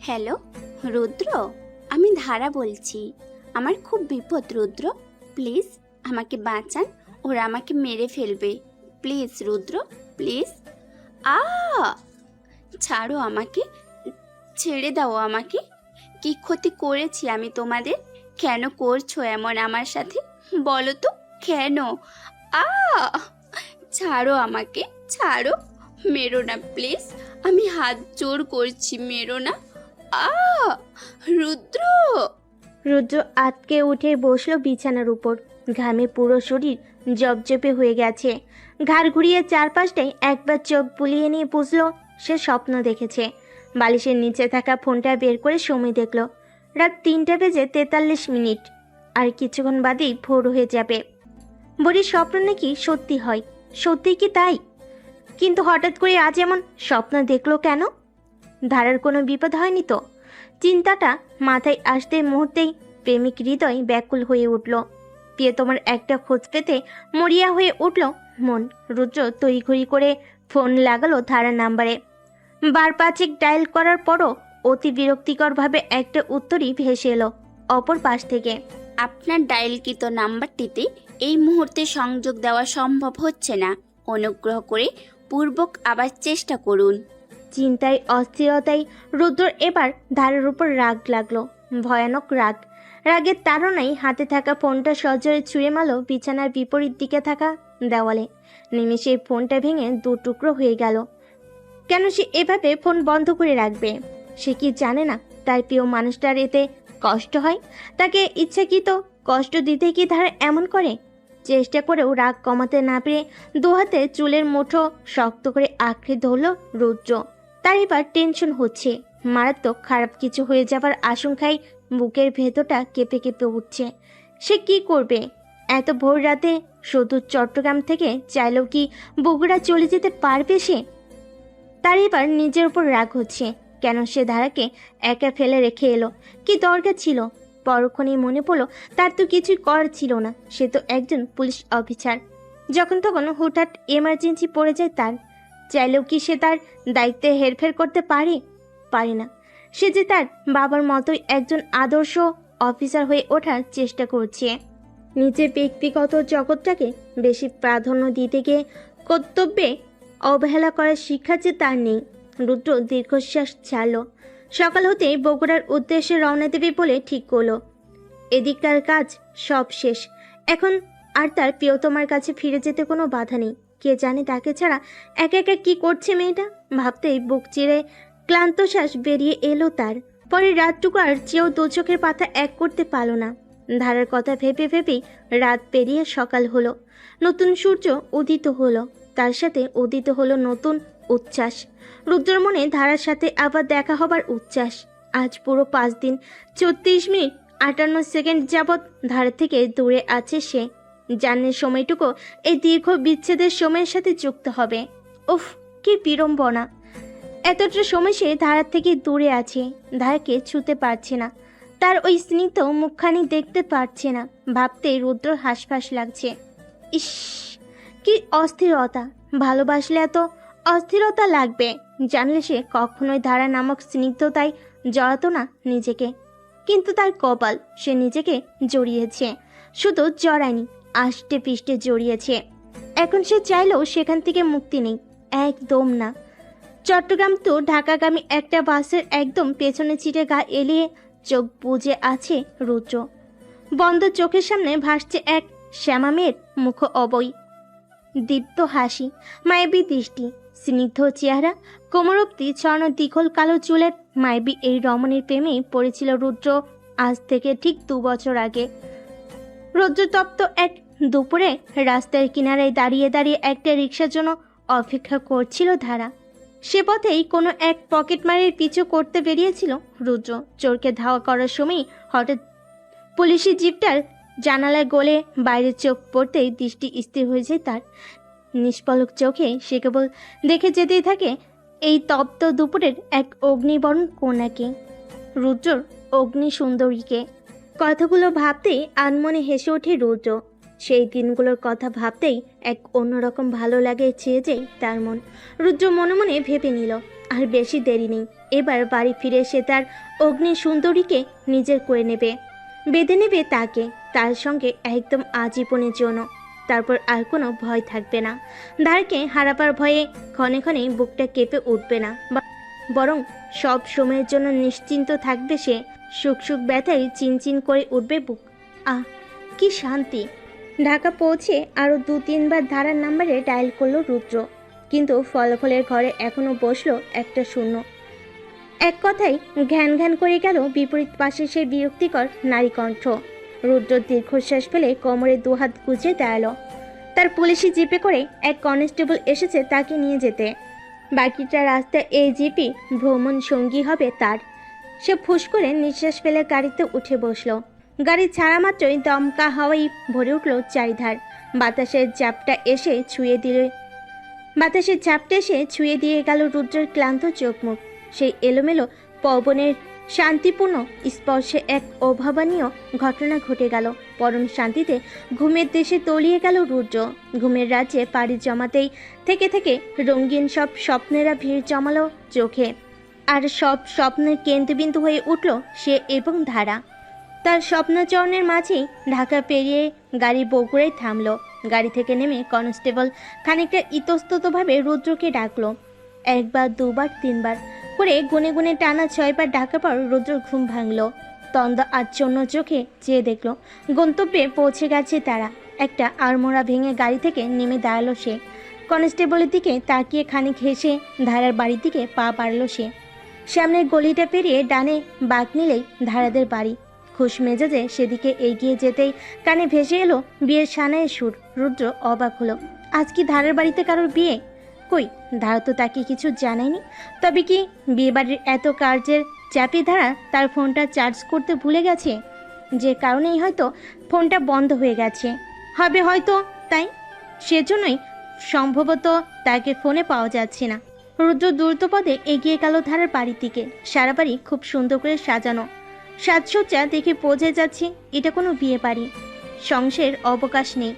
Hello রুদ্র, আমি ধারা বলছি। আমার খুব বিপদ রুদ্র, প্লিজ আমাকে বাঁচান, ওরা আমাকে মেরে ফেলবে। Please Rudra, please. আ ছাড়ো আমাকে, ছেড়ে দাও আমাকে। কি ক্ষতি করেছি আমি তোমাদের? কেন করছো এমন আমার সাথে? বলো তো কেন? আ ছাড়ো আমাকে, ছাড়ো, মেরো না প্লিজ, আমি হাত জোর করছি, মেরো না। আ রুদ্র। রুদ্র আতকে উঠে বসলো বিছানার উপর। ঘামে পুরো শরীর জপজপে হয়ে গেছে। ঘাড় ঘুরিয়ে চারপাশটায় একবার চোখ বুলিয়ে নিয়ে বুঝলো সে স্বপ্ন দেখেছে। বালিশের নিচে থাকা ফোনটা বের করে সময় দেখলো। রাত 3:43। আর কিছুক্ষণ বাদেই ভোর হয়ে যাবে। বুড়ির স্বপ্ন নাকি সত্যি হয়। সত্যি কি তাই? কিন্তু হঠাৎ করে আজ এমন স্বপ্ন দেখলো কেন? ধারার কোনো বিপদ হয়নি তো? চিন্তাটা মাথায় আসতে মুহূর্তেই প্রেমিক হৃদয় ব্যাকুল হয়ে উঠল। প্রিয়তমার একটা খোঁজ পেতে মরিয়া হয়ে উঠল মন। রুদ্র তড়িঘড়ি করে ফোন লাগালো ধারার নাম্বারে। বার পাঁচেক ডায়াল করার পরও অতি বিরক্তিকরভাবে একটা উত্তরই ভেসে এলো অপর পাশ থেকে। আপনার ডায়ালকৃত নাম্বারটিতে এই মুহূর্তে সংযোগ দেওয়া সম্ভব হচ্ছে না, অনুগ্রহ করে পূর্বক আবার চেষ্টা করুন। চিন্তায় অস্থিরতায় রুদ্রর এবার ধারার উপর রাগ লাগলো, ভয়ানক রাগ। রাগের তাড়নায় হাতে থাকা ফোনটা সজোরে ছুঁড়ে মারল বিছানার বিপরীত দিকে থাকা দেওয়ালে। নিমেষে ফোনটা ভেঙে দু টুকরো হয়ে গেল। কেন সে এভাবে ফোন বন্ধ করে রাখবে? সে কি জানে না তার প্রিয় মানুষটার এতে কষ্ট হয়? তাকে ইচ্ছাকৃত কষ্ট দিতে কি ধারা এমন করে? চেষ্টা করেও রাগ কমাতে না পেরে দু হাতে চুলের মুঠো শক্ত করে আঁকড়ে ধরল রুদ্র। তার এবার টেনশন হচ্ছে, মারাত্মক খারাপ কিছু হয়ে যাবার আশঙ্কায় বুকের ভেতরটা কেঁপে কেঁপে উঠছে। সে কি করবে? এত ভোর রাতে শুধু চট্টগ্রাম থেকে চাইলেও কি বগুড়া চলে যেতে পারবে সে? তার এবার নিজের উপর রাগ হচ্ছে। কেন সে ধারাকে একা ফেলে রেখে এলো? কি দরকার ছিল? পরক্ষণেই মনে পড়লো তার তো কিছুই করার ছিল না। সে তো একজন পুলিশ অফিসার। যখন তখন হুটহাট এমার্জেন্সি পড়ে যায় তার। চাইলেও কি সে তার দায়িত্বে হেরফের করতে পারে? পারে না। সে যে তার বাবার মতোই একজন আদর্শ অফিসার হয়ে ওঠার চেষ্টা করছে। নিজের ব্যক্তিগত জগৎটাকে বেশি প্রাধান্য দিতে গিয়ে কর্তব্যে অবহেলা করার শিক্ষা যে তার নেই। রুদ্র দীর্ঘশ্বাস ছাড়ল। সকাল হতেই বগুড়ার উদ্দেশ্যে রওনা দেবে বলে ঠিক করলো। এদিকটার কাজ সব শেষ। এখন আর তার প্রিয়তমার কাছে ফিরে যেতে কোনো বাধা নেই। কে জানে তাকে ছাড়া একা একা কি করছে মেয়েটা? ভাবতেই বুক চিরে ক্লান্ত শ্বাস বেরিয়ে এলো তার। পরে রাতটুকু আর চেয়েও দু চোখের পাতা এক করতে পারল না। ধারার কথা ভেবে ভেবেই রাত পেরিয়ে সকাল হলো। নতুন সূর্য উদিত হলো। তার সাথে উদিত হলো নতুন উচ্ছ্বাস। রুদ্রর মনে ধারার সাথে আবার দেখা হবার উচ্ছ্বাস। আজ পুরো 5 দিন 34 মিনিট 58 সেকেন্ড যাবৎ ধারা থেকে দূরে আছে সে। জানের সময়টুকু এই দীর্ঘ বিচ্ছেদের সময়ের সাথে যুক্ত হবে। উফ, কি বিড়ম্বনা! এতটা সময় সে ধারার থেকে দূরে আছে। ধারাকে ছুতে পারছে না। তার ওই স্নিগ্ধ মুখখানি দেখতে পারছে না। ভাবতেই রুদ্র হাসফাস লাগছে। ইস, কি অস্থিরতা! ভালোবাসলে এত অস্থিরতা লাগবে? জানলে সে কখনোই ধারা নামক স্নিগ্ধতায় জড়াতো না নিজেকে। কিন্তু তার কপাল, সে নিজেকে জড়িয়েছে। শুধু জড়ায়নি, আষ্টে পিষ্টে জড়িয়েছে। এখন সে চাইলেও সেখান থেকে মুক্তি নেই, একদম না। চট্টগ্রাম তো ঢাকাগামী একটা বাসের একদম পেছনে চিটে গা এলিয়ে চোখ বুজে আছে রুদ্র। বন্ধ চোখের সামনে ভাসছে এক শ্যামা মেয়ের মুখ অবয়ী দীপ্ত হাসি, মায়াবী দৃষ্টি, স্নিগ্ধ চেহারা, কোমরোক্তি ছড়ানো দীঘল কালো চুলের মায়াবী এই রমণীর প্রেমেই পড়েছিল রুদ্র আজ থেকে ঠিক 2 বছর আগে। রৌদ্রতপ্ত এক দুপুরে রাস্তার কিনারায় দাঁড়িয়ে দাঁড়িয়ে একটা রিকশার জন্য অপেক্ষা করছিল ধারা। সে পথেই কোনো এক পকেটমারের পিছু করতে বেরিয়েছিল রুদ্র। চোরকে ধাওয়া করার সময় হঠাৎ পুলিশি জিপটার জানালায় গলে বাইরে চোখ পড়তেই দৃষ্টি স্থির হয়ে যায় তার। নিষ্পলক চোখে সে কেবল দেখে যেতেই থাকে এই তপ্ত দুপুরের এক অগ্নিবরণ কন্যাকে, রুদ্রর অগ্নি সুন্দরীকে। কথাগুলো ভাবতেই আনমনে হেসে ওঠে রুদ্র। সেই দিনগুলোর কথা ভাবতেই এক অন্যরকম ভালো লাগে চেয়ে যায় তার মন। রুদ্র মনে মনে ভেবে নিল আর বেশি দেরি নেই, এবার বাড়ি ফিরে সে তার অগ্নি সুন্দরীকে নিজের করে নেবে, বেঁধে নেবে তাকে তার সঙ্গে একদম আজীবনের জন্য। তারপর আর কোনো ভয় থাকবে না, ধারকে হারাবার ভয়ে ক্ষণে ক্ষণে বুকটা কেঁপে উঠবে না, বরং সব সময়ের জন্য নিশ্চিন্ত থাকবে সে। সুখ সুখ ব্যথায় চিনচিন করে উঠবে বুক। আহ, কি শান্তি। ঢাকা পৌঁছে আরও 2-3 বার ধারার নাম্বারে ডায়াল করলো রুদ্র, কিন্তু ফলাফলের ঘরে এখনো বসলো একটা শূন্য। এক কথায় ঘ্যান ঘ্যান করে গেল বিপরীত পাশে সেই বিরক্তিকর নারী কণ্ঠ। রুদ্র দীর্ঘশ্বাস ফেলে কোমরে দুহাত গুজে দাঁড়ালো। তার পুলিশি জিপে করে এক কনস্টেবল এসেছে তাকে নিয়ে যেতে। বাকিটা রাস্তা এই জিপই ভ্রমণ সঙ্গী হবে তার। সে ফুস করে নিঃশ্বাস ফেলে গাড়িতে উঠে বসলো। গাড়ি ছাড়া মাত্রই দমকা হাওয়াই ভরে উঠল চারিধার। বাতাসের ঝাপটা এসে ছুঁয়ে দিয়ে গেল রুদ্রের ক্লান্ত চোখ মুখ। সেই এলোমেলো পবনের শান্তিপূর্ণ স্পর্শে এক অভাবনীয় ঘটনা ঘটে গেল। পরম শান্তিতে ঘুমের দেশে তলিয়ে গেল রুদ্র। ঘুমের রাজ্যে পাড়ি জমাতেই থেকে থেকে রঙিন সব স্বপ্নেরা ভিড় জমালো চোখে। আর সব স্বপ্নের কেন্দ্রবিন্দু হয়ে উঠল সে এবং ধারা। তার স্বপ্নচরণের মাঝেই ঢাকা পেরিয়ে গাড়ি বগুড়ায় থামলো। গাড়ি থেকে নেমে কনস্টেবল খানিকটা ইতস্ততভাবে রুদ্রকে ডাকলো। 1 বার 2 বার 3 বার করে গুনে গুনে টানা 6 বার ডাকার পর রুদ্র ঘুম ভাঙলো। তন্দ আচ্ছন্ন চোখে চেয়ে দেখলো গন্তব্যে পৌঁছে গেছে তারা। একটা আড়মোড়া ভেঙে গাড়ি থেকে নেমে দাঁড়ালো সে। কনস্টেবলের দিকে তাকিয়ে খানিক হেসে ধারার বাড়ির দিকে পা বাড়ল সে। সামনের গলিটা পেরিয়ে ডানে বাঁক নিলেই ধারাদের বাড়ি। খুশ মেজাজে সেদিকে এগিয়ে যেতেই কানে ভেসে এলো বিয়ের সানাইয়ের সুর। রুদ্র অবাক হলো, আজ কি ধারার বাড়িতে কারোর বিয়ে? কই, ধারা তো তাকে কিছু জানায়নি। তবে কি বিয়ে বাড়ির এত কার্যের চাপে ধারা তার ফোনটা চার্জ করতে ভুলে গেছে, যে কারণেই হয়তো ফোনটা বন্ধ হয়ে গেছে হবে হয়তো, তাই সেজন্যই সম্ভবত তাকে ফোনে পাওয়া যাচ্ছে না। রুদ্র দ্রুতপদে এগিয়ে গেল ধারার বাড়ির দিকে। সারা বাড়ি খুব সুন্দর করে সাজানো, সাজসজ্জা দেখে বোঝা যাচ্ছে এটা কোনো বিয়ে বাড়ি। সংসারের অবকাশ নেই।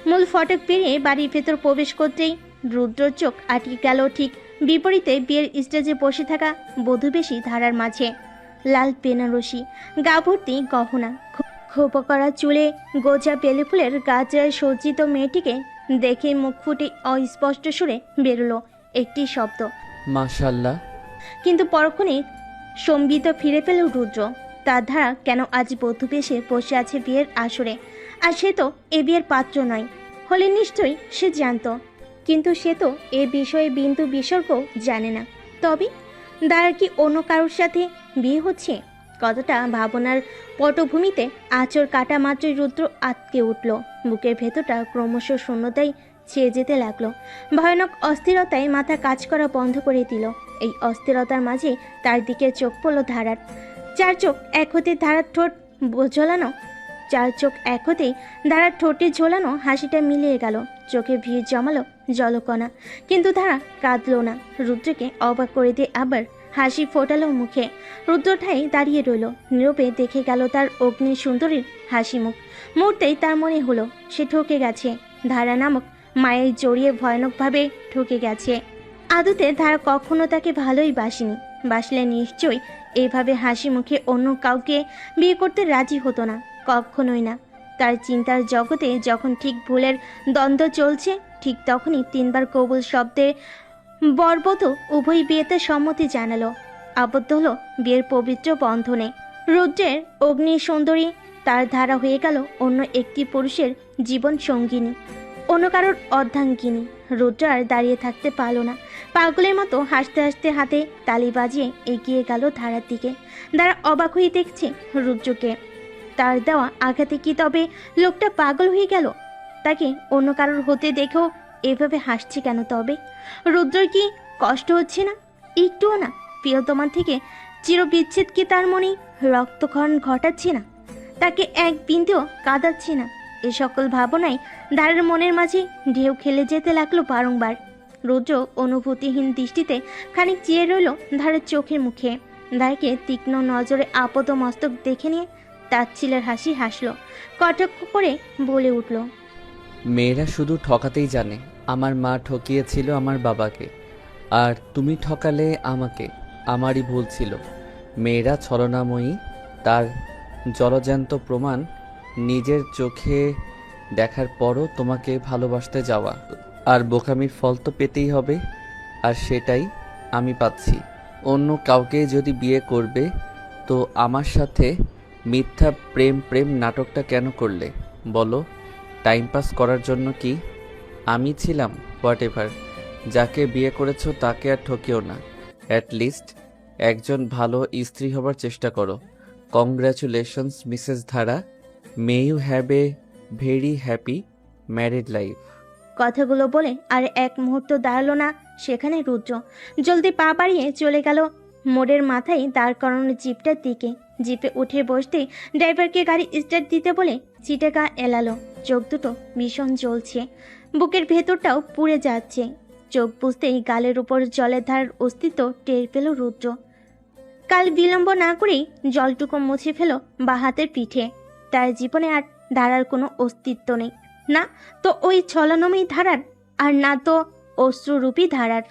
মূল ফটক পেরিয়ে বাড়ির ভেতর প্রবেশ করতেই রুদ্রর চোখ আটকে গেল ঠিক বিপরীতে বিয়ের স্টেজে বসে থাকা বধূবেশী ধারার মাঝে। লাল বেনারসি, গা ভর্তি গহনা, খোপা করা চুলে গোজা বেলে ফুলের গাছায় সজ্জিত মেয়েটিকে দেখে মুখ ফুটে অস্পষ্ট সুরে বেরোলো একটি শব্দ, মাশাআল্লাহ। কিন্তু পরক্ষণে সম্বিত ফিরে পেল রুদ্র। তার ধারা কেন আজ বধূবেশে বসে আছে বিয়ের আসরে? আর সে তো এ বিয়ের পাত্র নয়, হলে নিশ্চয়ই সে জানত, কিন্তু সে তো এ বিষয়ে বিন্দু বিসর্গ জানে না। তবে দাঁড়ার কি অন্য কারোর সাথে বিয়ে হচ্ছে? কতটা ভাবনার পটভূমিতে আঁচড় কাটা মাত্রই রুদ্র আটকে উঠল। বুকের ভেতরটা ক্রমশ শূন্যতায় ছেয়ে যেতে লাগলো। ভয়ানক অস্থিরতায় মাথা কাজ করা বন্ধ করে দিল। এই অস্থিরতার মাঝে তার দিকে চোখ পড়ল ধারার। চার চোখ এক হতে ধারার ঠোঁট ঝোলানো ধারার ঠোঁটে ঝোলানো হাসিটা মিলিয়ে গেল। চোখে ভিড় জমালো জলকণা, কিন্তু ধারা কাঁদলো না। রুদ্রকে অবাক করে দিয়ে আবার হাসি ফোটালো মুখে। রুদ্র ঠাই দাঁড়িয়ে রইল নীরবে, দেখে গেল তার অগ্নি সুন্দরীর হাসি মুখ। মুহূর্তেই তার মনে হলো সে ঠকে গেছে, ধারা নামক মায়ের জড়িয়ে ভয়ানকভাবে ঠকে গেছে। আদতে ধারা কখনো তাকে ভালোই বাসলে নিশ্চয়ই এইভাবে হাসি মুখে অন্য কাউকে বিয়ে করতে রাজি হতো না, কখনোই না। তার চিন্তার জগতে যখন ঠিক ভুলের দ্বন্দ্ব চলছে, ঠিক তখনই 3 বার কবুল শব্দে বরবধূ উভয় বিয়েতে সম্মতি জানালো, আবদ্ধ হলো বিয়ের পবিত্র বন্ধনে। রুদ্রের অগ্নি সুন্দরী তার ধারা হয়ে গেল অন্য একটি পুরুষের জীবন সঙ্গিনী, অন্য কারোর অর্ধাঙ্গিনী। রুদ্র আর দাঁড়িয়ে থাকতে পারল না, পাগলের মতো হাসতে হাসতে হাতে তালি বাজিয়ে এগিয়ে গেল ধারার দিকে। ধারা অবাক হয়ে দেখছে রুদ্রকে। তার দেওয়া আঘাতে কি তবে লোকটা পাগল হয়ে গেল? তাকে অন্য কারোর হতে দেখেও এভাবে হাসছে কেন তবে? রুদ্রর কি কষ্ট হচ্ছে না? একটুও না? প্রিয়তমার থেকে চিরবিচ্ছেদ কি তার মনে রক্তক্ষরণ ঘটাচ্ছে না? তাকে এক বিন্দুও কাঁদাচ্ছে না? এ সকল ভাবনাই ধারার মনের মাঝে ঢেউ খেলে যেতে লাগলো বারংবার। রুদ্র অনুভূতিহীন দৃষ্টিতে খানিক চেয়ে রইল ধারার চোখের মুখে। ধারাকে তীক্ষ্ণ নজরে আপদ মস্তক দেখে নিয়ে তাচ্ছিলের হাসি হাসল, কটাক্ষ করে বলে উঠল, মেয়েরা শুধু ঠকাতেই জানে। আমার মা ঠকিয়েছিল আমার বাবাকে, আর তুমি ঠকালে আমাকে। আমারই ভুল ছিল। মেয়েরা ছলনাময়ী, তার জলজ্যান্ত প্রমাণ নিজের চোখে দেখার পরও তোমাকে ভালোবাসতে যাওয়া। আর বোকামির ফল তো পেতেই হবে, আর সেটাই আমি পাচ্ছি। অন্য কাউকে যদি বিয়ে করবে তো আমার সাথে মিথ্যা প্রেম প্রেম নাটকটা কেন করলে বলো? টাইম পাস করার জন্য কি? আমি ছিলাম হোয়াট এভার। যাকে বিয়ে করেছো তাকে আর ঠকিও না। অ্যাটলিস্ট একজন ভালো স্ত্রী হবার চেষ্টা করো। Congratulations Mrs Dhara. May you have a very happy married life. কথাগুলো বলে আর এক মুহূর্ত দাঁড়ালো না সেখানে রুদ্র। জলদি পা বাড়িয়ে চলে গেল মোড়ের মাথায় দাঁড় করানো জিপটার দিকে। জিপে উঠে বসতেই ড্রাইভারকে গাড়ি স্টার্ট দিতে বলে চিটে গা এলালো। চোখ দুটো ভীষণ জ্বলছে, বুকের ভেতরটাও পুড়ে যাচ্ছে। চোখ বুঝতেই গালের উপর জলের ধারার অস্তিত্ব টের পেল রুদ্র। কাল বিলম্ব না করেই জলটুকু মুছে ফেল বা হাতের পিঠে। তার জীবনে আর ধারার কোনো অস্তিত্ব নেই। না তো ওই ছলনাময়ী ধারার, আর না তো অশ্রুরূপী ধারার।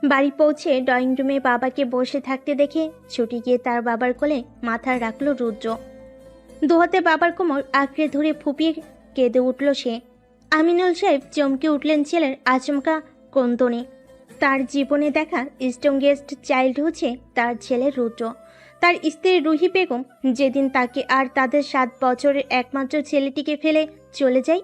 বাড়ি পৌঁছে ড্রয়িং রুমে বাবাকে বসে থাকতে দেখে ছুটে গিয়ে তার বাবার কোলে মাথা রাখল রুদ্র। দুহাতে বাবার কোমর আঁকড়ে ধরে ফুপিয়ে কেঁদে উঠল সে। আমিনুল সাহেব চমকে উঠলেন ছেলের আচমকা ক্রন্দনে। তার জীবনে দেখা স্ট্রংগেস্ট চাইল্ড হচ্ছে তার ছেলে রুদ্র। তার স্ত্রী রুহি বেগম যেদিন তাকে আর তাদের 7 বছরের একমাত্র ছেলেটিকে ফেলে চলে যায়,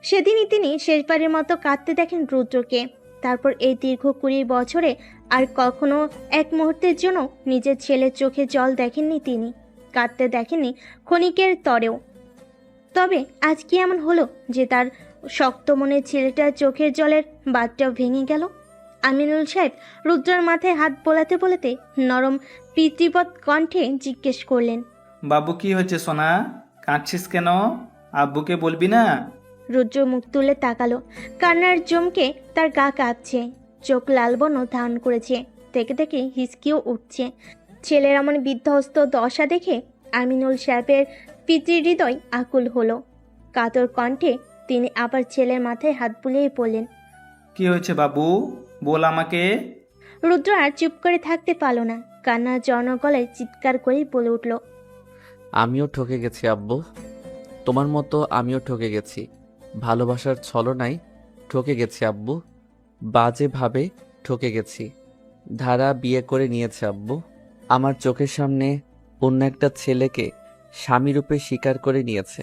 সেদিনই তিনি শেষবারের মতো কাঁদতে দেখেন রুদ্রকে। তারপর এই দীর্ঘ 20 বছরে আর কখনো এক মুহূর্তের জন্য নিজের ছেলের চোখে জল দেখেননি তিনি, কাঁদতে দেখেননি ক্ষণিকের তরেও। তবে আজ কি এমন হলো যে তার শক্ত মনের ছেলেটার চোখের জলের বাঁধটাও ভেঙে গেল? আমিনুল সাহেব রুদ্রর মাথায় হাত বোলাতে বলাতে নরম পিতৃবৎ কণ্ঠে জিজ্ঞেস করলেন, বাবু কি হয়েছে সোনা? কাঁদছিস কেন? আব্বুকে বলবি না? রুদ্র মুখ তুলে তাকালো। কান্নার জমকে তার গা কাঁপছে, চোখ লাল বর্ণ ধারণ করেছে, থেকে থেকে হিসকিও উঠছে। ছেলের এমন বিধ্বস্ত দশা দেখে আমিনুল সাহেবের পিতৃহৃদয় আকুল হলো। কাতর কণ্ঠে তিনি আবার ছেলের মাথায় হাত বুলিয়ে বললেন, কি হয়েছে বাবু? বল আমাকে। রুদ্র আর চুপ করে থাকতে পারল না, কান্নার জর্ণ গলায় চিৎকার করে বলে উঠল, আমিও ঠকে গেছি আব্বু, তোমার মতো আমিও ঠকে গেছি। ভালোবাসার ছলনায় ঠকে গেছি আব্বু, বাজেভাবে ঠকে গেছি। ধারা বিয়ে করে নিয়েছে আব্বু। আমার চোখের সামনে অন্য একটা ছেলেকে স্বামীরূপে স্বীকার করে নিয়েছে।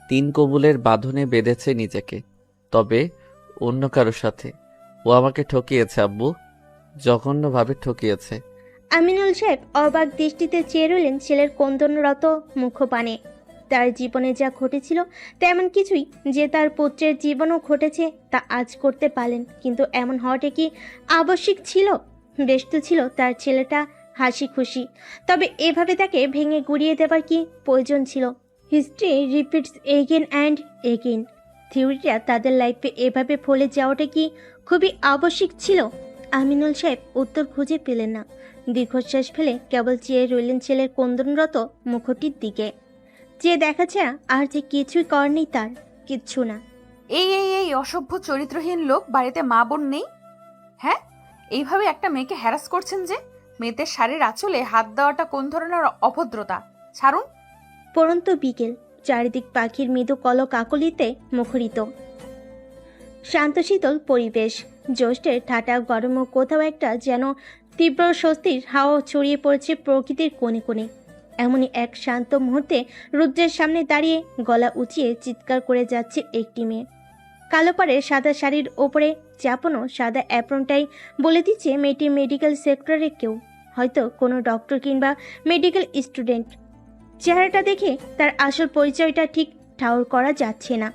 3 কবুলের বাঁধনে বেঁধেছে নিজেকে, তবে অন্য কারোর সাথে। ও আমাকে ঠকিয়েছে আব্বু, জঘন্যভাবে ঠকিয়েছে। আমিনুল সাহেব অবাক দৃষ্টিতে চেয়ে রইলেন ছেলের ক্রন্দনরত মুখপানে। তার জীবনে যা ঘটেছিল তেমন কিছুই যে তার পুত্রের জীবনও ঘটেছে তা আজ করতে পারলেন, কিন্তু এমন হওয়াটা কি আবশ্যিক ছিল? বেশ তো ছিল তার ছেলেটা হাসি খুশি, তবে এভাবে তাকে ভেঙে গুড়িয়ে দেবার কি প্রয়োজন ছিল? History repeats again and again. থিওরিটা তাদের লাইফে এভাবে ফলে যাওয়াটা কি খুবই আবশ্যিক ছিল? আমিনুল সাহেব উত্তর খুঁজে পেলেন না। দীর্ঘশ্বাস ফেলে কেবল চেয়ে রইলেন ছেলের ক্রন্দনরত মুখটির দিকে। যে দেখাচ্ছে আর যে কিছুই কর নেই তার, কিচ্ছু না। এই অসভ্য চরিত্রহীন লোক, বাড়িতে মা বোন নেই? হ্যাঁ, এইভাবে একটা মেয়েকে হ্যারাস করছেন যে? মেয়েদের শাড়ির আঁচলে হাত দেওয়াটা কোন ধরনের অভদ্রতা? ছাড়ুন। পরন্ত বিকেল, চারিদিক পাখির মৃদু কলকাকলিতে মুখরিত। শান্তশীতল পরিবেশ, জ্যৈষ্ঠের ঠাটা গরম ও কোথাও একটা যেন তীব্র স্বস্তির হাওয়া ছড়িয়ে পড়েছে প্রকৃতির কোণে কোণে। এমনই এক শান্ত মুহূর্তে রুদ্রের সামনে দাঁড়িয়ে গলা উঁচিয়ে চিৎকার করে যাচ্ছে একটি মেয়ে। কালো পাড়ের সাদা শাড়ির ওপরে চাপানো সাদা অ্যাপ্রনটাই বলে দিচ্ছে মেয়েটি মেডিকেল সেক্টরে কেউ, হয়তো কোনো ডক্টর কিংবা মেডিকেল স্টুডেন্ট। চেহারাটা দেখে তার আসল পরিচয়টা ঠিক ঠাউর করা যাচ্ছে না,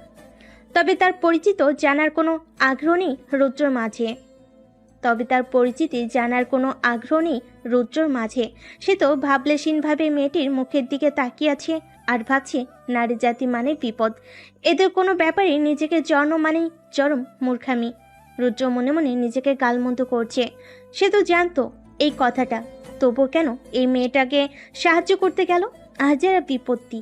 তবে তার পরিচিত জানার কোনো আগ্রহ নেই রুদ্রর মাঝে। সে তো ভাবলেশীনভাবে মেয়েটির মুখের দিকে তাকিয়ে আছে আর ভাবছে নারী জাতি মানে বিপদ, এদের কোনো ব্যাপারে নিজেকে জন্ম মানেই চরম মূর্খামি। রুদ্র মনে মনে নিজেকে গালমন্দ করছে। সে তো জানতো এই কথাটা, তবু কেন এই মেয়েটাকে সাহায্য করতে গেল? আজ যারা বিপত্তি,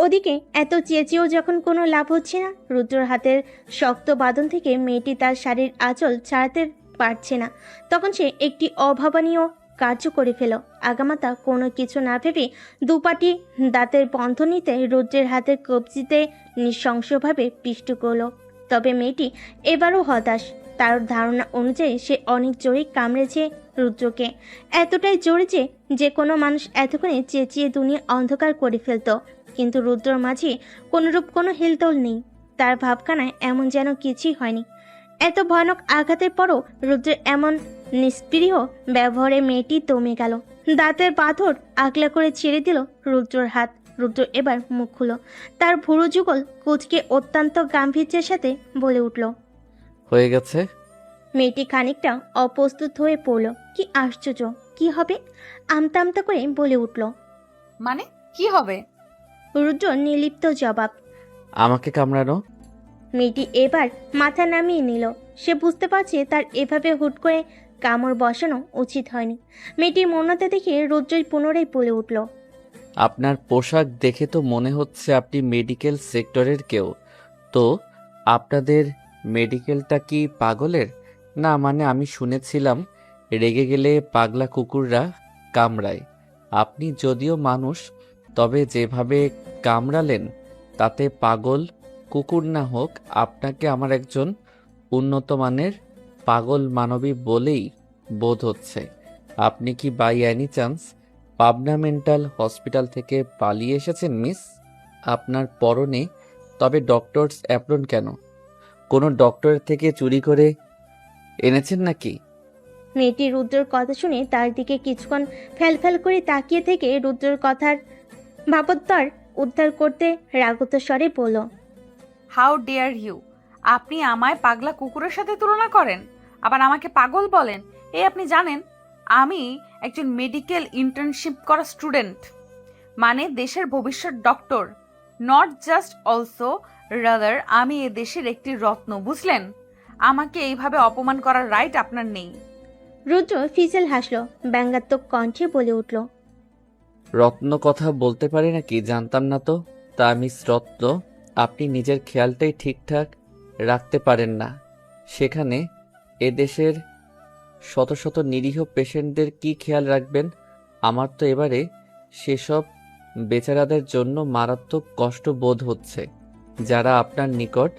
ওদিকে এত চেঁচিয়েও যখন কোনো লাভ হচ্ছে না, রুদ্রর হাতের শক্ত বাঁধন থেকে মেয়েটি তার শাড়ির আঁচল ছাড়াতে পারছে না, তখন সে একটি অভাবনীয় কার্য করে ফেল। আগামাতা কোনো কিছু না ভেবে দুপাটি দাঁতের বন্ধনীতে রুদ্রের হাতের কবজিতে নৃশংসভাবে পিষ্ট করল। তবে মেয়েটি এবারও হতাশ। তার ধারণা অনুযায়ী সে অনেক জোরে কামড়েছে রুদ্রকে, এতটাই জোরে যে কোনো মানুষ এতক্ষণে চেঁচিয়ে দুনিয়া অন্ধকার করে ফেলত। কিন্তু রুদ্রর মাঝে কোনোরূপ কোনো হেলদোল নেই, তার ভাবখানায় এমন যেন কিছুই হয়নি। এত ভয়ানক আঘাতের পরও রুদ্রের এমন নিষ্প্রিয় ব্যবহারে মেয়েটি দমে গেল। দাঁতের পাথর আগলা করে ছেড়ে দিল রুদ্রর হাত। রুদ্র এবার মুখ খুলো, তার ভুরু যুগল কুচকে অত্যন্ত গাম্ভীর্যের সাথে বলে উঠল। হয়ে গেছে। মেয়েটি খানিকটা অপ্রস্তুত হয়ে পড়ল। কি আশ্চর্য, কি হবে? আমতা আমতা করে বলে উঠল। মানে কি হবে? রুদ্র নির্লিপ্ত জবাব। আমাকে কামড়ানো। মেয়েটি এবার মাথা নামিয়ে নিল। সে বুঝতে পারছে তার এভাবে হুট করে কামড় বসানো উচিত হয়নি। মেয়েটির মনতা দেখে রুদ্রই পুনরায় বলে উঠল। আপনার পোশাক দেখে তো মনে হচ্ছে আপনি মেডিকেল সেক্টরের কেউ। তো আপনাদের মেডিকেলটা কি পাগলের? না মানে আমি শুনেছিলাম রেগে গেলে পাগলা কুকুররা কামড়ায়। আপনি যদিও মানুষ, তবে যেভাবে কামড়ালেন তাতে পাগল কুকুর না হোক, আপনাকে আমার একজন উন্নত মানের পাগল মানবী বলেই বোধ হচ্ছে। আপনি কি by any chance Pabna mental hospital থেকে পালিয়ে এসেছেন মিস? আপনার পরনে তবে ডক্টরস অ্যাপ্রন কেন? কোনো ডক্টরের থেকে চুরি করে এনেছেন নাকি? মেয়েটি রুদ্রর কথা শুনে তার দিকে কিছুক্ষণ ফ্যাল করে তাকিয়ে থেকে রুদ্রর কথার ভাবোত্তর উদ্ধার করতে রাগত স্বরে বলল। How dare you! আপনি আমায় পাগলা কুকুরের সাথে তুলনা করেন, আবার আমাকে পাগল বলেন? এই আপনি জানেন আমি একজন মেডিকেল ইন্টার্নশিপ করা স্টুডেন্ট, মানে দেশের ভবিষ্যৎ doctor. Not just also, rather আমি এ দেশের একটি রত্ন, বুঝলেন? আমাকে এইভাবে অপমান করার রাইট আপনার নেই। রুদ্র ফিসেল হাসল, ব্যঙ্গাত্মক কণ্ঠে বলে উঠল। রত্ন কথা বলতে পারি নাকি? জানতাম না তো। তা মিস রত্ন, আপনি নিজের খেয়ালটাই ঠিকঠাক রাখতে পারেন না, সেখানে এদেশের শত শত নিরীহ পেশেন্টদের কি খেয়াল রাখবেন? আমার তো এবারে সেসব বেচারাদের জন্য মারাত্মক কষ্ট বোধ হচ্ছে, যারা আপনার নিকট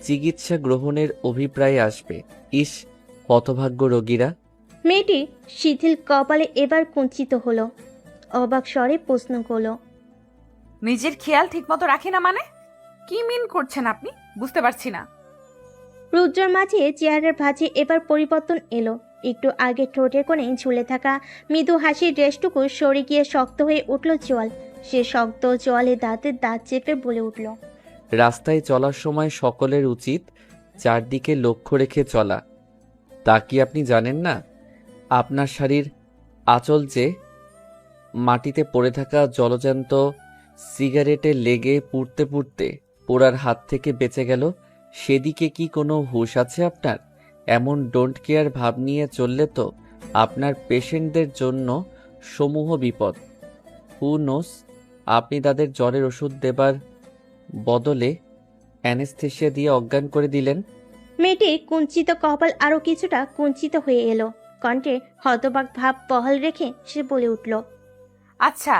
চিকিৎসা গ্রহণের অভিপ্রায়ে আসবে। ইস, হতভাগ্য রোগীরা। মেয়েটি শিথিল কপালে এবার কুঞ্চিত হলো, অবাক স্বরে প্রশ্ন করল। নিজের খেয়াল ঠিকমতো রাখি না মানে? কি মিন করছেন আপনি? বুঝতে পারছি না। রুদ্রর মাঝে চেহারার ভাঁজে এবার পরিবর্তন এলো। একটু আগে ঠোঁটের কোণে ঝুলে থাকা মৃদু হাসির ড্রেসটুকু সরে গিয়ে শক্ত হয়ে উঠল চোয়াল। সে শক্ত চোয়ালে দাঁতের দাঁত চেপে বলে উঠল। রাস্তায় চলার সময় সকলের উচিত চারদিকে লক্ষ্য রেখে চলা। তা কি আপনি জানেন না? আপনার শাড়ির আঁচল যে মাটিতে পড়ে থাকা জলজ্যান্ত সিগারেটে লেগে পুড়তে পুড়তে পোড়ার হাত থেকে বেঁচে গেল, সেদিকে কি কোনো হুঁশ আছে আপনার? এমন ডোন্ট কেয়ার ভাব নিয়ে চললে তো আপনার পেশেন্টদের জন্য সমূহ বিপদ। হু নোস, আপনি তাদের জ্বরের ওষুধ দেবার বদলে অ্যানেস্থেশিয়া দিয়ে অজ্ঞান করে দিলেন। মেয়েটির কুঞ্চিত কপাল আরো কিছুটা কুঞ্চিত হয়ে এলো। কণ্ঠে হতবাক ভাব বহাল রেখে সে বলে উঠল। আচ্ছা,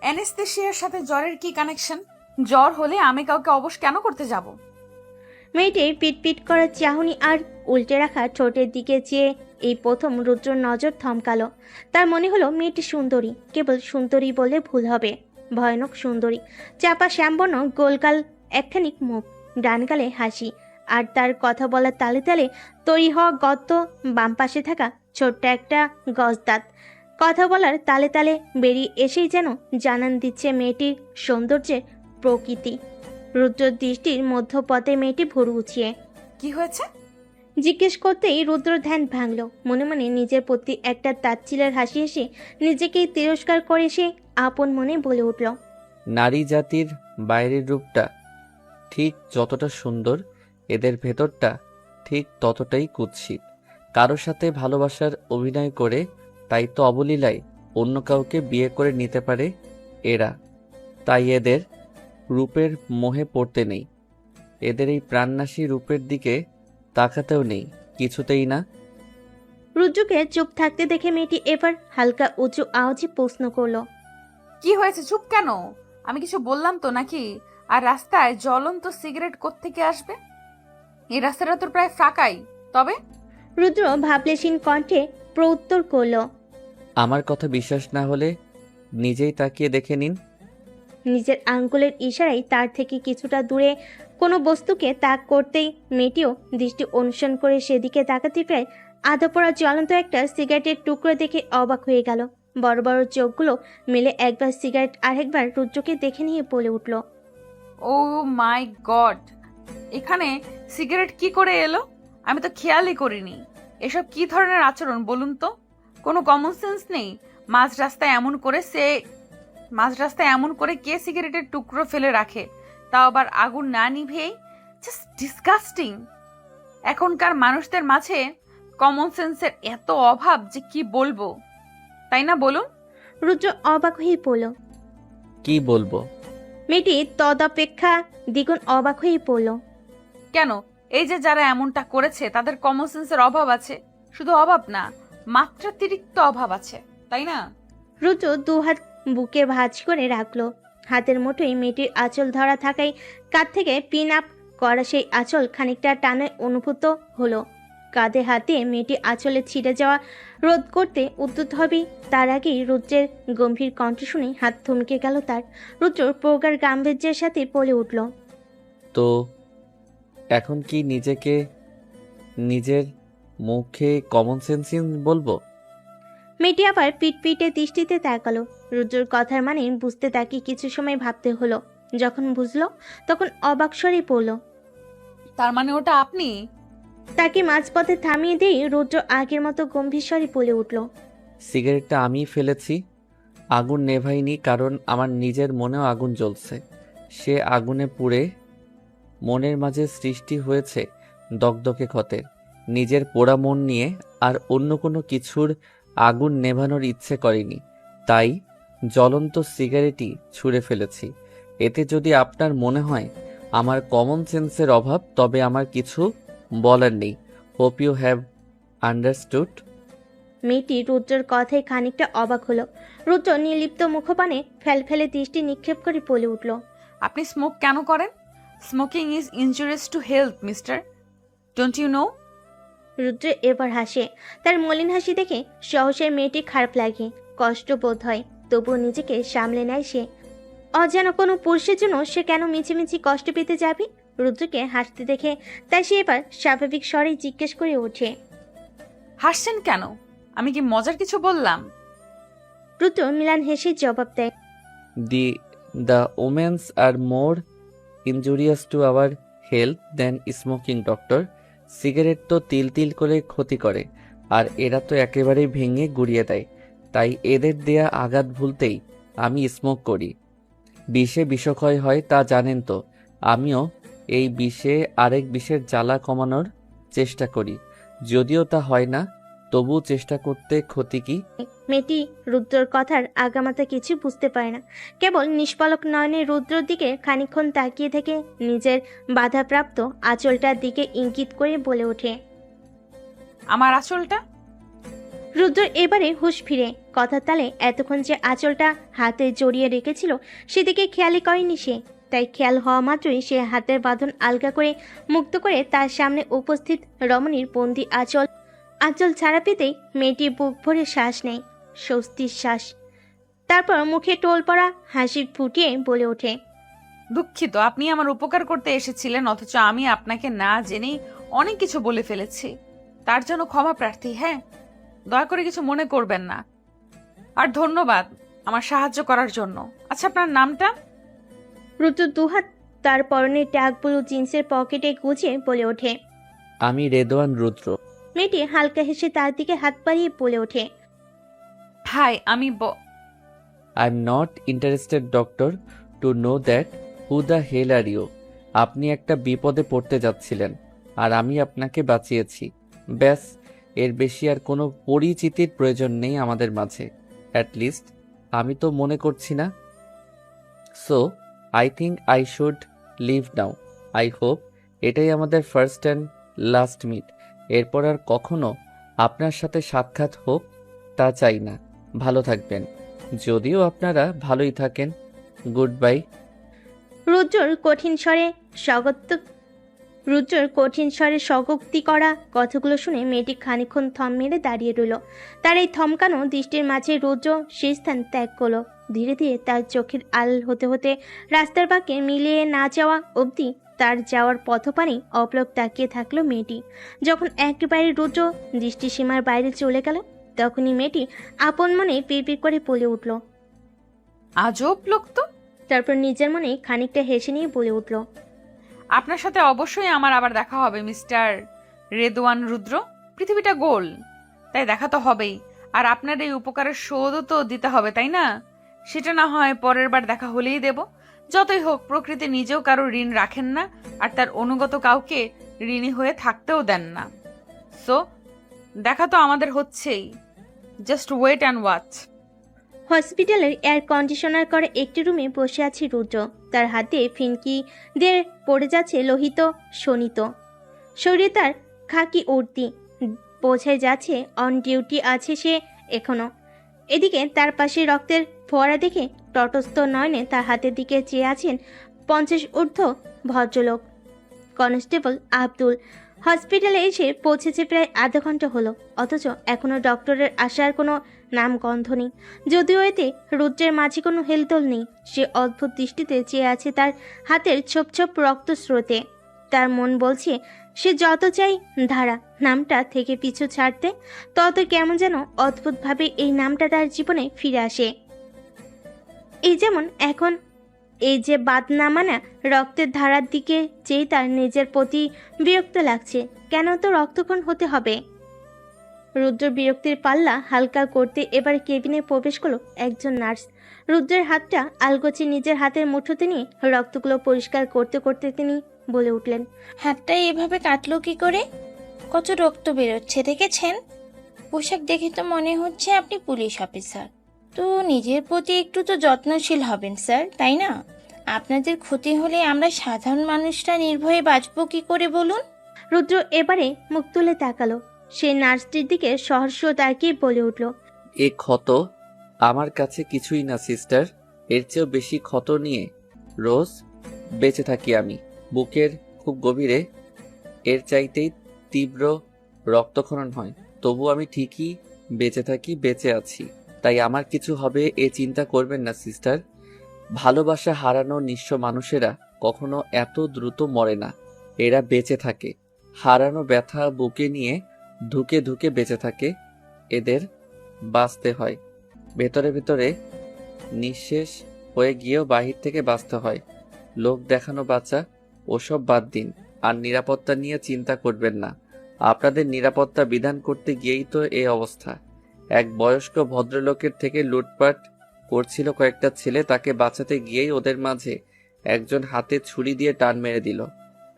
অ্যানেস্থেশিয়ার সাথে জ্বরের কি কানেকশন? জ্বর হলে আমি কাউকে অবশ কেন করতে যাব? মেয়েটির পিটপিট করার চাহনি আর উল্টে রাখা ঠোঁটের দিকে চেয়ে এই প্রথম রুদ্রর নজর থমকালো। তার মনে হলো মেয়েটি সুন্দরী, কেবল সুন্দরী বলে ভুল হবে, ভয়ানক সুন্দরী। চাপা শ্যামবর্ণ গোলগাল একখানিক মুখ, ডান গালে হাসি, আর তার কথা বলার তালে তালে তৈরি হওয়া গর্ত বাম পাশে থাকা ছোট্ট একটা গজদাঁত। কথা বলার তালে তালে বেরিয়ে এসেই যেন জানান দিচ্ছে মেয়েটির সৌন্দর্যের প্রকৃতি। রুদ্রর দৃষ্টির মধ্যপথে মেয়েটি ভুরু উঁচিয়ে কি হয়েছে জিজ্ঞেস করতেই রুদ্র ধ্যান ভাঙল। মনে মনে নিজের প্রতি একটা তাচ্ছিলের হাসি এসে নিজেকেই তিরস্কার করে সে আপন মনে বলে উঠল। নারী জাতির বাইরের রূপটা ঠিক যতটা সুন্দর, এদের ভেতরটা ঠিক ততটাই কুৎসিত। কারো সাথে ভালোবাসার অভিনয় করে তাই তো অবলীলায় অন্য কাউকে বিয়ে করে নিতে পারে এরা। তাই এদের রূপের মোহে পড়তে নেই। এদের এই প্রাণনাশী রূপের দিকে তাকাতেও নেই, কিছুতেই না। রুদ্রকে চুপ থাকতে দেখে মেয়েটি এবার হালকা উঁচু আওয়াজে প্রশ্ন করলো। কি হয়েছে, চুপ কেন? আমি কিছু বললাম তো নাকি? আর রাস্তায় জ্বলন্ত সিগারেট কোত্থেকে আসবে? এই রাস্তাটা তো প্রায় ফাঁকাই। তবে রুদ্র ভাবলেশীন কণ্ঠে প্রউত্তর করলো। আমার কথা বিশ্বাস না হলে নিজেই তাকিয়ে দেখে নিন। নিজের আঙ্গুলের ইশারায় তার থেকে কিছুটা দূরে কোনো বস্তুকে তাক করতেই মেয়েটিও দৃষ্টি অনুসরণ করে সেদিকে তাকাতে প্রায় আধা পড়া জ্বলন্ত একটা সিগারেটের টুকরো দেখে অবাক হয়ে গেল। বড় বড় চোখগুলো মেলে একবার সিগারেট আরেকবার রুদ্রকে দেখে নিয়ে বলে উঠল। ও মাই গড, এখানে সিগারেট কি করে এলো? আমি তো খেয়ালই করিনি। এসব কি ধরনের আচরণ বলুন তো? কোনো কমন সেন্স নেই? মাঝ রাস্তায় এমন করে কে সিগারেটের টুকরো ফেলে রাখে, তাও আবার আগুন না নিভেই? Just disgusting. এখনকার মানুষদের মাঝে কমন সেন্সের এত অভাব যে কি বলবো, তাই না বলুন? রুদ্র অবাক হয়ে পড়ল। কি বলবো? মেয়েটি তদপেক্ষা দ্বিগুণ অবাক হয়ে পড়ল। কেন, এই যে যারা এমনটা করেছে তাদের কমন সেন্সের অভাব আছে। শুধু অভাব না, মাত্রাতিরিক্ত অভাব আছে, তাই না? রুদ্র দুহাত বুকে ভাঁজ করে রাখলো। হাতের মুঠোয় মেয়েটির আঁচল ধরা থাকায় কাঁধ থেকে পিন আপ করা সেই আঁচল খানিকটা টানে অনুভূত হলো। কাঁধে হাত দিয়ে মেয়েটি আঁচলে ছিঁড়ে যাওয়া রোধ করতে উদ্যত হবে তার আগেই রুদ্রের গম্ভীর কণ্ঠ শুনে হাত থমকে গেল তার। রুদ্র প্রগাঢ় গাম্ভীর্যের সাথে বলে উঠল। তো এখন কি নিজেকে নিজের মুখে কমন সেন্সিং বলবো? মেয়েটি আবার পিটপিটে দৃষ্টিতে তাকালো। রুদ্রর কথার মানে বুঝতে তাকে কিছু সময় ভাবতে হলো। যখন বুঝলো তখন অবাক স্বরে পড়ল। তার মানে ওটা আপনি? তাকে মাঝপথে থামিয়ে দিয়ে রুদ্র আগের মতো গম্ভীর স্বরে বলে উঠল। সিগারেটটা আমিই ফেলেছি। আগুন নেভাইনি, কারণ আমার নিজের মনেও আগুন জ্বলছে। সে আগুনে পুড়ে মনের মাঝে সৃষ্টি হয়েছে দগদগে ক্ষতের। নিজের পোড়া মন নিয়ে আর অন্য কোনো কিছুর আগুন নেভানোর ইচ্ছে করেনি, তাই জ্বলন্ত সিগারেটই ছুঁড়ে ফেলেছি। এতে যদি আপনার মনে হয় আমার কমন সেন্সের অভাব, তবে আমার কিছু বলার নেই। Hope you have understood. মেয়েটি রুদ্রর কথায় খানিকটা অবাক হলো। রুদ্র নির্লিপ্ত মুখপানে ফেলফেলে দৃষ্টি নিক্ষেপ করে বলে উঠল। আপনি স্মোক কেন করেন? Smoking is injurious to health, mister. Don't you know? Rudra এবার হাসে। তার মলিন হাসি দেখে সহসায় মেয়েটি খারাপ লাগে, কষ্ট বোধ হয়, তবুও নিজেকে সামলে নেয় সে। অজানা কোনো পুরুষের জন্য সে কেন মিছিমিছি কষ্ট পেতে যাবে? রুদ্রকে হাসতে দেখে তাই সে এবার স্বাভাবিক স্বরেই জিজ্ঞেস করে ওঠে। হাসছেন কেন? আমি কি মজার কিছু বললাম? রুদ্র মিলান হেসে জবাব দেয়। The omens are more injurious to our health than smoking, doctor. Cigarette তো তিল তিল করে ক্ষতি করে, আর এরা তো একেবারে ভেঙে গুড়িয়ে দেয়। তাই এদের দেয়া আঘাত ভুলতেই আমি স্মোক করি। বিষে বিষক্ষয় হয় তা জানেন তো। আমিও এই বিষে আরেক বিষের জ্বালা কমানোর চেষ্টা করি, যদিও তা হয় না, তবুও চেষ্টা করতে ক্ষতি কি? মেয়েটি রুদ্রর কথার আগামাতা কিছু বুঝতে পারে না। কেবল নিষ্পলক নয়নে রুদ্রর দিকে খানিকক্ষণ তাকিয়ে থেকে নিজের বাধাপ্রাপ্ত আঁচলটার দিকে ইঙ্গিত করে বলে ওঠে। আমার আঁচলটা? রুদ্র এবারে হুঁশ ফিরে কথার তালে এতক্ষণ যে আঁচলটা হাতে জড়িয়ে রেখেছিল সেদিকে খেয়ালই করেনি সে। তাই খেয়াল হওয়া মাত্রই সে হাতের বাঁধন আলগা করে মুক্ত করে তার সামনে উপস্থিত রমণীর বন্দি আঁচল ছাড়া পেতেই মেয়েটি বুক ভরে শ্বাস নেয়, স্বস্তির শ্বাস। তারপর মুখে টোল পড়া হাসি ফুটিয়ে বলে ওঠে। দুঃখিত, আপনি আমার উপকার করতে এসেছিলেন, অথচ আমি আপনাকে না জেনেই অনেক কিছু বলে ফেলেছি। তার জন্য ক্ষমা প্রার্থী। হ্যাঁ, দয়া করে কিছু মনে করবেন না। আর ধন্যবাদ আমার সাহায্য করার জন্য। আচ্ছা, আপনার নামটা? রুদ্র দুহাত তার পরনের ট্যাগগুলো জিন্সের পকেটে গুজে বলে ওঠে। আমি রেদওয়ান রুদ্র। মেয়েটি হালকা হেসে তার দিকে হাত বাড়িয়ে বলে ওঠে। হাই, আমি I am not interested doctor to know that who the hell are you. আপনি একটা বিপদে পড়তে যাচ্ছিলেন, আর আমি আপনাকে বাঁচিয়েছি। ব্যাস, এর বেশি আর কোনো পরিচিতির প্রয়োজন নেই আমাদের মাঝে। অ্যাটলিস্ট আমি তো মনে করছি না। So I think I should leave now. I hope এটাই আমাদের ফার্স্ট অ্যান্ড লাস্ট মিট। এরপর আর কখনো আপনার সাথে সাক্ষাৎ হোক তা চাই না। ভালো থাকবেন। যদিও আপনারা ভালোই থাকেন। Good bye. রুদ্রর কঠিন স্বরে স্বগোক্তি করা কথাগুলো শুনে মেয়েটি খানিকক্ষণ থম মেরে দাঁড়িয়ে রইল। তার এই থমকানো দৃষ্টির মাঝে রুদ্র সেই স্থান ত্যাগ করলো। ধীরে ধীরে তার চোখের আল হতে হতে রাস্তার বাঁকে মিলিয়ে না যাওয়া অবধি তার যাওয়ার পথপানে অপলক তাকিয়ে থাকলো মেয়েটি। যখন একেবারে রুদ্র দৃষ্টিসীমার বাইরে চলে গেল, তখনই মেয়েটি আপন মনে পিড়পিড় করে বলে উঠল। আজব লোক তো। তারপর নিজের মনে খানিকটা হেসে নিয়ে বলে উঠল, আপনার সাথে অবশ্যই আমার আবার দেখা হবে মিস্টার রেদওয়ান রুদ্র। পৃথিবীটা গোল, তাই দেখা তো হবেই। আর আপনার এই উপকারের শোধও তো দিতে হবে, তাই না? সেটা না হয় পরের বার দেখা হলেই দেব। যতই হোক, প্রকৃতি নিজেও কারো ঋণ রাখেন না, আর তার অনুগত কাউকে ঋণী হয়ে থাকতেও দেন না। সো দেখা তো আমাদের হচ্ছেই। Just wait and watch. হসপিটালের এয়ার কন্ডিশনার করা একটি রুমে বসে আছে রুদ্র। তার হাতে ফিনকি দিয়ে পড়ে যাচ্ছে লোহিত শোণিত। শরীরে তার খাকি উর্তি, বোঝাই যাচ্ছে অন ডিউটি আছে সে এখনো। এদিকে তার পাশে রক্তের ফোয়ারা দেখে তটস্থ নয়নে তার হাতের দিকে চেয়ে আছেন 50 ঊর্ধ্ব ভদ্রলোক কনস্টেবল আব্দুল। হসপিটালে এসে পৌঁছেছে প্রায় আধা ঘন্টা হলো, অথচ এখনো ডক্টরের আসার কোনো নামগন্ধ নেই। যদিও এতে রুদ্রের মাঝে কোনো হেলদোল নেই। সে অদ্ভুত দৃষ্টিতে চেয়ে আছে তার হাতের ছোপ ছোপ রক্তস্রোতে। তার মন বলছে সে যত চাই ধারা নামটা থেকে পিছু ছাড়তে, তত কেমন যেন অদ্ভুতভাবে এই নামটা তার জীবনে ফিরে আসে। এই যেমন এখন এই যে বাদ না মানা রক্তের ধারার দিকে চেয়ে তার নিজের প্রতি বিরক্ত লাগছে। কেন তো রক্তক্ষরণ হতে হবে? রুদ্র বিরক্তির পাল্লা হালকা করতে এবার কেবিনে প্রবেশ করলো একজন নার্স। রুদ্রের হাতটা আলগোছে নিজের হাতের মুঠোতে নিয়ে রক্তগুলো পরিষ্কার করতে করতে তিনি বলে উঠলেন, হাতটা এভাবে কাটলো কি করে? কত রক্ত বেরোচ্ছে দেখেছেন? পোশাক দেখে তো মনে হচ্ছে আপনি পুলিশ অফিসার। তো নিজের প্রতি একটু তো যত্নশীল হবেন স্যার, তাই না? আপনাদের ক্ষতি হলে আমরা সাধারণ মানুষরা নির্ভয়ে বাঁচবো কি করে বলুন? রুদ্র এবারে মুখ তুলে তাকালো। সে নার্সটির দিকে সহর্ষ তাকিয়ে বলে উঠল, এ ক্ষত আমার কাছে কিছুই না সিস্টার। এর চেয়েও বেশি ক্ষত নিয়ে রোজ বেঁচে থাকি আমি। বুকের খুব গভীরে এর চাইতেই তীব্র রক্তক্ষরণ হয়, তবু আমি ঠিকই বেঁচে থাকি, বেঁচে আছি। তাই আমার কিছু হবে এ চিন্তা করবেন না সিস্টার। ভালোবাসা হারানো নিঃস্ব মানুষেরা কখনো এত দ্রুত মরে না, এরা বেঁচে থাকে। হারানো ব্যথা বুকে নিয়ে ধুকে ধুকে বেঁচে থাকে। এদের বাঁচতে হয়, ভেতরে ভেতরে নিঃশেষ হয়ে গিয়েও বাহির থেকে বাঁচতে হয়। লোক দেখানো বাঁচা ওসব বাদ দিন, আর নিরাপত্তা নিয়ে চিন্তা করবেন না। আপনাদের নিরাপত্তা বিধান করতে গিয়েই তো এই অবস্থা। এক বয়স্ক ভদ্রলোকের থেকে লুটপাট করছিল কয়েকটা ছেলে, তাকে বাঁচাতে গিয়েই ওদের মাঝে একজন হাতে ছুরি দিয়ে টান মেরে দিল,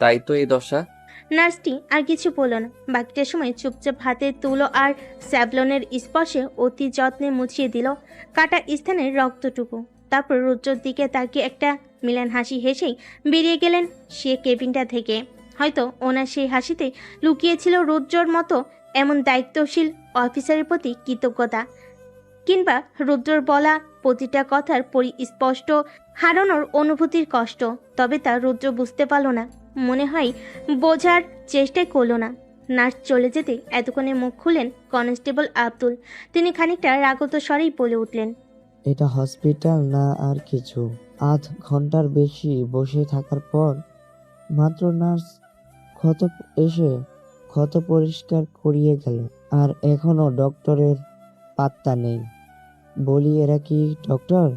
তাই তো এই দশা। নার্সটি আর কিছু বলল না। বাকিটা সময় চুপচাপ হাতের তুলো আর স্যাভলনের স্পর্শে অতি যত্নে মুছিয়ে দিল কাটা স্থানের রক্তটুকু। তারপর রুদ্রর দিকে তাকিয়ে একটা মিলান হাসি হেসেই বেরিয়ে গেলেন সে কেবিনটা থেকে। হয়তো ওনার সেই হাসিতে লুকিয়েছিল রুদ্রর মতো এমন দায়িত্বশীল অফিসারের প্রতি কৃতজ্ঞতা, কিংবা রুদ্রর বলা প্রতিটা কথার পরিস্পষ্ট হারানোর অনুভূতির কষ্ট। তবে তা রুদ্র বুঝতে পারল না, মনে হয় বোঝার চেষ্টাই করল না। নার্স চলে যেতে এতক্ষণে মুখ খুললেন কনস্টেবল আব্দুল। তিনি খানিকটা রাগত স্বরেই বলে উঠলেন, এটা হসপিটাল না আর কিছু। আধ ঘন্টার বেশি বসে থাকার পর মাত্র নার্স এসে ক্ষত পরিষ্কার করিয়ে গেল, আর এখনো ডক্টরের পাত্তা নেই। বলি এরা কি ডক্টর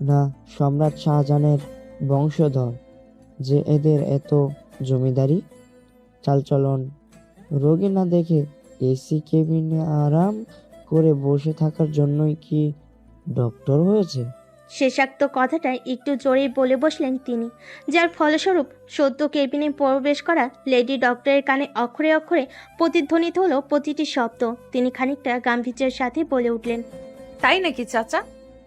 না সম্রাট শাহজাহানের বংশধর যে এদের এত জমিদারি চালচলন? রোগী না দেখে এসি কেবিনে আরাম করে বসে থাকার জন্যই কি ডক্টর হয়েছে? শেষাক্ত কথাটা একটু জোরেই বলে বসলেন তিনি, যার ফলস্বরূপ সদ্য কেবিনে প্রবেশ করা লেডি ডক্টরের কানে অক্ষরে অক্ষরে প্রতিধ্বনিত হলো প্রতিটি শব্দ। তিনি খানিকটা গাম্ভীর্যের সাথে বলে উঠলেন, তাই নাকি চাচা?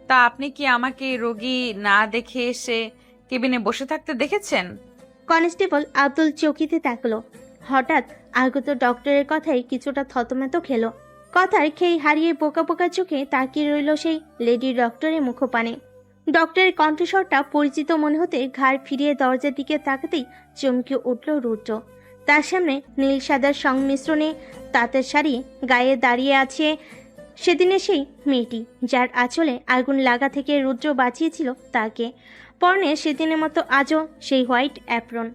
তা আপনি কি আমাকে রোগী না দেখে এসে কেবিনে বসে থাকতে দেখেছেন? কনস্টেবল আব্দুল চকিতে তাকলো। হঠাৎ আগত ডক্টরের কথায় কিছুটা থতমত খেলো। কথার খেই হারিয়ে বোকা বোকা চোখে তাকিয়ে রইল সেই লেডি ডক্টরের মুখপানে। ডক্টরের কণ্ঠস্বরটা পরিচিত মনে হতে ঘাড় ফিরিয়ে দরজার দিকে তাকাতেই চমকে উঠল রুদ্র। তার সামনে নীল সাদার সংমিশ্রণে তাঁতের শাড়ি গায়ে দাঁড়িয়ে আছে সেদিনের সেই মেয়েটি, যার আঁচলে আগুন লাগা থেকে রুদ্র বাঁচিয়েছিল তাকে। পরনে সেদিনের মতো আজও সেই হোয়াইট অ্যাপ্রন।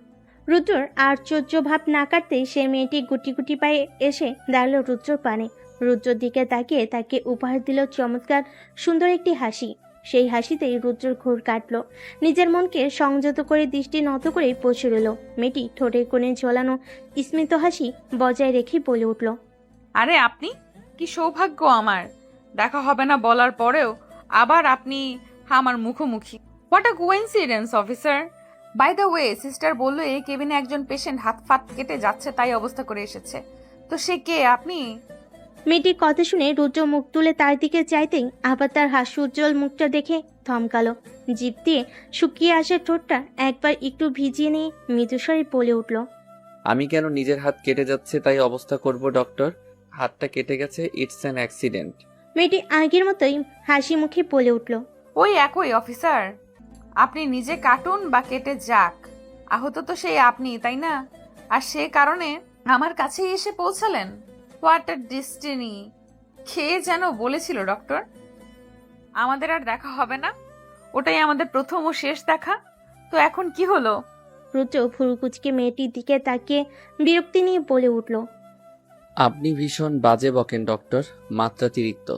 রুদ্রর আশ্চর্য ভাব না কাটতেই সেই মেয়েটি গুটি গুটি পায়ে এসে দাঁড়ালো রুদ্রর পানে। রুদ্রর দিকে তাকিয়ে তাকে উপহার দিল চমৎকার সুন্দর একটি হাসি। সেই হাসিতেই রুদ্রর ঘোর কাটল। নিজের মনকে সংযত করে দৃষ্টি নত করে বসে রইল। মেয়েটি ঠোঁটের কোণে ঝোলানো স্মিত হাসি বজায় রেখে বলে উঠল, আরে আপনি, কি সৌভাগ্য আমার! দেখা হবে না বলার পরেও আবার আপনি আমার মুখোমুখি। What a coincidence officer. By the way, sister বললো এই কেবিনে একজন পেশেন্ট হাত ফাত কেটে যাচ্ছে, তাই অবস্থা করে এসেছে। তো সে কে? আপনি? মেয়েটির কথা শুনে রুদ্র মুখ তুলে তার দিকে চাইতেই আবার তার হাস্যোজ্জ্বল মুখটা দেখে থমকালো। জিভ দিয়ে শুকিয়ে আসা ঠোঁটটা একবার একটু ভিজিয়ে নিয়ে মৃদুস্বরে বলে উঠল, আমি কেন নিজের হাত কেটে যাচ্ছে তাই অবস্থা করব ডক্টর? হাতটা কেটে গেছে, ইটস অ্যান অ্যাক্সিডেন্ট। মেয়েটি আগের মতোই হাসি মুখে বলে উঠল, ওই একই অফিসার। আপনি নিজে কাটুন বা কেটে যাক, আহত তো সেই আপনি, তাই না? আর সে কারণে আমার কাছেই এসে পৌঁছালেন। What a destiny. খেয়ে যেন বলেছিল ডক্টর আমাদের আর দেখা হবে না, ওটাই আমাদের প্রথম ও শেষ দেখা। তো এখন কি হলো? রুদ্র ভুরুকুচকে মেয়েটির দিকে তাকিয়ে বিরক্তি নিয়ে বলে উঠল, আপনি ভীষণ বাজে বকেন ডক্টর, মাত্রাতিরিক্ত।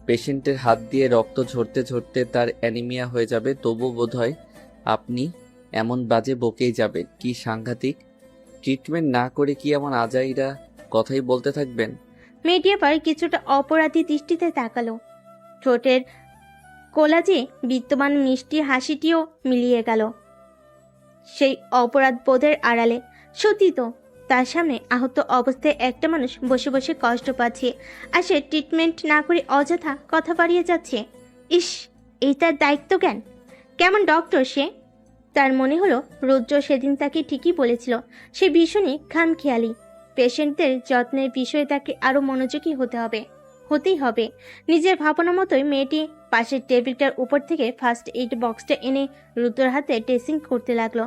পেশেন্টের হাত দিয়ে রক্ত ঝরতে ঝরতে তার অ্যানিমিয়া হয়ে যাবে, তবু বোধহয় আপনি এমন বাজে বকেই যাবেন। কি সাংঘাতিক! ট্রিটমেন্ট না করে কি এমন আজাইরা কথাই বলতে থাকবেন? মেয়েটি আবার কিছুটা অপরাধী দৃষ্টিতে তাকালো। ঠোঁটের কোলাজে বিদ্যমান মিষ্টি হাসিটিও মিলিয়ে গেল সেই অপরাধ বোধের আড়ালে। সত্যি তো, তার সামনে আহত অবস্থায় একটা মানুষ বসে বসে কষ্ট পাচ্ছে, আর সে ট্রিটমেন্ট না করে অযথা কথা বাড়িয়ে যাচ্ছে। ইস, এই তার দায়িত্ব জ্ঞান! কেমন ডক্টর সে! তার মনে হলো রুদ্র সেদিন তাকে ঠিকই বলেছিল, সে ভীষণই খামখেয়ালি। পেশেন্টদের যত্নের বিষয়ে তাকে আরও মনোযোগী হতেই হবে। নিজের ভাবনা মতোই মেয়েটি পাশের টেবিলটার উপর থেকে ফার্স্ট এইড বক্সটা এনে রুদ্রর হাতে ড্রেসিং করতে লাগলো।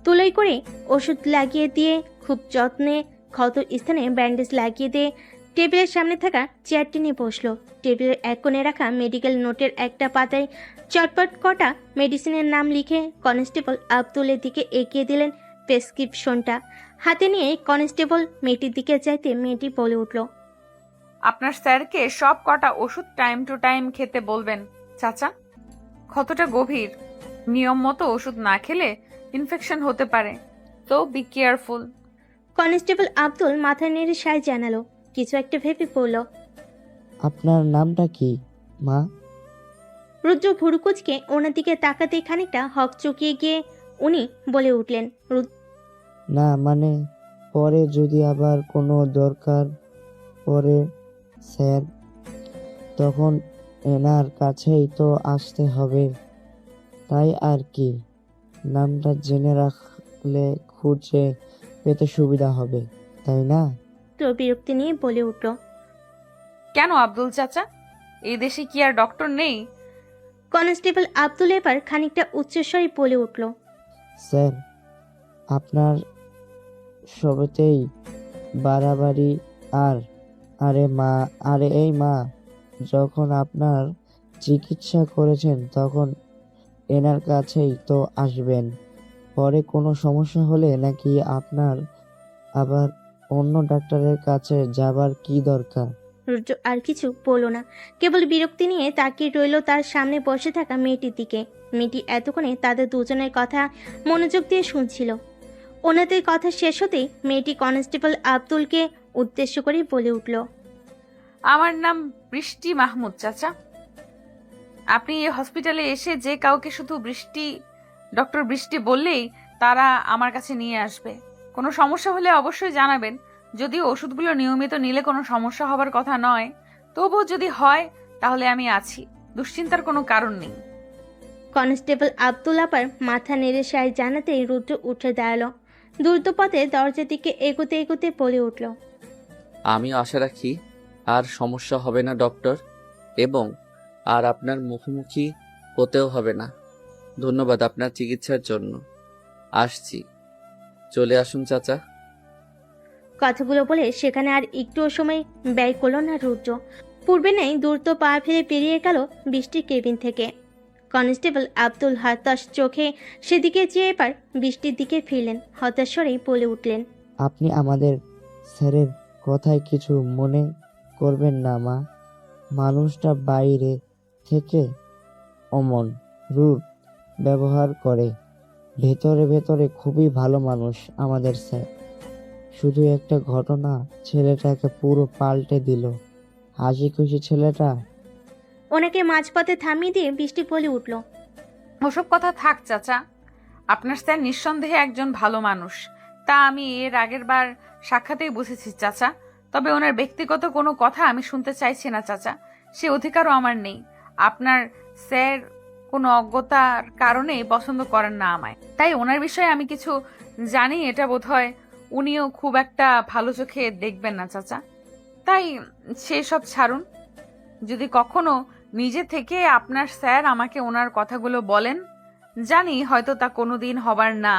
তুলোই করে ওষুধ লাগিয়ে দিয়ে খুব যত্নে ক্ষত স্থানে ব্যান্ডেজ লাগিয়ে দিয়ে টেবিলের সামনে থাকা চেয়ারটি নিয়ে বসলো। টেবিলের এক কোণে রাখা মেডিকেল নোটের একটা পাতায় চটপট কটা মেডিসিনের নাম লিখে কনস্টেবল আব্দুলের দিকে এগিয়ে দিলেন প্রেসক্রিপশনটা। হাতে নিয়ে কনস্টেবল মেয়েটির দিকে চাইতে মেয়েটি বলে উঠল, আপনার স্যারকে সব কটা ওষুধ টাইম টু টাইম খেতে বলবেন চাচা। ক্ষতটা গভীর, নিয়ম মতো ওষুধ না খেলে ইনফেকশন হতে পারে, তো বি কেয়ারফুল। কনস্টেবল আব্দুল মাথা নেড়ে সায় জানালো। কিছু একটা ভেবে পড়ল। আপনার নামটা কি, মা? রুদ্র ভুরুকুচকে ওনার দিকে তাকাতে খানিকটা হক চুকিয়ে গিয়ে উনি বলে উঠলেন, না মানে, পরে যদি আবার কোনো দরকার পড়ে স্যার, তখন এনার কাছেই তো আসতে হবে, তাই আর কি। নামটা জেনে রাখলে খুঁজে পেতে সুবিধা হবে, তাই না? তো বিরক্তি নিয়ে বলে উঠল, কেন আব্দুল চাচা, এই দেশে কি আর ডক্টর নেই? কনস্টেবল আব্দুল এবার খানিকটা উচ্চস্বরে বলে উঠল, স্যার, আপনার সবেতেই বাড়াবাড়ি। আরে এই মা, যখন আপনার চিকিৎসা করেছেন তখন এনার কাছেই তো আসবেন। পরে কোনো সমস্যা হলে নাকি আপনার আবার অন্য ডাক্তারের কাছে যাবার কি দরকার? রুদ্র আর কিছু বলল না, কেবল বিরক্তি নিয়ে তাকিয়ে রইল তার সামনে বসে থাকা মেয়েটির দিকে। মেয়েটি এতক্ষণে তাদের দুজনের কথা মনোযোগ দিয়ে শুনছিল। ওনাদের কথা শেষ হতেই মেয়েটি কনস্টেবল আব্দুলকে উদ্দেশ্য করে বলে উঠল, আমার নাম বৃষ্টি মাহমুদ চাচা। আপনি এই হসপিটালে এসে যে কাউকে শুধু ডক্টর বৃষ্টি বললেই তারা আমার কাছে নিয়ে আসবে। কোনো সমস্যা হলে অবশ্যই জানাবেন। যদিও ওষুধগুলো নিয়মিত নিলে কোনো সমস্যা হবার কথা নয়, তবুও যদি হয় তাহলে আমি আছি, দুশ্চিন্তার কোনো কারণ নেই। কনস্টেবল আব্দুল আপার মাথা নেড়ে সায় জানাতেই রুদ্র উঠে দাঁড়ালো। দ্রুত পথে দরজার দিকে এগোতে এগোতে বলে উঠল, আমি আশা রাখি আর সমস্যা হবে না ডক্টর, এবং আর আপনার মুখোমুখি হতেও হবে না। ধন্যবাদ আপনার চিকিৎসার জন্য। আসছি, চলে আসুন চাচা। কথাগুলো বলে সেখানে আর একটুও সময় ব্যয় করলো না রুদ্র। পূর্বে নেই দ্রুত পা ফেলে পেরিয়ে গেল বৃষ্টির কেবিন থেকে। কনস্টেবল আব্দুল হতাশ চোখে সেদিকে চেয়ে এবার বৃষ্টির দিকে ফিরলেন। হতাশ স্বরেই বলে উঠলেন, আপনি আমাদের স্যারের কথায় কিছু মনে করবেন না মা। মানুষটা বাইরে থেকে অমন রূপ ব্যবহার করে, ভেতরে ভেতরে খুবই ভালো মানুষ আমাদের স্যার। শুধু একটা ঘটনা ছেলেটাকে পুরো পাল্টে দিল। হাসি খুশি ছেলেটা। ওনাকে মাঝপথে থামিয়ে দিয়ে বৃষ্টি বলে উঠল, ওসব কথা থাক চাচা, আপনার স্যার নিঃসন্দেহে একজন ভালো মানুষ, তা আমি এর আগের বার সাক্ষাতেই বুঝেছি চাচা। তবে ওনার ব্যক্তিগত কোনো কথা আমি শুনতে চাইছি না চাচা, সে অধিকারও আমার নেই। আপনার স্যার কোনো অজ্ঞতার কারণে পছন্দ করেন না আমায়, তাই ওনার বিষয়ে আমি কিছু জানি, এটা বোধহয় উনিও খুব একটা ভালো চোখে দেখবেন না চাচা। তাই সেসব ছাড়ুন। যদি কখনো নিজে থেকে আপনার স্যার আমাকে ওনার কথাগুলো বলেন, জানি হয়তো তা কোনোদিন হবার না,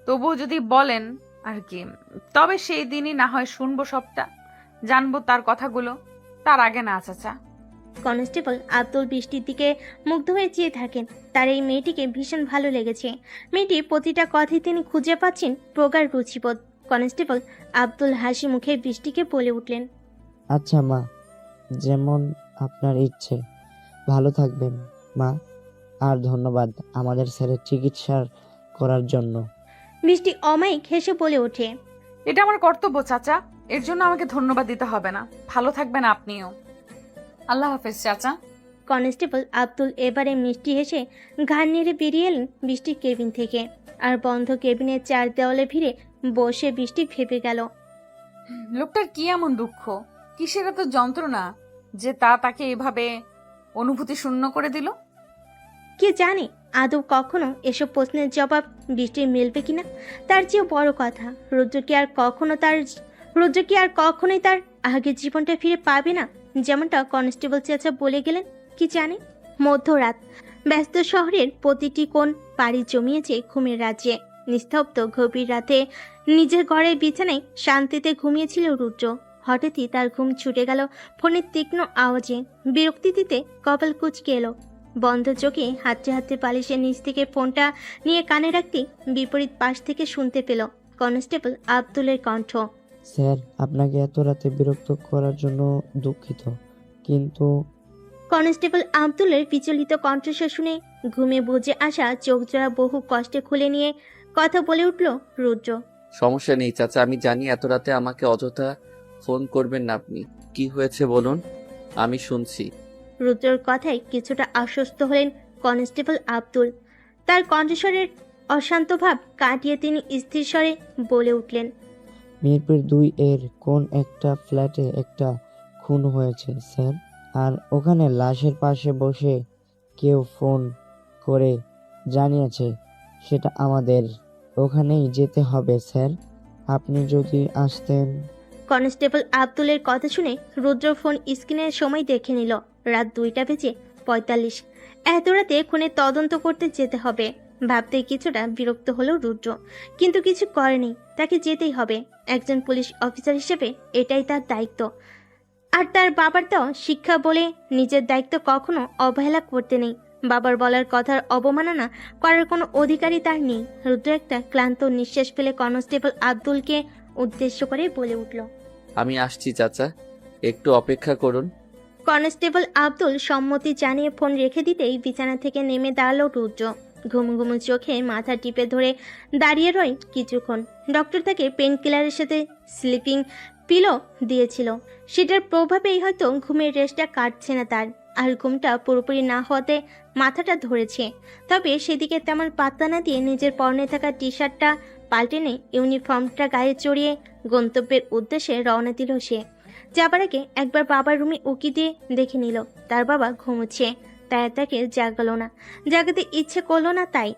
তবুও যদি বলেন আর কি, তবে সেই দিনই না হয় শুনবো সবটা, জানবো তার কথাগুলো, তার আগে না চাচা। কনস্টেবল আব্দুল বৃষ্টির দিকে মুগ্ধ হয়ে চেয়ে থাকেন। তার এই মেয়েটিকে ভীষণ ভালো লেগেছে। মেয়েটির প্রতিটা কথাই তিনি খুঁজে পাচ্ছেন প্রগাঢ় রুচিবোধ। কনস্টেবল আব্দুল হাসি মুখে বৃষ্টিকে বলে উঠলেন, আচ্ছা মা, যেমন আপনার ইচ্ছে। ভালো থাকবেন মা, আর ধন্যবাদ আমাদের স্যারের চিকিৎসা করার জন্য। বৃষ্টি অমায়িক হেসে বলে ওঠে, এটা আমার কর্তব্য চাচা, এর জন্য আমাকে ধন্যবাদ দিতে হবে না। ভালো থাকবেন আপনিও। আল্লাহ হাফেজ চাচা। কনস্টেবল আব্দুল এবারে মিষ্টি হেসে ঘাড় নেড়ে বেরিয়ে এলেন বৃষ্টির কেবিন থেকে। আর বন্ধ কেবিনের চার দেওয়ালে ভিড়ে বসে বৃষ্টি ভেবে গেল, লোকটার কি এমন দুঃখ, কিসের এত যন্ত্রণা যে তাকে এভাবে অনুভূতি শূন্য করে দিল। কে জানে আদৌ কখনো এসব প্রশ্নের জবাব বৃষ্টির মিলবে কিনা। তার চেয়েও বড় কথা, রুদ্র কি আর কখনোই তার আগের জীবনটা ফিরে পাবে না, যেমনটা কনস্টেবল চাচা বলে গেলেন। কি জানে। মধ্যরাত, ব্যস্ত শহরের প্রতিটি কোণ পাড়ি জমিয়েছে ঘুমের রাজ্যে। নিস্তব্ধ গভীর রাতে নিজের ঘরের বিছানায় শান্তিতে ঘুমিয়েছিল রুদ্র। হঠাৎই তার ঘুম ছুটে গেল ফোনের তীক্ষ্ণ আওয়াজে। বিরক্তি দিতে কপাল কুঁচকে এলো। বন্ধ চোখে হাঁটতে হাঁটতে বালিশের নিচ থেকে ফোনটা নিয়ে কানে রাখতে বিপরীত পাশ থেকে শুনতে পেল কনস্টেবল আব্দুলের কণ্ঠ। স্যার, আপনাকে এত রাতে বিরক্ত করার জন্য দুঃখিত, কিন্তু কনস্টেবল আব্দুলের বিচলিত কণ্ঠস্বর শুনে ঘুমে বুঝে আসা চোখ জোড়া বহু কষ্টে খুলে নিয়ে কথা বলে উঠল রুদ্র। সমস্যা নেই চাচা, আমি জানি এত রাতে আমাকে অযথা ফোন করবেন না আপনি। কি হয়েছে বলুন, আমি শুনছি। রুদ্রর কথায় কিছুটা আশ্বস্ত হলেন কনস্টেবল আব্দুল। তার কণ্ঠস্বরের অশান্ত ভাব কাটিয়ে তিনি স্থির স্বরে বলে উঠলেন, মিরপুর 2 এর কোন একটা ফ্ল্যাটে একটা খুন হয়েছে স্যার, আর ওখানে লাশের পাশে বসে কেউ ফোন করে জানিয়েছে সেটা আমাদের। ওখানেই যেতে হবে স্যার, আপনি যদি আসতেন। কনস্টেবল আব্দুলের কথা শুনে রুদ্র ফোন স্ক্রিনের সময় দেখে নিল। রাত 2:45। এত রাতে খুনের তদন্ত করতে যেতে হবে ভাবতে কিছুটা বিরক্ত হলো রুদ্র, কিন্তু কিছু করেনি। তাকে যেতেই হবে। একজন পুলিশ অফিসার হিসেবে এটাই তার দায়িত্ব। আর তার বাবার তো শিক্ষা বলে নিজের দায়িত্ব কখনো অবহেলা করতে নেই। বাবার বলার কথার অবমাননা করার কোনো অধিকারই তার নেই। রুদ্র একটা ক্লান্ত নিঃশ্বাস ফেলে কনস্টেবল আব্দুলকে উদ্দেশ্য করে বলে উঠল, আমি আসছি চাচা, একটু অপেক্ষা করুন। কনস্টেবল আব্দুল সম্মতি জানিয়ে ফোন রেখে দিতেই বিছানা থেকে নেমে দাঁড়ালো রুদ্র। ঘুম ঘুম চোখে মাথা টিপে ধরে দাঁড়িয়ে রয় কিছুক্ষণ। ডক্টর তাকে পেন কিলারের সাথে স্লিপিং পিলো দিয়েছিল, সেটার প্রভাবেই হয়তো ঘুমের রেস্টটা কাটছে না তার। আর ঘুমটা পুরোপুরি না হওয়াতে মাথাটা ধরেছে। তবে সেদিকে তেমন পাত্তা না দিয়ে নিজের পরনে থাকা টি শার্টটা পাল্টে নিয়ে ইউনিফর্মটা গায়ে চড়িয়ে গন্তব্যের উদ্দেশ্যে রওনা দিল সে। যাবার আগে একবার বাবার রুমে উকি দিয়ে দেখে নিল তার বাবা ঘুমোচ্ছে। তাই তাকে জাগালো না, জাগাতে ইচ্ছে করলো না, তাই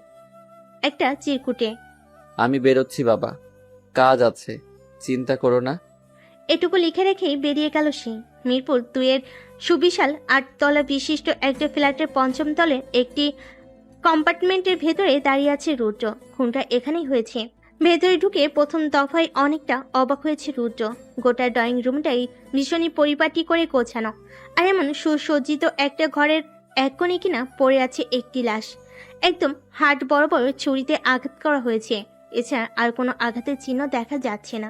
একটা চিরকুটে আমি বেরোচ্ছি বাবা, কাজ আছে, চিন্তা করো না। এটুকু লিখে রেখেই বেরিয়ে গেল সে। মিরপুর 2-এর সুবিশাল 8 তলা বিশিষ্ট একটা ফ্ল্যাটের 5ম তলের একটি কম্পার্টমেন্টের ভেতরে দাঁড়িয়ে আছে রুদ্র। খুনটা এখানেই হয়েছে। ভেতরে ঢুকে প্রথম দফায় অনেকটা অবাক হয়েছে রুদ্র। গোটা ড্রয়িং রুমটাই ভীষণই পরিপাটি করে গোছানো, আর এমন সুসজ্জিত একটা ঘরের এক কোণে কিনা পড়ে আছে একটি লাশ। একদম হাট বরাবর ছুরিতে আঘাত করা হয়েছে, এছাড়া আর কোনো আঘাতের চিহ্ন দেখা যাচ্ছে না।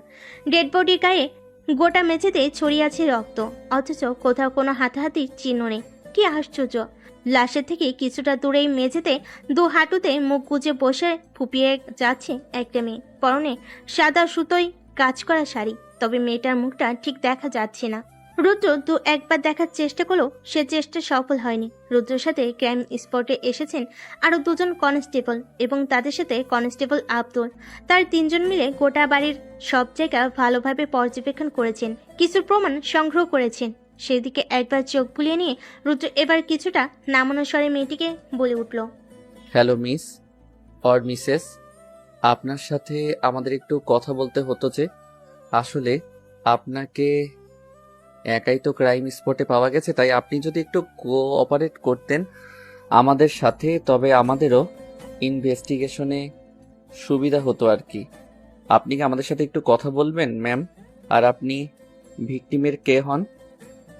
ডেড বডির গায়ে গোটা মেঝেতে ছড়িয়ে আছে রক্ত, অথচ কোথাও কোনো হাতাহাতির চিহ্ন নেই। কি আশ্চর্য! লাশের থেকে কিছুটা দূরেই মেঝেতে 2 হাঁটুতে মুখ গুজে বসে ফুপিয়ে যাচ্ছে একটা মেয়ে। পরনে সাদা সুতোয় কাজ করা শাড়ি, তবে মেয়েটার মুখটা ঠিক দেখা যাচ্ছে না। রুদ্র 2-1 বার দেখার চেষ্টা করলেও সে চেষ্টা সফল হয়নি। রুদ্রের সাথে ক্রাইম স্পটে এসেছেন আরো 2 জন কনস্টেবল এবং তাদের সাথে কনস্টেবল আব্দুল। তার 3 জন মিলে গোটা বাড়ির সব জায়গা ভালোভাবে পর্যবেক্ষণ করেছেন, কিছু প্রমাণ সংগ্রহ করেছেন। সেদিকে একবার চোখ বুলিয়ে নিয়ে রুদ্র এবার কিছুটা নামানো স্বরে মেয়েটিকে বলে উঠল, হ্যালো মিস অর মিসেস, আপনার সাথে আমাদের একটু কথা বলতে হতো যে। আসলে আপনাকে একাই তো ক্রাইম স্পটে পাওয়া গেছে, তাই আপনি যদি একটু কোঅপারেট করতেন আমাদের সাথে, তবে আমাদেরও ইনভেস্টিগেশনে সুবিধা হতো আর কি। আপনি কি আমাদের সাথে একটু কথা বলবেন ম্যাম? আর আপনি ভিকটিমের কে হন?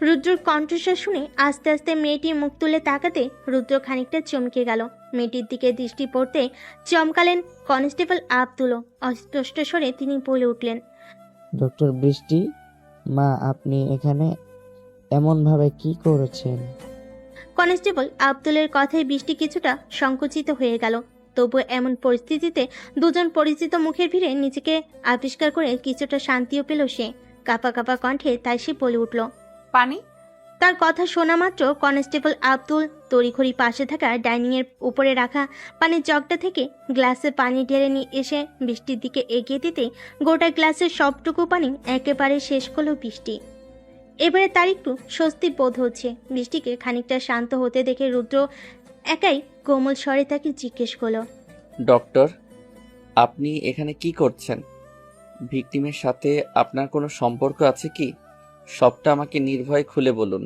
রুদ্রর কণ্ঠস্বর শুনে আস্তে আস্তে মেয়েটি মুখ তুলে তাকাতে রুদ্র খানিকটা চমকে গেল। মেয়েটির দিকে দৃষ্টি পড়তে চমকালেন কনস্টেবল আব্দুলও। অস্পষ্ট স্বরে তিনি বলে উঠলেন, ডক্টর বৃষ্টি, মা আপনি এখানে এমনভাবে কি করেছেন? কনস্টেবল আব্দুলের কথায় বৃষ্টি কিছুটা সংকুচিত হয়ে গেল। তবু এমন পরিস্থিতিতে 2 জন পরিচিত মুখের ভিড়ে নিজেকে আবিষ্কার করে কিছুটা শান্তিও পেল সে। কাঁপা কাঁপা কণ্ঠে তাই সে বলে উঠল, পানি। তার কথা শোনা মাত্র কনস্টেবল আব্দুল তড়িঘড়ি পাশে থাকা ডাইনিং এর উপরে রাখা পানির জগটা থেকে গ্লাসে পানি ঢেলে নিয়ে এসে বৃষ্টির দিকে এগিয়ে দিতে গোটা গ্লাসের সবটুকু পানি একেবারে শেষ করলো বৃষ্টি। এবারে তার একটু স্বস্তি বোধ হচ্ছে। বৃষ্টিকে খানিকটা শান্ত হতে দেখে রুদ্র একাই কোমল স্বরে তাকে জিজ্ঞেস করলো, ডক্টর, আপনি এখানে কি করছেন? ভিকটিমের সাথে আপনার কোনো সম্পর্ক আছে কি? সবটা আমাকে নির্ভয়ে খুলে বলুন।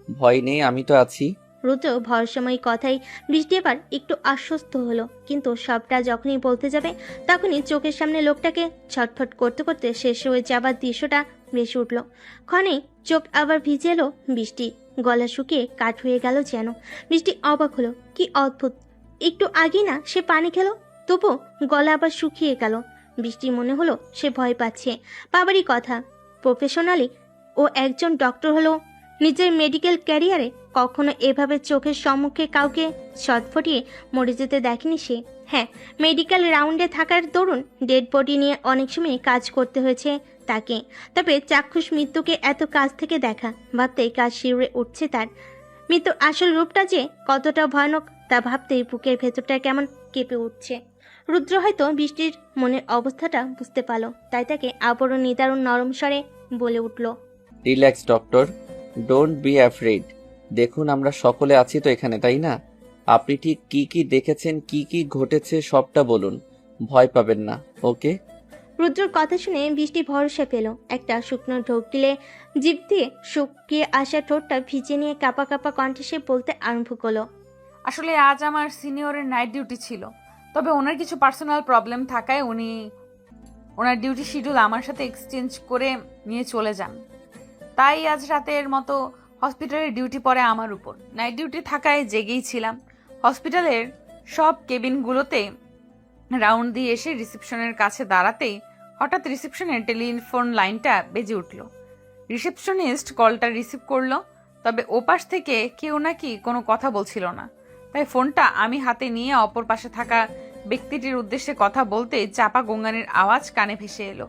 ভয় নেই, আমি তো আছি। রুদ্র ভরসময়ী কথাই বৃষ্টি এবার একটু আশ্বস্ত হলো, কিন্তু সবটা যখনই বলতে যাবে তখনই চোখের সামনে লোকটাকে ছটফট করতে করতে শেষ হয়ে যাবার দৃশ্যটা ভেসে উঠল। ক্ষণেই চোখ আবার ভিজে এলো বৃষ্টি, গলা শুকিয়ে কাঠ হয়ে গেল যেন। বৃষ্টি অবাক হলো, কি অদ্ভুত, একটু আগে না সে পানি খেলো, তবু গলা আবার শুকিয়ে গেল। বৃষ্টি মনে হলো সে ভয় পাচ্ছে। বাবারই কথা, প্রফেশনালি ও একজন ডক্টর হলো, নিজের মেডিকেল ক্যারিয়ারে কখনো এভাবে চোখের সম্মুখে কাউকে ছটফটিয়ে মরে যেতে দেখেনি সে। হ্যাঁ, মেডিকেল রাউন্ডে থাকার দরুন ডেড বডি নিয়ে অনেক সময় কাজ করতে হয়েছে তাকে, তবে চাক্ষুষ মৃত্যুকে এত কাছ থেকে দেখা ভাবতেই কাজ শিউরে উঠছে তার। মৃত্যুর আসল রূপটা যে কতটা ভয়ানক তা ভাবতেই বুকের ভেতরটা কেমন কেঁপে উঠছে। রুদ্র হয়তো বৃষ্টির মনের অবস্থাটা বুঝতে পারল, তাই তাকে আবারও নিদারুণ নরম স্বরে বলে উঠল, relax doctor, don't be afraid. দেখুন আমরা সকলে আছি তো এখানে, তাই না? আপনি ঠিক কি কি দেখেছেন, কি কি ঘটেছে সবটা বলুন, ভয় পাবেন না, ওকে? রুদ্রর কথা শুনে বৃষ্টি ভরসা পেল। একটা শুকনো ঢোক দিলে জিভ দিয়ে শুকিয়ে আসা ঠোঁটটা ভিজে নিয়ে কাঁপা কাঁপা কণ্ঠে সে বলতে আরম্ভ করলো, আসলে আজ আমার সিনিয়রের নাইট ডিউটি ছিল, তবে ওনার কিছু পার্সোনাল প্রবলেম থাকায় উনি ওনার ডিউটি শিডিউল আমার সাথে এক্সচেঞ্জ করে নিয়ে চলে যান। তাই আজ রাতের মতো হসপিটালের ডিউটি পড়ে আমার উপর। নাইট ডিউটি থাকায় জেগেই ছিলাম। হসপিটালের সব কেবিনগুলোতে রাউন্ড দিয়ে এসে রিসেপশনের কাছে দাঁড়াতেই হঠাৎ রিসেপশনের টেলিফোন লাইনটা বেজে উঠল। রিসেপশনিস্ট কলটা রিসিভ করলো, তবে ওপাশ থেকে কেউ নাকি কোনো কথা বলছিল না। তাই ফোনটা আমি হাতে নিয়ে অপর পাশে থাকা ব্যক্তিটির উদ্দেশ্যে কথা বলতে চাপা গঙ্গানির আওয়াজ কানে ভেসে এলো।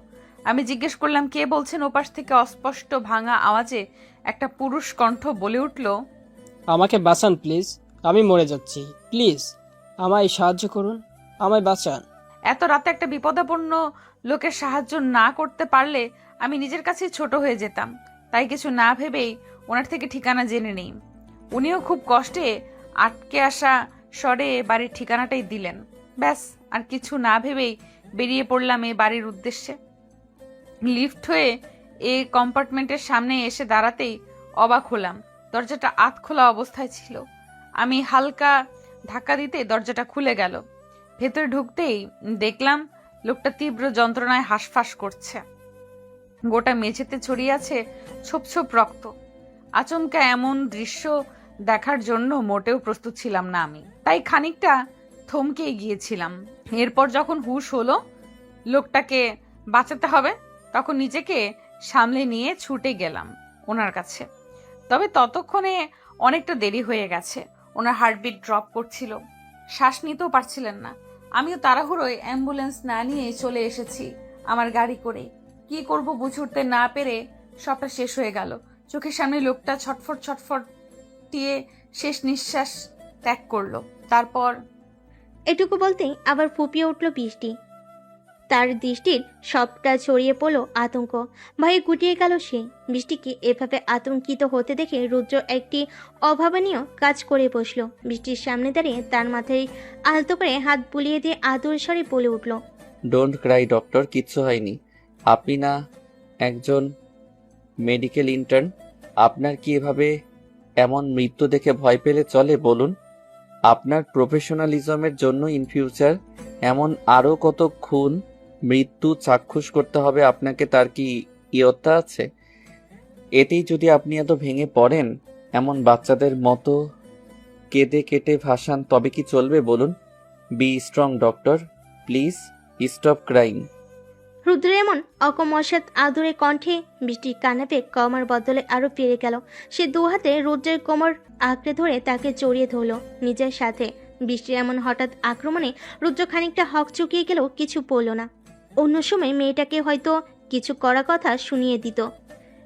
আমি জিজ্ঞেস করলাম, কে বলছেন? ওপাশ থেকে অস্পষ্ট ভাঙা আওয়াজে একটা পুরুষ কণ্ঠ বলে উঠল, আমাকে বাঁচান প্লিজ, আমি মরে যাচ্ছি, প্লিজ আমায় সাহায্য করুন, আমায় বাঁচান। এত রাতে একটা বিপদাপন্ন লোকের সাহায্য না করতে পারলে আমি নিজের কাছেই ছোট হয়ে যেতাম। তাই কিছু না ভেবেই ওনার থেকে ঠিকানা জেনে নেই। উনিও খুব কষ্টে আটকে আসা স্বরে বাড়ির ঠিকানাটাই দিলেন। ব্যাস, আর কিছু না ভেবেই বেরিয়ে পড়লাম এই বাড়ির উদ্দেশ্যে। লিফট হয়ে এ কম্পার্টমেন্টের সামনে এসে দাঁড়াতেই অবাক হলাম। দরজাটা আধখোলা অবস্থায় ছিল। আমি হালকা ধাক্কা দিতে দরজাটা খুলে গেল। ভেতরে ঢুকতেই দেখলাম লোকটা তীব্র যন্ত্রণায় হাঁসফাঁস করছে। গোটা মেঝেতে ছড়িয়ে আছে ছোপ ছোপ রক্ত। আচমকা এমন দৃশ্য দেখার জন্য মোটেও প্রস্তুত ছিলাম না আমি, তাই খানিকটা থমকে গিয়েছিলাম। এরপর যখন হুঁশ হলো লোকটাকে বাঁচাতে হবে, তখন নিজেকে সামলে নিয়ে ছুটে গেলাম ওনার কাছে। তবে ততক্ষণে অনেকটা দেরি হয়ে গেছে। ওনার হার্টবিট ড্রপ করছিল, শ্বাস নিতেও পারছিলেন না। আমিও তাড়াহুড়োয় অ্যাম্বুলেন্স না নিয়ে চলে এসেছি আমার গাড়ি করে। কি করব বুঝে উঠতে না পেরে সবটা শেষ হয়ে গেল। চোখের সামনে লোকটা ছটফট ছটফট দিয়ে শেষ নিঃশ্বাস ত্যাগ করলো। তারপর এটুকু বলতেই আবার ফুপিয়ে উঠল বৃষ্টি। তার দৃষ্টির সবটা ছড়িয়ে পড়ল আতঙ্ক। ভয়ে গুটিয়ে গেল সে। বৃষ্টিকে এভাবে আতঙ্কিত হতে দেখে রুদ্র একটি অভাবনীয় কাজ করে বসল। বৃষ্টির সামনে দাঁড়িয়ে তার মাথায় আলতো করে হাত বুলিয়ে দিয়ে আদর স্বরে বলে উঠল, ডোন্ট ক্রাই ডক্টর, কিচ্ছু হয়নি। আপনি না একজন মেডিকেল ইন্টার্ন? আপনার কি এভাবে এমন মৃত্যু দেখে ভয় পেলে চলে বলুন? আপনার প্রফেশনালিজমের জন্য ইন ফিউচার এমন আরও কত খুন মৃত্যু চাক্ষুষ করতে হবে আপনাকে, তার কি ইয়ত্তা আছে? এতেই যদি আপনি এত ভেঙে পড়েন, এমন বাচ্চাদের মতো কেঁদে কেটে ভাসান, তবে কি চলবে বলুন? Be strong doctor, please stop crying. Rudra এমন অকমসাৎ আদরে কণ্ঠে বৃষ্টির কানাপে কমার বদলে আরো পেরে গেল। সে দু হাতে রুদ্রের কোমর আঁকড়ে ধরে তাকে জড়িয়ে ধরল নিজের সাথে। বৃষ্টির এমন হঠাৎ আক্রমণে রুদ্র খানিকটা হক চুকিয়ে গেলেও কিছু বলল না। অন্য সময় মেয়েটাকে হয়তো কিছু করা কথা শুনিয়ে দিত,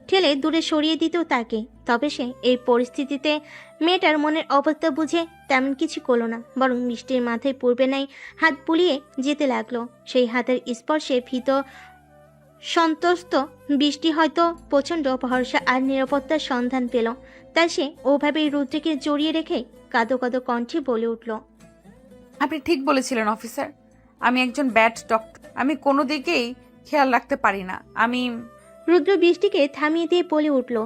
ঠেলে দূরে সরিয়ে দিত তাকে। তবে সে এই পরিস্থিতিতে মেয়েটার মনের অবস্থা বুঝে তেমন কিছু করল না, বরং বৃষ্টির মাথায় পূর্বে নাই হাত বুলিয়ে যেতে লাগলো। সেই হাতের স্পর্শে ভীত সন্তুষ্ট বৃষ্টি হয়তো প্রচণ্ড ভরসা আর নিরাপত্তার সন্ধান পেল। তাই সে ওভাবেই রুদ্রকে জড়িয়ে রেখে কাঁদো কাঁদো কণ্ঠে বলে উঠল, আপনি ঠিক বলেছিলেন অফিসার, আমি একজন ব্যাড ডক্টর। আমি কোনো দিকেই খেয়াল রাখতে পারি না। আমি রুদ্র বৃষ্টিকে থামিয়ে দিয়ে বলে উঠল,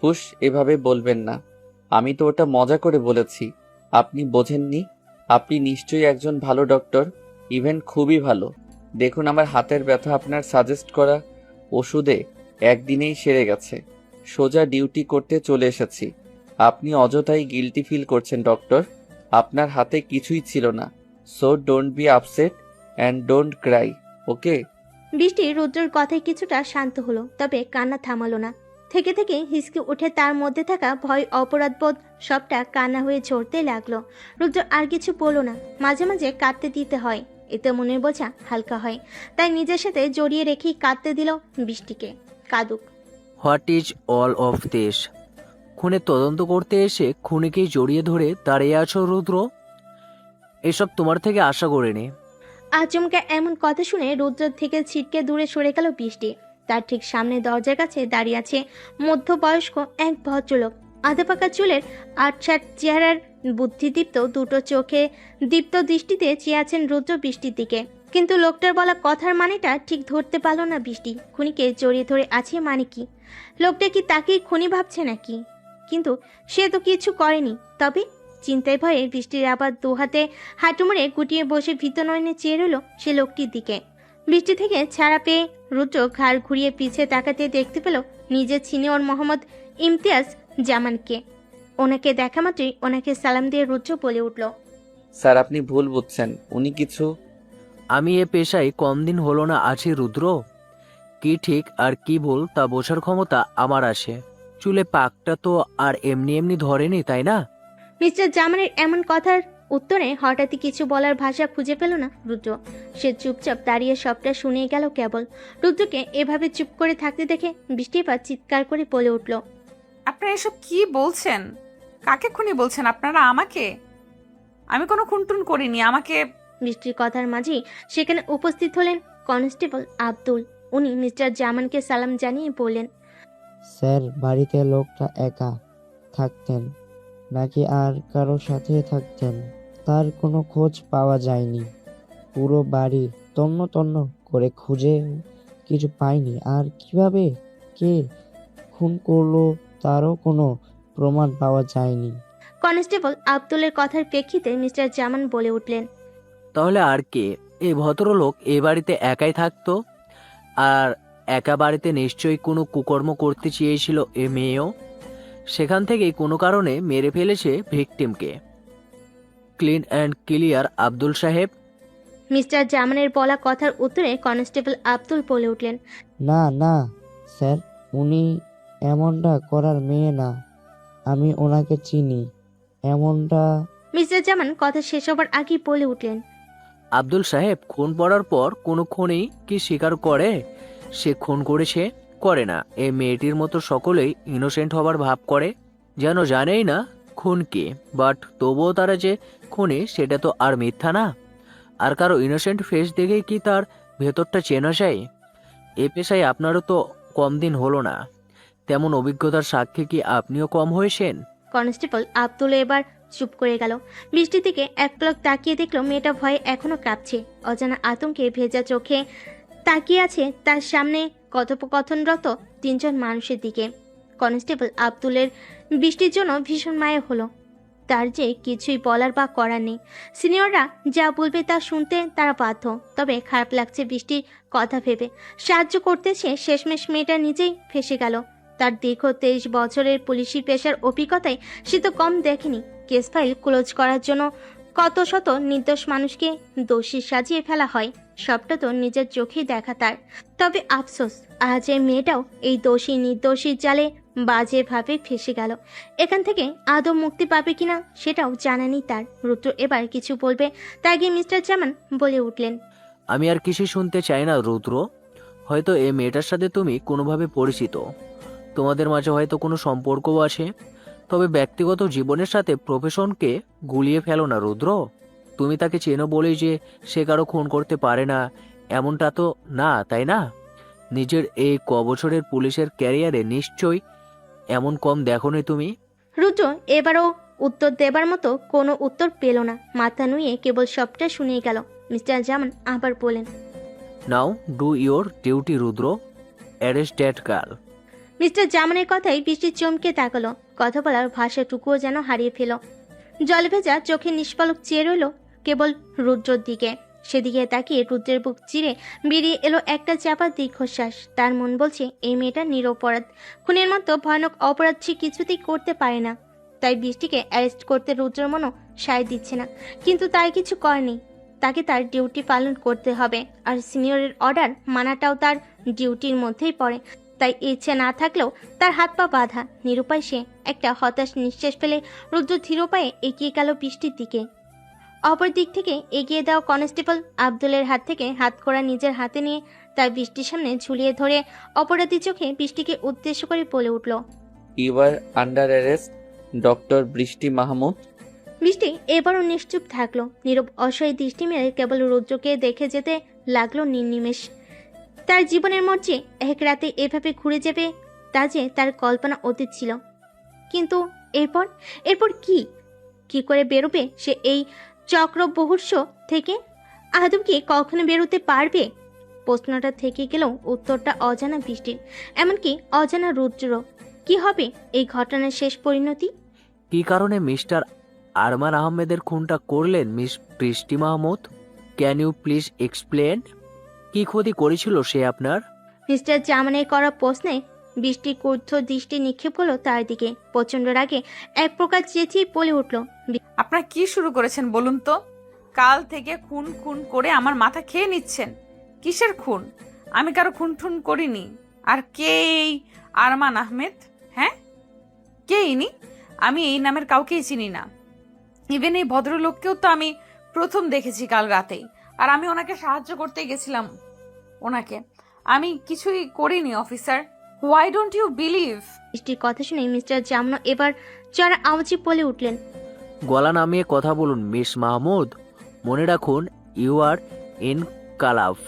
হুশ, এভাবে বলবেন না। আমি তো ওটা মজা করে বলেছি, আপনি বোঝেননি। আপনি নিশ্চয়ই একজন ভালো ডক্টর, ইভেন খুবই ভালো। দেখুন, আমার হাতের ব্যথা আপনার সাজেস্ট করা ওষুধে একদিনেই সেরে গেছে। সোজা ডিউটি করতে চলে এসেছি। আপনি অযথাই গিল্টি ফিল করছেন ডক্টর। আপনার হাতে কিছুই ছিল না। So don't be upset and don't cry, okay? Brishti রুদ্রের কথায় কিছুটা শান্ত হলো, তবে কান্না থামালো না। থেকে থেকে হিসকে উঠে তার মধ্যে থাকা ভয় অপরাধবোধ সবটা কান্না হয়ে ঝরতে লাগলো। রুদ্র আর কিছু বলল না। মাঝে মাঝে কাঁদতে দিতে হয়, এতে মনের বোঝা হালকা হয়। তাই নিজের সাথে জড়িয়ে রেখেই কাঁদতে দিল বৃষ্টিকে। কাঁদুক। What is all of this? খুনে তদন্ত করতে এসে খুনিকেই জড়িয়ে ধরে দাঁড়িয়ে আছো রুদ্র? এসব তোমার থেকে আশা করিনি। আচমকা এমন কথা শুনে রুদ্রের থেকে ছিটকে দূরে সরে গেল বৃষ্টি। তার ঠিক সামনে দরজার কাছে দাঁড়িয়ে আছে মধ্যবয়স্ক এক ভদ্রলোক। আধা পাকা চুলের আটসাট চেহারার বুদ্ধিদীপ্ত দুটো চোখে দীপ্ত দৃষ্টিতে চেয়ে আছেন রুদ্র বৃষ্টির দিকে। কিন্তু লোকটার বলা কথার মানেটা ঠিক ধরতে পারল না বৃষ্টি। খুনিকে জড়িয়ে ধরে আছে মানে কি? লোকটা কি তাকেই খুনি ভাবছে নাকি? কিন্তু সে তো কিছু করেনি। তবে চিন্তায় ভয়ে বৃষ্টির আবার দু হাতে হাঁটু মুড়ে গুটিয়ে বসে ভীত নয়নে চেয়ে রইল সে লোকটির দিকে। বৃষ্টি থেকে ছাড়া পেয়ে রুদ্র ঘাড় ঘুরিয়ে পিছে তাকাতে দেখতে পেল নিজের সিনিয়র মোহাম্মদ ইমতিয়াজ জামানকে। ওনাকে দেখা মাত্রই ওনাকে সালাম দিয়ে রুদ্র বলে উঠল, স্যার, আপনি ভুল বুঝছেন। উনি কিছু আমি এ পেশায় কম দিন হলো না আছি রুদ্র। কি ঠিক আর কি ভুল তা বোঝার ক্ষমতা আমার আসে। চুলে পাকটা তো আর এমনি এমনি ধরেনি, তাই না? মিস্টার জামানের এমন কথার উত্তরে হঠাৎই কিছু বলার ভাষা খুঁজে পেল না রুদ্র। সে চুপচাপ দাঁড়িয়ে সবটা শুনে গেল কেবল। রুদ্রকে এভাবে চুপ করে থাকতে দেখে বৃষ্টি এবার চিৎকার করে বলে উঠল, আপনারা এসব কি বলছেন? কাকে খুনি বলছেন আপনারা? আমাকে? আমি কোনো খুনটুন করিনি। আমাকে বৃষ্টির কথার মাঝেই সেখানে উপস্থিত হলেন কনস্টেবল আব্দুল। উনি মিস্টার জামানকে সালাম জানিয়ে বললেন, স্যার, বাড়িতে লোকটা একা থাকতেন, নাকি আর কারো সাথে থাকতেন তার কোনো খোঁজ পাওয়া যায়নি। পুরো বাড়ি তন্ন তন্ন করে খুঁজে কিছু পায়নি। আর কিভাবে কে খুন করলো তারও কোনো প্রমাণ পাওয়া যায়নি। কনস্টেবল আব্দুলের কথার প্রেক্ষিতে মিস্টার জামান বলে উঠলেন, তাহলে আর কে? এই ভদ্রলোক এ বাড়িতে একাই থাকতো, আর একা বাড়িতে নিশ্চয়ই কোনো কুকর্ম করতে চেয়েছিল এ মেয়েও। সেখান থেকেই কোনো কারণে মেরে ফেলেছে ভিকটিমকে। ক্লিন অ্যান্ড ক্লিয়ার আব্দুল সাহেব। মিস্টার জামানের বলা কথার উত্তরে কনস্টেবল আব্দুল বলে উঠলেন, না না স্যার, উনি এমনটা করার মেয়ে না। আমি ওনাকে চিনি। এমনটা মিস্টার জামান কথা শেষ হবার আগেই বলে উঠলেন, আব্দুল সাহেব, খুন পড়ার পর কোনো খুনই কি স্বীকার করে সে খুন করেছে? করে না। এই মেয়েটির মতো সকলেই ইনোসেন্ট হবার ভাব করে, যেন জানেই না খুন কি। বাট তবুও তারা যে খুনি সেটা তো আর মিথ্যা না। আর কারো ইনোসেন্ট ফেস দেখেই কি তার ভেতরটা চেনা যায়? এ পেশায় আপনারও তো কম দিন হলো না, তেমন অভিজ্ঞতার সাক্ষী কি আপনিও কম হয়েছেন? কনস্টেবল আব্দুল এবার চুপ করে গেল। বৃষ্টির দিকে এক পলক তাকিয়ে দেখলো মেয়েটা ভয়ে এখনো কাঁপছে। অজানা আতঙ্কে ভেজা চোখে তাকিয়ে আছে তার সামনে কথোপকথনরত তিনজন মানুষের দিকে। কনস্টেবল আব্দুলের বৃষ্টির জন্য ভীষণ মায়া হলো। তার যে কিছুই বলার বা করার নেই। সিনিয়ররা যা বলবে তা শুনতে তারা বাধ্য। তবে খারাপ লাগছে বৃষ্টির কথা ভেবে। সাহায্য করতেছে শেষমেশ মেয়েটা নিজেই ফেঁসে গেল। তার দীর্ঘ 23 বছরের পুলিশি পেশার অভিজ্ঞতায় সে তো কম দেখেনি। কেস ফাইল ক্লোজ করার জন্য কত শত নির্দোষ মানুষকে দোষী সাজিয়ে ফেলা হয়, সবটা তো নিজের চোখেই দেখা তার। তবে আফসোস, আজ এই মেয়েটাও এই দোষী নির্দোষীর জালে বাজেভাবে ফেসে গেল। এখান থেকে আদৌ মুক্তি পাবে কিনা সেটাও জানা নেই তার। রুদ্র এবার কিছু বলবে তার আগে মিস্টার জামান বলে উঠলেন, আমি আর কিছু শুনতে চাই না রুদ্র। হয়তো এই মেয়েটার সাথে তুমি কোনোভাবে পরিচিত, তোমাদের মাঝে হয়তো কোনো সম্পর্কও আছে। তবে ব্যক্তিগত জীবনের সাথে প্রফেশনকে গুলিয়ে ফেলো না রুদ্র। তুমি তাকে চেনো বলেই যে সে কারো খুন করতে পারে না এমনটা তো না, তাই না? নিজের এই বছরের পুলিশের ক্যারিয়ারে নিশ্চয়ই এমন কম দেখোনি তুমি। রুদ্র এবারও উত্তর দেবার মতো কোনো উত্তর পেল না। মাথা নুয়ে কেবল সবটা শুনিয়ে গেল। মিস্টার জামান আবার বলেন, now do your duty Rudra, arrest that girl. Mister জামানের কথাই বৃষ্টির চমকে তাকালো। কথা বলার ভাষাটুকুও যেন হারিয়ে ফেল। জল ভেজা চোখে নিষ্পলক চেয়ে রইল কেবল রুদ্রর দিকে। সেদিকে তাকিয়ে রুদ্রের বুক চিরে বেরিয়ে এলো একটা চাপা দীর্ঘশ্বাস। তার মন বলছে এই মেয়েটা নিরপরাধ। খুনের মতো ভয়ানক অপরাধ সে কিছুতেই করতে পারে না। তাই বৃষ্টিকে অ্যারেস্ট করতে রুদ্রের মনও সায় দিচ্ছে না। কিন্তু তার কিছু করেনি। তাকে তার ডিউটি পালন করতে হবে। আর সিনিয়রের অর্ডার মানাটাও তার ডিউটির মধ্যেই পড়ে। তাই ইচ্ছে না থাকলেও তার হাত পা বাঁধা। নিরুপায় সে একটা হতাশ নিঃশ্বাস ফেলে রুদ্র ধীর পায়ে এগিয়ে গেল বৃষ্টির দিকে। অপর দিক থেকে এগিয়ে দেওয়া কনস্টেবল আব্দুলের হাত থেকে হাতকড়া নিজের হাতে নিয়ে তার বৃষ্টির সামনে ঝুলিয়ে ধরে অপরাধী চোখে বৃষ্টিকে উদ্দেশ্য করে বলে উঠল, you are under arrest doctor Brishti Mahmud. বৃষ্টি এবারও নিশ্চুপ থাকলো। নীরব অসহায় দৃষ্টি মেরে কেবল রুদ্রকে দেখে যেতে লাগলো নির্নিমেষ। তার জীবনের মর্যে এক রাতে এভাবে ঘুরে যাবে তা যে তার কল্পনা অতীত ছিল। কিন্তু এরপর এরপর কি করে বেরোবে সে এই চক্রবহুর্ষ থেকে? আদৌ কি কখনো বেরোতে পারবে? প্রশ্নটা থেকে গেলেও উত্তরটা অজানা বৃষ্টির, এমনকি অজানা রুদ্র। কি হবে এই ঘটনার শেষ পরিণতি? কি কারণে মিস্টার আরমান আহমেদের খুনটা করলেন miss Brishti Mahmud? Can you please explain? কি ক্ষতি করেছিল সে আপনার? মিস্টার জামানের করা প্রশ্নে বৃষ্টি ক্রুদ্ধ দৃষ্টি নিক্ষেপ হলো তার দিকে। প্রচন্ড রাগে এক প্রকার চেঁচিয়ে বলে উঠল, আপনারা কি শুরু করেছেন বলুন তো? কাল থেকে খুন খুন করে আমার মাথা খেয়ে নিচ্ছেন। কিসের খুন? আমি কারো খুন ঠুন করিনি। আর কে এই আরমান আহমেদ? হ্যাঁ, কে ইনি? আমি এই নামের কাউকেই চিনি না। ইভেন এই ভদ্রলোককেও তো আমি প্রথম দেখেছি কাল রাতেই। আর আমি ওনাকে সাহায্য করতে গেছিলাম। ওনাকে আমি কিছুই করিনি officer. Why don't you believe? বৃষ্টির কথা শুনে মিস্টার জামনো এবার চড়া আওয়াজে বলে উঠলেন, গলা নামিয়ে কথা বলুন মিস মাহমুদ। মনে রাখুন ইউ আর ইন কালাফ।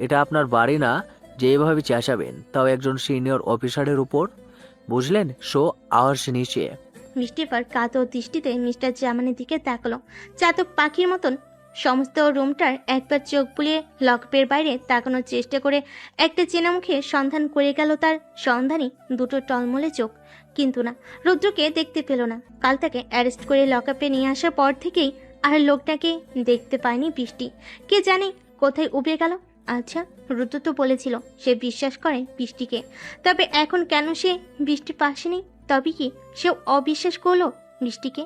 এটা আপনার বাড়ি না যে এভাবে চেঁচাবেন, তাও একজন সিনিয়র অফিসারের উপর, বুঝলেন? শো আওয়াজ নিচে। বৃষ্টি এবার কাতর দৃষ্টিতে মিস্টার জামানের দিকে তাকালো। চাতক পাখির মতন সমস্ত রুমটার একবার চোখ বুলিয়ে লকপের বাইরে তাকানোর চেষ্টা করে একটা চেনা মুখের সন্ধান করে গেল তার সন্ধানী দুটো টলমলে চোখ। কিন্তু না, রুদ্রকে দেখতে পেল না। কাল তাকে অ্যারেস্ট করে লকআপে নিয়ে আসার পর থেকেই আর লোকটাকে দেখতে পায়নি বৃষ্টি। কে জানে কোথায় উবে গেল। আচ্ছা, রুদ্র তো বলেছিল সে বিশ্বাস করে বৃষ্টিকে, তবে এখন কেন সে বৃষ্টি পাশে নেই? তবে কি সেও অবিশ্বাস করলো বৃষ্টিকে?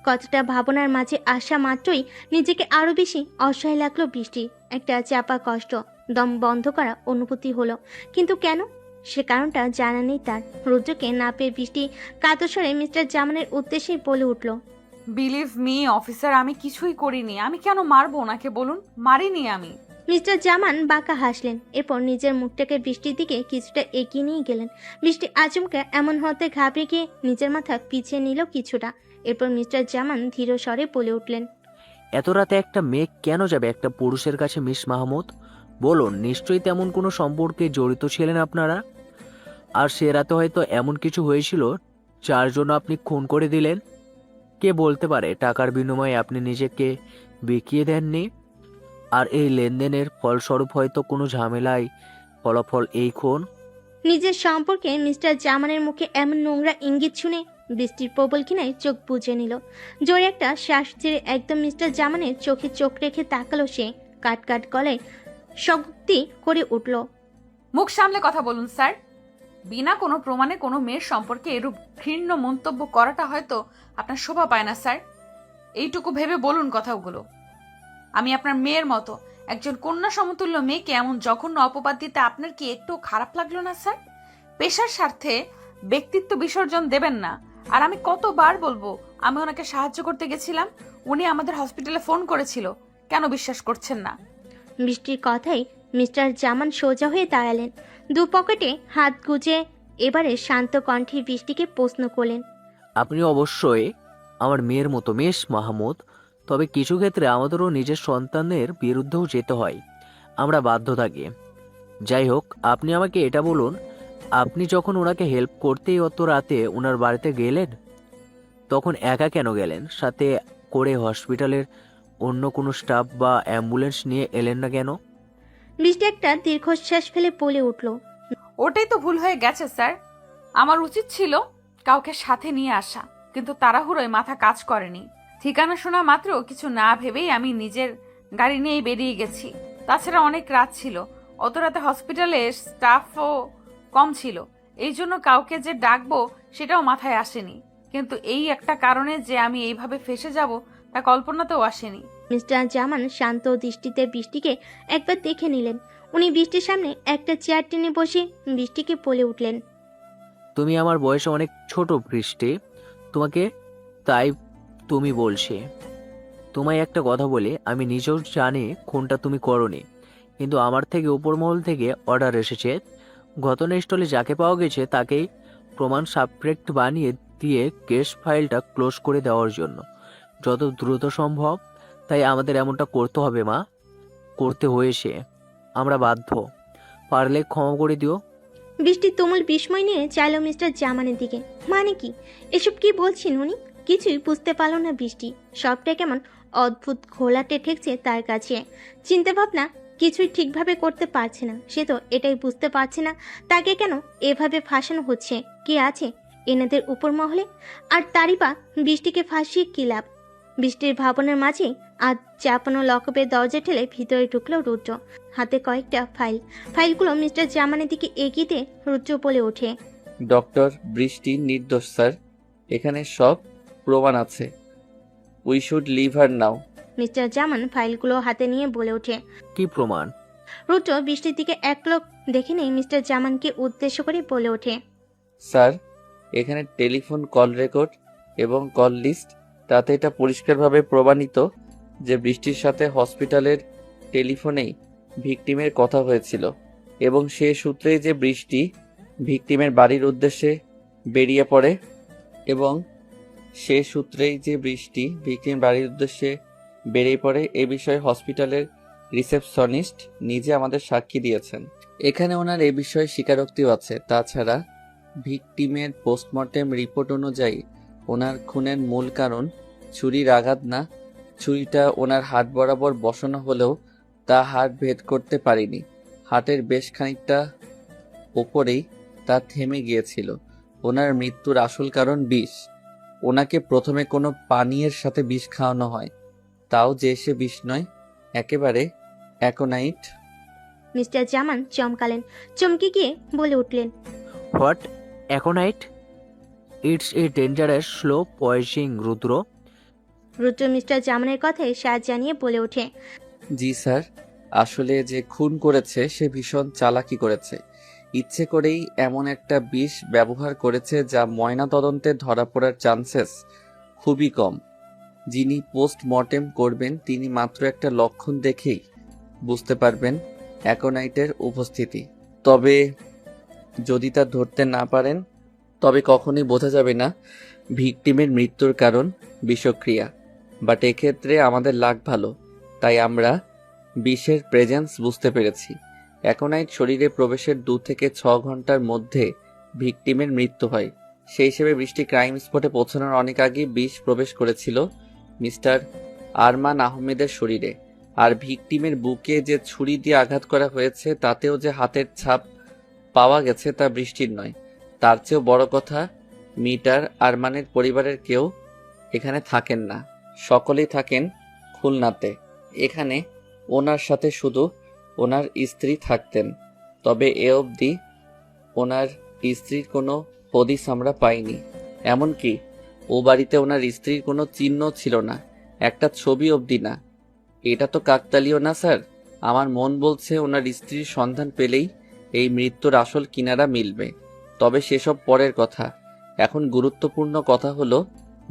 কতটা ভাবনার মাঝে আসা মাত্রই নিজেকে আরো বেশি অসহায় লাগলো বৃষ্টির। একটা চাপা কষ্ট, দম বন্ধ করা অনুভূতি হলো। কিন্তু কেন? সে কারণটা জানা নেই তার। রুদ্রকে না পেয়ে বৃষ্টি কাতস্বরে মিস্টার জামানের উদ্দেশ্যে বলে উঠল, বিলিভ মি অফিসার, আমি কিছুই করিনি। আমি কেন মারবো ওনাকে বলুন? মারিনি আমি। মিস্টার জামান বাঁকা হাসলেন। এরপর নিজের মুখটাকে বৃষ্টির দিকে কিছুটা এগিয়ে নিয়ে গেলেন। বৃষ্টি আচমকা এমন হতে ঘাবড়ে গিয়ে নিজের মাথা পিছিয়ে নিল কিছুটা। এরপর মিস্টার জামান ধীর স্বরে বলে উঠলেন, এত রাতে একটা মেয়ে কেন যাবে একটা পুরুষের কাছে মিস মাহমুদ? বলুন, নিশ্চয়ই তেমন কোনো সম্পর্কে জড়িত ছিলেন আপনারা। আর সে রাতে হয়তো এমন কিছু হয়েছিল যার জন্য আপনি খুন করে দিলেন। কে বলতে পারে টাকার বিনিময়ে আপনি নিজেকে বিকিয়ে দেননি? আর এই লেনদেনের ফলস্বরূপ হয়তো কোনো ঝামেলায় ফলাফল এই খুন। নিজের সম্পর্কে মিস্টার জামানের মুখে এমন নোংরা ইঙ্গিত শুনে বৃষ্টির প্রবল কিনায় চোখ বুজে নিল। জোরে একটা শ্বাস ছেড়ে একদম মিস্টার জামানের চোখে চোখ রেখে তাকালো সে। কাট কাট গলায় শক্তি করে উঠল, মুখ সামলে কথা বলুন স্যার। বিনা কোনো প্রমাণে কোনো মেয়ের সম্পর্কে এরূপ ঘৃণ্য মন্তব্য করাটা হয়তো আপনার শোভা পায় না স্যার। এইটুকু ভেবে বলুন কথাগুলো। আমি আপনার মেয়ের মতো একজন কন্যা সমতুল্য মেয়েকে এমন জঘন্য অপবাদ দিতে আপনার কি একটু খারাপ লাগলো না স্যার? পেশার স্বার্থে ব্যক্তিত্ব বিসর্জন দেবেন না। আর আমি কতবার বলবো আমি ওনাকে সাহায্য করতে গেছিলাম, উনি আমাদের হসপিটালে ফোন করেছিল, কেন বিশ্বাস করছেন না? বৃষ্টির কথাই মিস্টার জামান সোজা হয়ে দাঁড়ালেন। দু পকেটে হাত গুজে এবারে শান্ত কণ্ঠে বৃষ্টিকে প্রশ্ন করলেন, আপনি অবশ্যই আমার মেয়ের মতো মিস মাহমুদ, তবে কিছু ক্ষেত্রে আমাদেরও নিজের সন্তানের বিরুদ্ধেও যেতে হয়, আমরা বাধ্য থাকি। যাই হোক, আপনি আমাকে এটা বলুন, আপনি যখন ওনাকে হেল্প করতেই অত রাতে ওনার বাড়িতে গেলেন, তখন একা কেন গেলেন? সাথে করে হসপিটালের অন্য কোনো স্টাফ বা অ্যাম্বুলেন্স নিয়ে এলেন না কেন? বৃষ্টি একটা দীর্ঘশ্বাস ফেলে বলে উঠল, ওটাই তো ভুল হয়ে গেছে স্যার। আমার উচিত ছিল কাউকে সাথে নিয়ে আসা, কিন্তু তাড়াহুড়োয় মাথা কাজ করেনি। ঠিকানা শোনা মাত্র কিছু না ভেবেই আমি নিজের গাড়ি নিয়েই বেরিয়ে গেছি। তাছাড়া অনেক রাত ছিল, অত রাতে হসপিটালে স্টাফও কম ছিল, এই জন্য কাউকে যে ডাকবো সেটাও মাথায় আসেনি। কিন্তু এই একটা কারণে যে আমি এইভাবে ফেসে যাব তা কল্পনাতেও আসেনি। মিস্টার জামান শান্ত দৃষ্টিতে বৃষ্টিকে একবার দেখে নিলেন। উনি বৃষ্টির সামনে একটা চেয়ার টেনে বসে বৃষ্টিকে বলে উঠলেন, তুমি আমার বয়সে অনেক ছোট বৃষ্টি, তোমাকে তাই তুমি বলছি। তোমায় একটা কথা বলে, আমি নিজেও জানি খুনটা তুমি করোনি, কিন্তু আমার থেকে উপরমহল থেকে অর্ডার এসেছে ঘটনাস্থলে যাকে পাওয়া গেছে তাকেই প্রমাণ সাবজেক্ট বানিয়ে দিয়ে কেস ফাইলটা ক্লোজ করে দেওয়ার জন্য যত দ্রুত সম্ভব। তাই আমাদের এমনটা করতে হবে মা, করতে হয়েছে, আমরা বাধ্য। পারলে ক্ষমা করে দিও। বৃষ্টি তুমুল বিস্ময় নিয়ে চাইল মিস্টার জামানের দিকে। মানে কি এসব কি বলছেন উনি? কিছুই বুঝতে পারল না বৃষ্টি। সবটা কেমন অদ্ভুত ঘোলাটে ঠেকছে তার কাছে। চিন্তা ভাবনা কিছুই ঠিকভাবে করতে পারছে না। সে তো এটাই বুঝতে পারছে না তাকে কেন এভাবে ফাঁসানো হচ্ছে। কে আছে এনাদের উপর মহলে? আর তারই বা বৃষ্টিকে ফাঁসিয়ে কি লাভ? বৃষ্টির ভাবনার মাঝে আজ চাপানো লকপের দরজা ঠেলে ভিতরে ঢুকলো রুদ্র। হাতে কয়েকটা ফাইলগুলো মিস্টার জামানের দিকে এগিয়ে দিয়ে রুদ্র বলে ওঠে, ডক্টর বৃষ্টি নির্দোষ স্যার, এখানে সব প্রমাণ আছে। We should leave her now. Mister Zaman ফাইলগুলো হাতে নিয়ে বলে ওঠে। কি প্রমাণ? রুদ্র বৃষ্টির দিকে এক লোক দেখে নেই মিস্টার জামানকে উদ্দেশ্য করে বলে ওঠে, স্যার, এখানে টেলিফোন কল রেকর্ড এবং কল লিস্ট, তাতে এটা পরিষ্কারভাবে প্রমাণিত যে বৃষ্টির সাথে হসপিটালের টেলিফোনেই ভিকটিমের কথা হয়েছিল এবং সে সূত্রেই যে বৃষ্টি ভিকটিমের বাড়ির উদ্দেশ্যে বেরিয়ে পড়ে এ বিষয়ে হসপিটালের রিসেপশনিস্ট নিজে আমাদের সাক্ষী দিয়েছেন। এখানে ওনার এ বিষয়ে স্বীকারোক্তিও আছে। তাছাড়া ভিকটিমের পোস্টমর্টেম রিপোর্ট অনুযায়ী ওনার খুনের মূল কারণ ছুরির আঘাত না। ছুরিটা ওনার হাত বরাবর বসানো হলেও তা হাড় ভেদ করতে পারেনি। হাটের বেশ খানিকটা ওপরেই তা থেমে গিয়েছিল। ওনার মৃত্যুর আসল কারণ বিষ। ওনাকে প্রথমে কোনো পানীয়ের সাথে বিষ খাওয়ানো হয়, তাও যে সে বিষ নয়, একেবারে অ্যাকোনাইট। মিস্টার জামান চমকালেন, চমকে গিয়ে বলে উঠলেন, what? Aconite? It's a dangerous slow poisoning, Rudra. Rudra mister জামানের কথায় সাজ জানিয়ে বলে ওঠে, জি স্যার, আসলে যে খুন করেছে সে ভীষণ চালাকি করেছে। ইচ্ছে করেই এমন একটা বিষ ব্যবহার করেছে যা ময়না তদন্তে ধরা পড়ার চান্সেস খুবই কম। যিনি পোস্টমর্টেম করবেন তিনি মাত্র একটা লক্ষণ দেখেই বুঝতে পারবেন অ্যাকোনাইটের উপস্থিতি। তবে যদি তা ধরতে না পারেন তবে কখনোই বোঝা যাবে না ভিকটিমের মৃত্যুর কারণ বিষক্রিয়া। বাট এক্ষেত্রে আমাদের লাক ভালো, তাই আমরা বিষের প্রেজেন্স বুঝতে পেরেছি। অ্যাকোনাইট শরীরে প্রবেশের 2 থেকে 6 ঘন্টার মধ্যে ভিকটিমের মৃত্যু হয়। সেই হিসেবে বৃষ্টি ক্রাইম স্পটে পৌঁছানোর অনেক আগে বিষ প্রবেশ করেছিল মিস্টার আরমান আহমেদের শরীরে। আর ভিকটিমের বুকে যে ছুরি দিয়ে আঘাত করা হয়েছে তাতেও যে হাতের ছাপ পাওয়া গেছে তা বৃষ্টির নয়। তার চেয়েও বড় কথা, মিটার আরমানের পরিবারের কেউ এখানে থাকেন না, সকলেই থাকেন খুলনাতে। এখানে ওনার সাথে শুধু ওনার স্ত্রী থাকতেন। তবে এ অবধি ওনার স্ত্রীর কোনো হদিস আমরা পাইনি। এমনকি ও বাড়িতে ওনার স্ত্রীর কোনো চিহ্ন ছিল না, একটা ছবি অবধি না। এটা তো কাকতালীয় না স্যার? আমার মন বলছে ওনার স্ত্রীর সন্ধান পেলেই এই মৃত্যুর আসল কিনারা মিলবে। তবে সেসব পরের কথা। এখন গুরুত্বপূর্ণ কথা হলো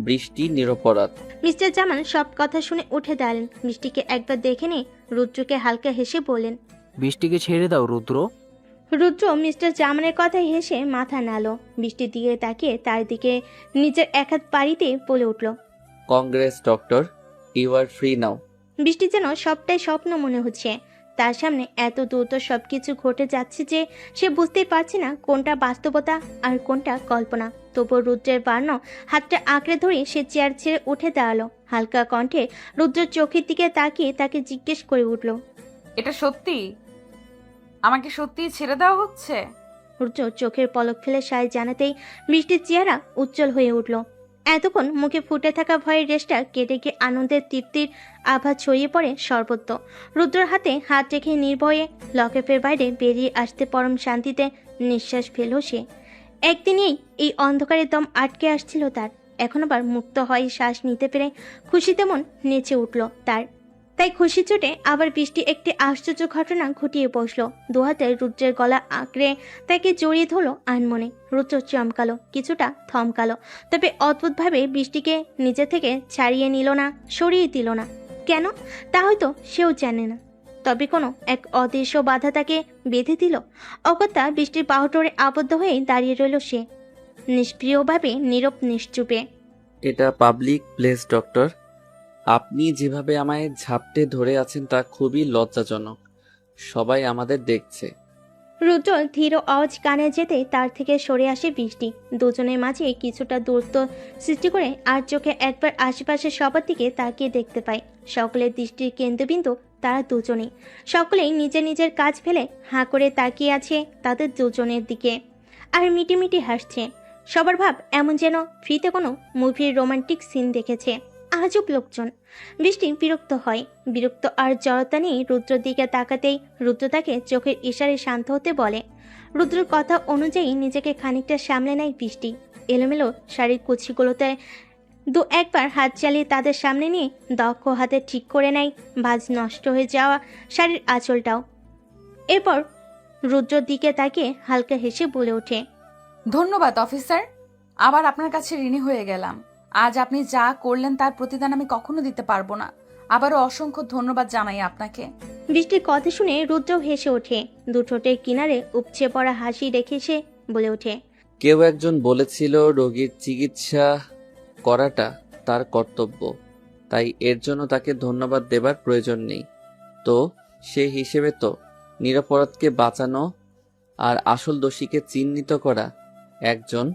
বৃষ্টি নিরপরাধ। মিস্টার জামান সব কথা শুনে উঠে দাঁড়ালেন। বৃষ্টিকে একবার দেখে নিয়ে রুদ্রকে হালকা হেসে বললেন, বৃষ্টিকে ছেড়ে দাও, রুদ্র। রুদ্র মিস্টার জামানের কথায় হেসে মাথা নাড়ল। বৃষ্টির দিকে তাকিয়ে তার দিকে নিজের এক হাত বাড়িতে বলে উঠল, congrats doctor, you are free now. Brishti যেন সবটাই স্বপ্ন মনে হচ্ছে। তার সামনে এত দ্রুত সবকিছু ঘটে যাচ্ছে যে সে বুঝতেই পারছে না কোনটা বাস্তবতা আর কোনটা কল্পনা। তবুও রুদ্রের বাড়ানো হাতটা আঁকড়ে ধরে সে চেয়ার ছেড়ে উঠে দাঁড়ালো। হালকা কণ্ঠে রুদ্রের চোখের দিকে তাকিয়ে তাকে জিজ্ঞেস করে উঠল, এটা সত্যি? আমাকে সত্যিই ছেড়ে দেওয়া হচ্ছে? রুদ্র চোখের পলক ফেলে সায় জানাতেই বৃষ্টির চেহারা উজ্জ্বল হয়ে উঠল। এতক্ষণ মুখে ফুটে থাকা ভয়ের রেশটা কেটে গিয়ে আনন্দের তৃপ্তির আভা ছড়িয়ে পড়ে সর্বত্র। রুদ্রর হাতে হাত রেখে নির্ভয়ে লকেপের বাইরে বেরিয়ে আসতে পরম শান্তিতে নিঃশ্বাস ফেলল সে। একদিনেই এই অন্ধকারের দম আটকে আসছিল তার, এখন আবার মুক্ত হয়ে শ্বাস নিতে পেরে খুশিতে মন নেচে উঠল তার। তাই খুশি চোটে আবার বৃষ্টি একটি আশ্চর্য ঘটনা ঘটিয়ে বসলো। দুহাতে রুদ্রের গলা আঁকড়ে তাকে জড়িয়ে ধরলো আনমনে। রুদ্র চমকালো, কিছুটা থমকালো, তবে অদ্ভুতভাবে বৃষ্টিকে নিজে থেকে ছাড়িয়ে নিল না, সরিয়ে দিল না। কেন তা হয়তো সেও জানে না, তবে কোনো এক অদৃশ্য বাধা তাকে বেঁধে দিল। অগত্যা বৃষ্টির বাহুডোরে আবদ্ধ হয়ে দাঁড়িয়ে রইল সে, নিষ্প্রিয়ভাবে নীরব নিশ্চুপে। এটা পাবলিক প্লেস ডক্টর। আপনি যেভাবে আমায় ঝাপটে ধরে আছেন তা খুবই লজ্জাজনক। সবাই আমাদের দেখছে। রুদ্র ধীর আওয়াজ কানে যেতে তার থেকে সরে আসে বৃষ্টি। দুজনের মাঝে কিছুটা দূরত্ব সৃষ্টি করে আর চোখে একবার আশেপাশে সবার দিকে তাকিয়ে দেখতে পায়। সকলের দৃষ্টির কেন্দ্রবিন্দু তারা দুজনেই। সকলেই নিজের নিজের কাজ ফেলে হাঁ করে তাকিয়ে আছে তাদের দুজনের দিকে আর মিটিমিটি হাসছে। সবার ভাব এমন যেন ফ্রিতে কোনো মুভির রোমান্টিক সিন দেখেছে। আজব লোকজন। বৃষ্টি বিরক্ত হয়, বিরক্ত আর জড়তা নিয়ে রুদ্রর দিকে তাকাতেই রুদ্র তাকে চোখের ইশারায় শান্ত হতে বলে। রুদ্রর কথা অনুযায়ী নিজেকে খানিকটা সামলে নেয় বৃষ্টি। এলোমেলো শাড়ির কুচিগুলোতে দু একবার হাত চালিয়ে তাদের সামনে নিয়ে দক্ষ হাতে ঠিক করে নেয় ভাঁজ নষ্ট হয়ে যাওয়া শাড়ির আঁচলটাও। এরপর রুদ্রর দিকে তাকিয়ে হালকা হেসে বলে ওঠে, ধন্যবাদ অফিসার, আবার আপনার কাছে ঋণী হয়ে গেলাম। আজ আপনি যা করলেন তার প্রতিদান আমি কখনো দিতে পারবো না। আবারও অসংখ্য ধন্যবাদ জানাই আপনাকে। বৃষ্টির কথা শুনে রুদ্রও হেসে ওঠে। দু ঠোঁটের কিনারে উপচে পড়া হাসি রেখে সে বলে ওঠে, কেউ একজন বলেছিল রোগীর চিকিৎসা করাটা তার কর্তব্য, তাই এর জন্য তাকে ধন্যবাদ দেবার প্রয়োজন নেই। তো সে হিসেবে তো নিরপরাধকে বাঁচানো আর আসল দোষীকে চিহ্নিত করা একজন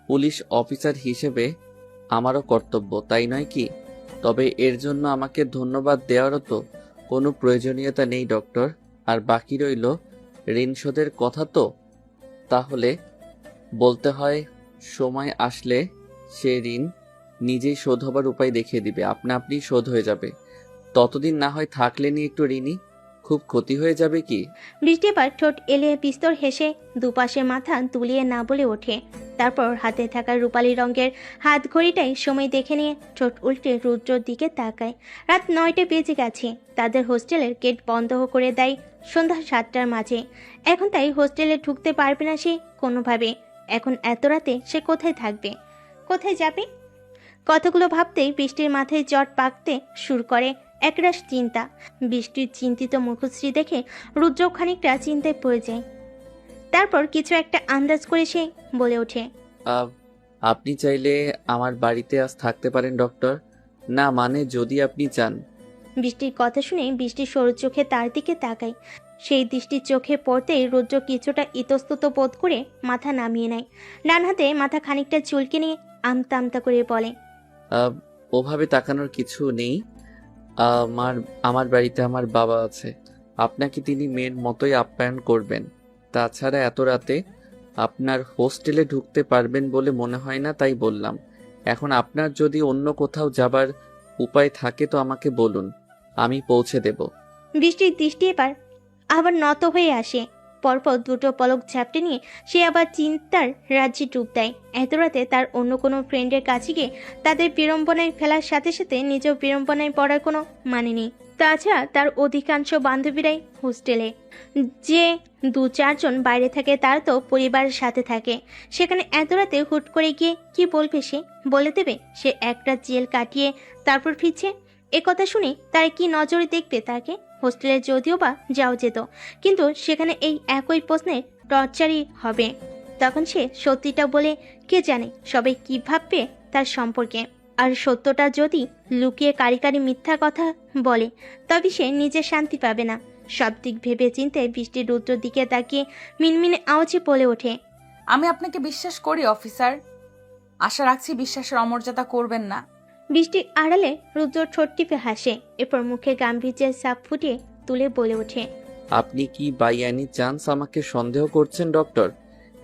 পুলিশ অফিসার হিসেবে আমারও কর্তব্য, তাই নয় কি? তবে এর জন্য আমাকে ধন্যবাদ দেওয়ারও তো কোনো প্রয়োজনীয়তা নেই ডক্টর। আর বাকি রইল ঋণ শোধের কথা তো। তাহলে বলতে হয় সময় আসলে সে ঋণ নিজেই শোধ হবার উপায় দেখিয়ে দিবে, আপনা আপনি শোধ হয়ে যাবে। ততদিন না হয় থাকলে নি একটু ঋণী, খুব ক্ষতি হয়ে যাবে কি? বৃষ্টি এবার ঠোঁট এলিয়ে বিস্তর হেসে দুপাশে মাথা তুলিয়ে না বলে ওঠে। তারপর হাতে থাকা রূপালী রঙের হাত ঘড়িটাই সময় দেখে নিয়ে ঠোঁট উল্টে রুদ্রর দিকে তাকায়। রাত 9টা বেজে গেছে। তাদের হোস্টেলের গেট বন্ধ করে দেয় সন্ধ্যা 7টার মাঝে। এখন তাই হোস্টেলে ঢুকতে পারবে না সে কোনোভাবে। এখন এত রাতে সে কোথায় থাকবে, কোথায় যাবে? কথাগুলো ভাবতেই বৃষ্টির মাথায় জট পাকতে শুরু করে একরাশ চিন্তা। বৃষ্টির চিন্তিত মুখশ্রী দেখে রুদ্র খানিকটা চিন্তায় পড়ে যায়। তারপর কিছু একটা আন্দাজ করে সে বলে ওঠে, আহ, আপনি চাইলে আমার বাড়িতে আজ থাকতে পারেন ডক্টর। না মানে যদি আপনি চান। বৃষ্টির কথা শুনে বৃষ্টির সরু চোখে তার দিকে তাকায়। সেই দৃষ্টির চোখে পড়তেই রুদ্র কিছুটা ইতস্তত বোধ করে মাথা নামিয়ে নেয়। ডান হাতে মাথা খানিকটা চুলকে নিয়ে আমতা আমতা করে বলে, আহ, ওভাবে তাকানোর কিছু নেই। আমার আমার বাড়িতে আমার বাবা আছে, আপনাকে তিনি মেয়ের মতোই আপ্যায়ন করবেন। তাছাড়া এত রাতে আপনার হোস্টেলে ঢুকতে পারবেন বলে মনে হয় না, তাই বললাম। এখন আপনার যদি অন্য কোথাও যাবার উপায় থাকে তো আমাকে বলুন, আমি পৌঁছে দেব। বৃষ্টির দৃষ্টি এবার আবার নত হয়ে আসে। পরপর দুটো পলক ঝাপটে নিয়ে সে আবার চিন্তার রাজ্যে ডুব দেয়। এত রাতে তার অন্য কোনো ফ্রেন্ডের কাছে গিয়ে তাদের বিড়ম্বনায় ফেলার সাথে সাথে নিজেও বিড়ম্বনায় পড়ার কোনো মানে নেই। তাছাড়া তার অধিকাংশ বান্ধবীরাই হোস্টেলে, যে 2-4 জন বাইরে থাকে তার তো পরিবারের সাথে থাকে। সেখানে এত রাতে হুট করে গিয়ে কি বলবে সে? বলে দেবে সে একটা জেল কাটিয়ে তারপর ফিরছে? এ কথা শুনে তার কি নজরে দেখবে তাকে? হোস্টেলে যদিও বা যাও যেত, কিন্তু সেখানে এই একই প্রশ্নের টর্চারই হবে। তখন সে সত্যিটা বলে কে জানে সবাই কি ভাববে তার সম্পর্কে। আর সত্যটা যদি লুকিয়ে কারি কারি মিথ্যা কথা বলে তবে সে নিজে শান্তি পাবে না। সব দিক ভেবে চিন্তে বৃষ্টি রুদ্রর দিকে তাকিয়ে মিনমিনে আওয়াজে বলে ওঠে, আমি আপনাকে বিশ্বাস করি অফিসার। আশা রাখছি বিশ্বাসের অমর্যাদা করবেন না। বৃষ্টির আড়ালে রুদ্র ঠোঁট টিপে হাসে। এরপর মুখে গাম্ভীর্যের ছাপ ফুটিয়ে তুলে বলে ওঠে, আপনি কি বাই এনি চান্স আমাকে সন্দেহ করছেন ডক্টর?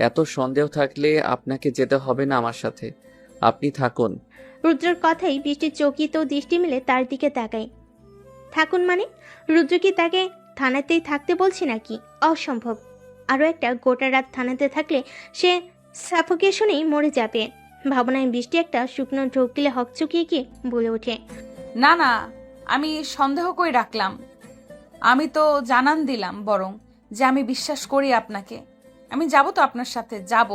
এত সন্দেহ থাকলে আপনাকে যেতে হবে না আমার সাথে, আপনি থাকুন। রুদ্রর কথাই বৃষ্টির চকিত দৃষ্টি মিলে তার দিকে তাকায়। থাকুন মানে? রুদ্র কি তাকে থানাতেই থাকতে বলছে নাকি? অসম্ভব। আরও একটা গোটা রাত থানাতে থাকলে সে সাফোকেশনেই মরে যাবে। ভাবনায় বৃষ্টি একটা শুকনো ঢোক গিলে হকচকিয়ে গিয়ে বলে ওঠে, না না, আমি সন্দেহ করে রাখলাম। আমি তো জানান দিলাম বরং যে আমি বিশ্বাস করি আপনাকে। আমি যাব তো আপনার সাথে, যাব।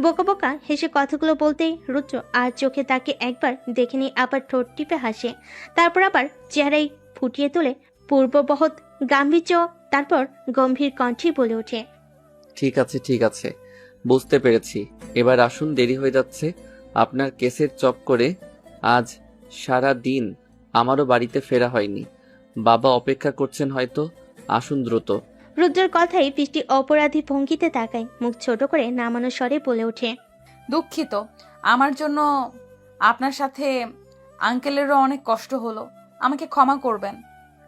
বোকা বোকা হেসে কথাগুলো বলতেই রুদ্র আর চোখে তাকে একবার দেখে নিয়ে আবার ঠোঁট টিপে হাসে। তারপর আবার চেহারাই ফুটিয়ে তোলে পূর্ববহৎ গাম্ভীর্য। তারপর গম্ভীর কণ্ঠে বলে ওঠে, ঠিক আছে ঠিক আছে, বুঝতে পেরেছি। এবার আসুন, দেরি হয়ে যাচ্ছে। আপনার কেসের চক্করে আজ সারা দিন আমারও বাড়িতে ফেরা হয়নি। বাবা অপেক্ষা করছেন হয়তো, আসুন দ্রুত। রুদ্রের কথাই বৃষ্টি অপরাধী ভঙ্গিতে তাকায়। মুখ ছোট করে নামানো স্বরে বলে ওঠে, দুঃখিত, আমার জন্য আপনার সাথে আঙ্কেলেরও অনেক কষ্ট হলো। আমাকে ক্ষমা করবেন।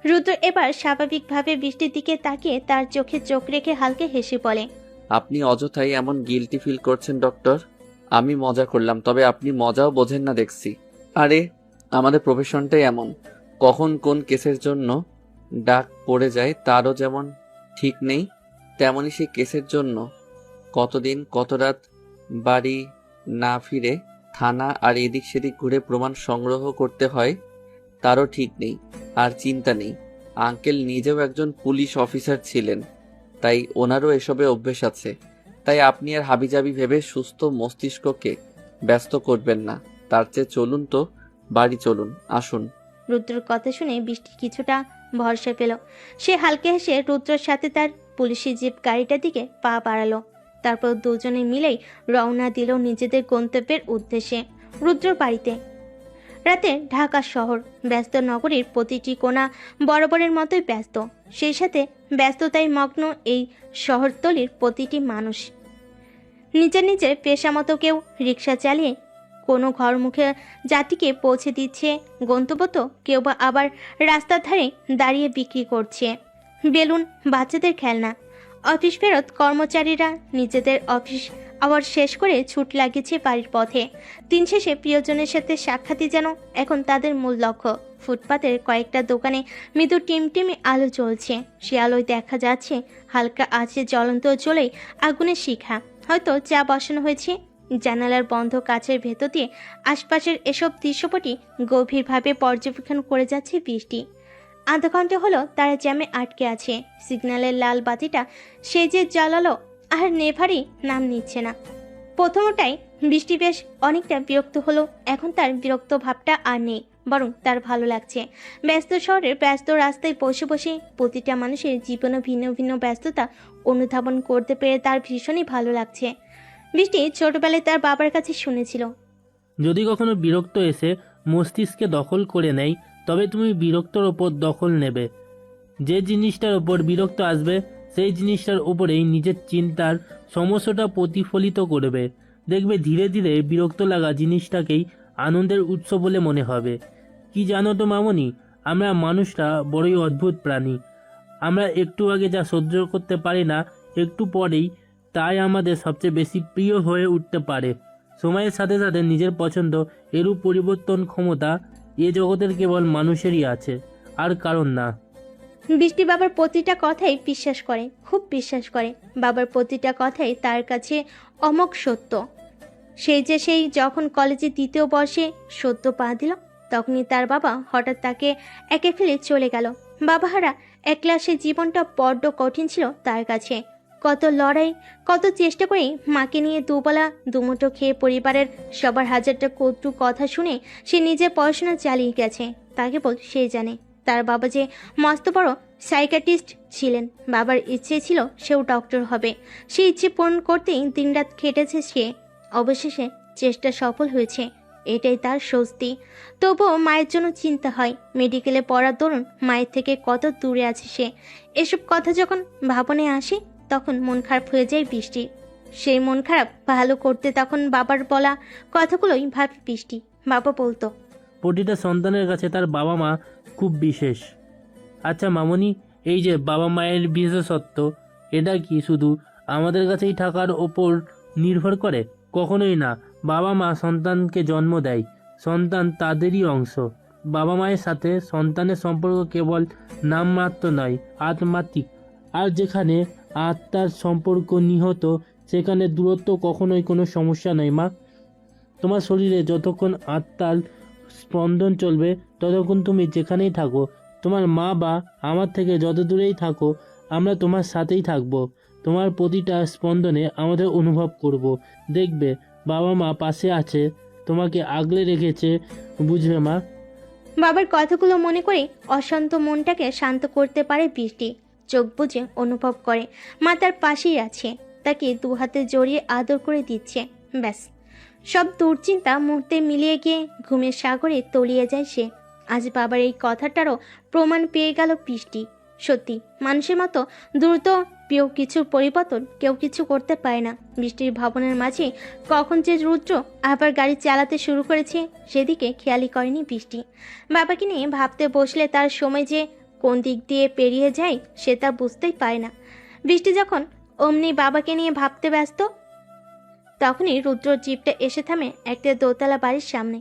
রুদ্র এবার স্বাভাবিকভাবে বৃষ্টির দিকে তাকিয়ে তার চোখে চোখ রেখে হালকা হেসে বলে, আপনি অযথাই এমন গিল্টি ফিল করছেন ডক্টর। আমি মজা করলাম, তবে আপনি মজাও বোঝেন না দেখছি। আরে আমাদের প্রফেশনটাই এমন, কখন কোন কেসের জন্য ডাক পড়ে যায় তারও যেমন ঠিক নেই, তেমনই সেই কেসের জন্য কতদিন কত রাত বাড়ি না ফিরে থানা আর এদিক সেদিক ঘুরে প্রমাণ সংগ্রহ করতে হয় তারও ঠিক নেই। আর চিন্তা নেই, আঙ্কেল নিজেও একজন পুলিশ অফিসার ছিলেন, তাই ওনারও এসবে অভ্যেস আছে। তাই আপনি আর হাবিজাবি ভেবে সুস্থ মস্তিষ্ককে ব্যস্ত করবেন না। তার চেয়ে চলুন তো, বাড়ি চলুন, আসুন। রুদ্রর কথা শুনে বৃষ্টি কিছুটা ভরসা পেল। সে হালকা হেসে রুদ্রর সাথে তার পুলিশি জিপ গাড়িটার দিকে পা বাড়ালো। তারপর দুজনে মিলেই রওনা দিল নিজেদের গন্তব্যের উদ্দেশ্যে, রুদ্রর বাড়িতে। রাতে ঢাকা শহর ব্যস্ত, নগরীর প্রতিটি কোণা বরাবরের মতোই ব্যস্ত। সেই সাথে ব্যস্ততায় মগ্ন এই শহরতলির প্রতিটি মানুষ। নিজের নিজের পেশা মতো কেউ রিক্সা চালিয়ে কোনো ঘরমুখে যাত্রীকে পৌঁছে দিচ্ছে গন্তব্য, তো কেউ বা আবার রাস্তার ধারে দাঁড়িয়ে বিক্রি করছে বেলুন, বাচ্চাদের খেলনা। অফিস ফেরত কর্মচারীরা নিজেদের অফিস আবার শেষ করে ছুট লাগিয়েছে বাড়ির পথে। দিন শেষে প্রিয়জনের সাথে সাক্ষাৎই যেন এখন তাদের মূল লক্ষ্য। ফুটপাতের কয়েকটা দোকানে মৃদু টিমটিমে আলো জ্বলছে। সে আলোয় দেখা যাচ্ছে হালকা আছে জ্বলন্ত জ্বলেই আগুনের শিখা, হয়তো চা বসানো হয়েছে। জানালার বন্ধ কাচের ভেতর দিয়ে আশপাশের এসব দৃশ্যপটি গভীরভাবে পর্যবেক্ষণ করে যাচ্ছে বৃষ্টি। আধা ঘন্টা হলো তারা জ্যামে আটকে আছে। সিগন্যালের লাল বাতিটা সে যে জ্বালালো আর নেভারই নাম নিচ্ছে না। প্রথমটাই বৃষ্টি বেশ অনেকটা বিরক্ত হলো। এখন তার বিরক্ত ভাবটা আর নেই, বরং তার ভালো লাগছে। ব্যস্ত শহরের ব্যস্ত রাস্তায় বসে বসে প্রতিটা মানুষের জীবনে ভিন্ন ভিন্ন ব্যস্ততা অনুধাবন করতে পেরে তার ভীষণই ভালো লাগছে। বৃষ্টি ছোটবেলায় তার বাবার কাছে শুনেছিল, যদি কখনো বিরক্ত এসে মস্তিষ্কে দখল করে নেয়, তবে তুমি বিরক্তর ওপর দখল নেবে। যে জিনিসটার ওপর বিরক্ত আসবে সেই জিনিসটার উপরেই নিজের চিন্তার সমস্যাটা প্রতিফলিত করবে। দেখবে ধীরে ধীরে বিরক্ত লাগা জিনিসটাকেই আনন্দের উৎস বলে মনে হবে। কি জানো তো মামনি, আমরা মানুষরা বড়ই অদ্ভুত প্রাণী। আমরা একটু আগে যা সহ্য করতে পারি না, একটু পরেই তাই আমাদের সবচেয়ে বেশি প্রিয় হয়ে উঠতে পারে। সময়ের সাথে সাথে নিজের পছন্দ এরূপ পরিবর্তন ক্ষমতা এ জগতের কেবল মানুষেরই আছে, আর কারণ না। বৃষ্টি বাবার প্রতিটা কথাই বিশ্বাস করে, খুব বিশ্বাস করে। বাবার প্রতিটা কথাই তার কাছে অমোঘ সত্য। সেই যখন কলেজে দ্বিতীয় বর্ষে সত্য পা দিল, তখনই তার বাবা হঠাৎ তাকে একে ফেলে চলে গেল। বাবাহারা এক ক্লাসে জীবনটা বড্ড কঠিন ছিল তার কাছে। কত লড়াই, কত চেষ্টা করে মাকে নিয়ে দুবেলা দুমুঠো খেয়ে পরিবারের সবার হাজারটা কটু কথা শুনে সে নিজের পড়াশোনা চালিয়ে গেছে। তা কেবল সে জানে। তার বাবা যে মস্ত বড় সাইকিয়াট্রিস্ট ছিলেন। বাবার ইচ্ছে ছিল সেও ডক্টর হবে। সেই ইচ্ছে পূরণ করতেই দিনরাত খেটেছে সে। অবশেষে চেষ্টা সফল হয়েছে, এটাই তার স্বস্তি। তবুও মায়ের জন্য চিন্তা হয়। মেডিকেলে পড়ার দরুন মায়ের থেকে কত দূরে আছে সে। এসব কথা যখন ভাবনে আসে, তখন মন খারাপ হয়ে যায় বৃষ্টি। সেই মন খারাপ ভালো করতে তখন বাবার বলা কথাগুলোই ভাবে বৃষ্টি। বাবা বলতো, প্রতিটা সন্তানের কাছে তার বাবা মা খুব বিশেষ। আচ্ছা মামনি, এই যে বাবা মায়ের বিশেষত্ব, এটা কি শুধু আমাদের কাছেই থাকার ওপর নির্ভর করে? কখনোই না। বাবা মা সন্তানকে জন্ম দেয়, সন্তান তাদেরই অংশ। বাবা মায়ের সাথে সন্তানের সম্পর্ক কেবল নামমাত্র নয়, আত্মাত্মিক। আর যেখানে আত্মার সম্পর্ক নিহত, সেখানে দূরত্ব কখনোই কোনো সমস্যা নয় মা। তোমার শরীরে যতক্ষণ আত্মার স্পন্দন চলবে, ততক্ষণ তুমি যেখানেই থাকো, তোমার মা বা আমার থেকে যত দূরেই থাকো, আমরা তোমার সাথেই থাকবো। তোমার প্রতিটা স্পন্দনে আমাদের অনুভব করব। দেখবে বাবা মা পাশে আছে, তোমাকে আগলে রেখেছে, বুঝবে মা। বাবার কথাগুলো মনে করে অশান্ত মনটাকে শান্ত করতে পারে বৃষ্টি। চোখ বুজে অনুভব করে মা তার পাশেই আছে, তাকে দু হাতে জড়িয়ে আদর করে দিচ্ছে। ব্যাস, সব দুশ্চিন্তা মুহূর্তে মিলিয়ে গিয়ে ঘুমের সাগরে তলিয়ে যায় সে। আজ বাবার এই কথাটারও প্রমাণ পেয়ে গেল বৃষ্টি। সত্যি, মানুষের মতো দ্রুত প্রিয় কিছুর পরিবর্তন কেউ কিছু করতে পারে না। বৃষ্টির ভাবনার মাঝে কখন যে রুদ্র আবার গাড়ি চালাতে শুরু করেছে, সেদিকে খেয়ালই করেনি বৃষ্টি। বাবাকে নিয়ে ভাবতে বসলে তার সময় যে কোন দিক দিয়ে পেরিয়ে যায় সে তা বুঝতেই পারে না। বৃষ্টি যখন অমনি বাবাকে নিয়ে ভাবতে ব্যস্ত, তখনই রুদ্রর জিপটা এসে থামে একটা দোতলা বাড়ির সামনে।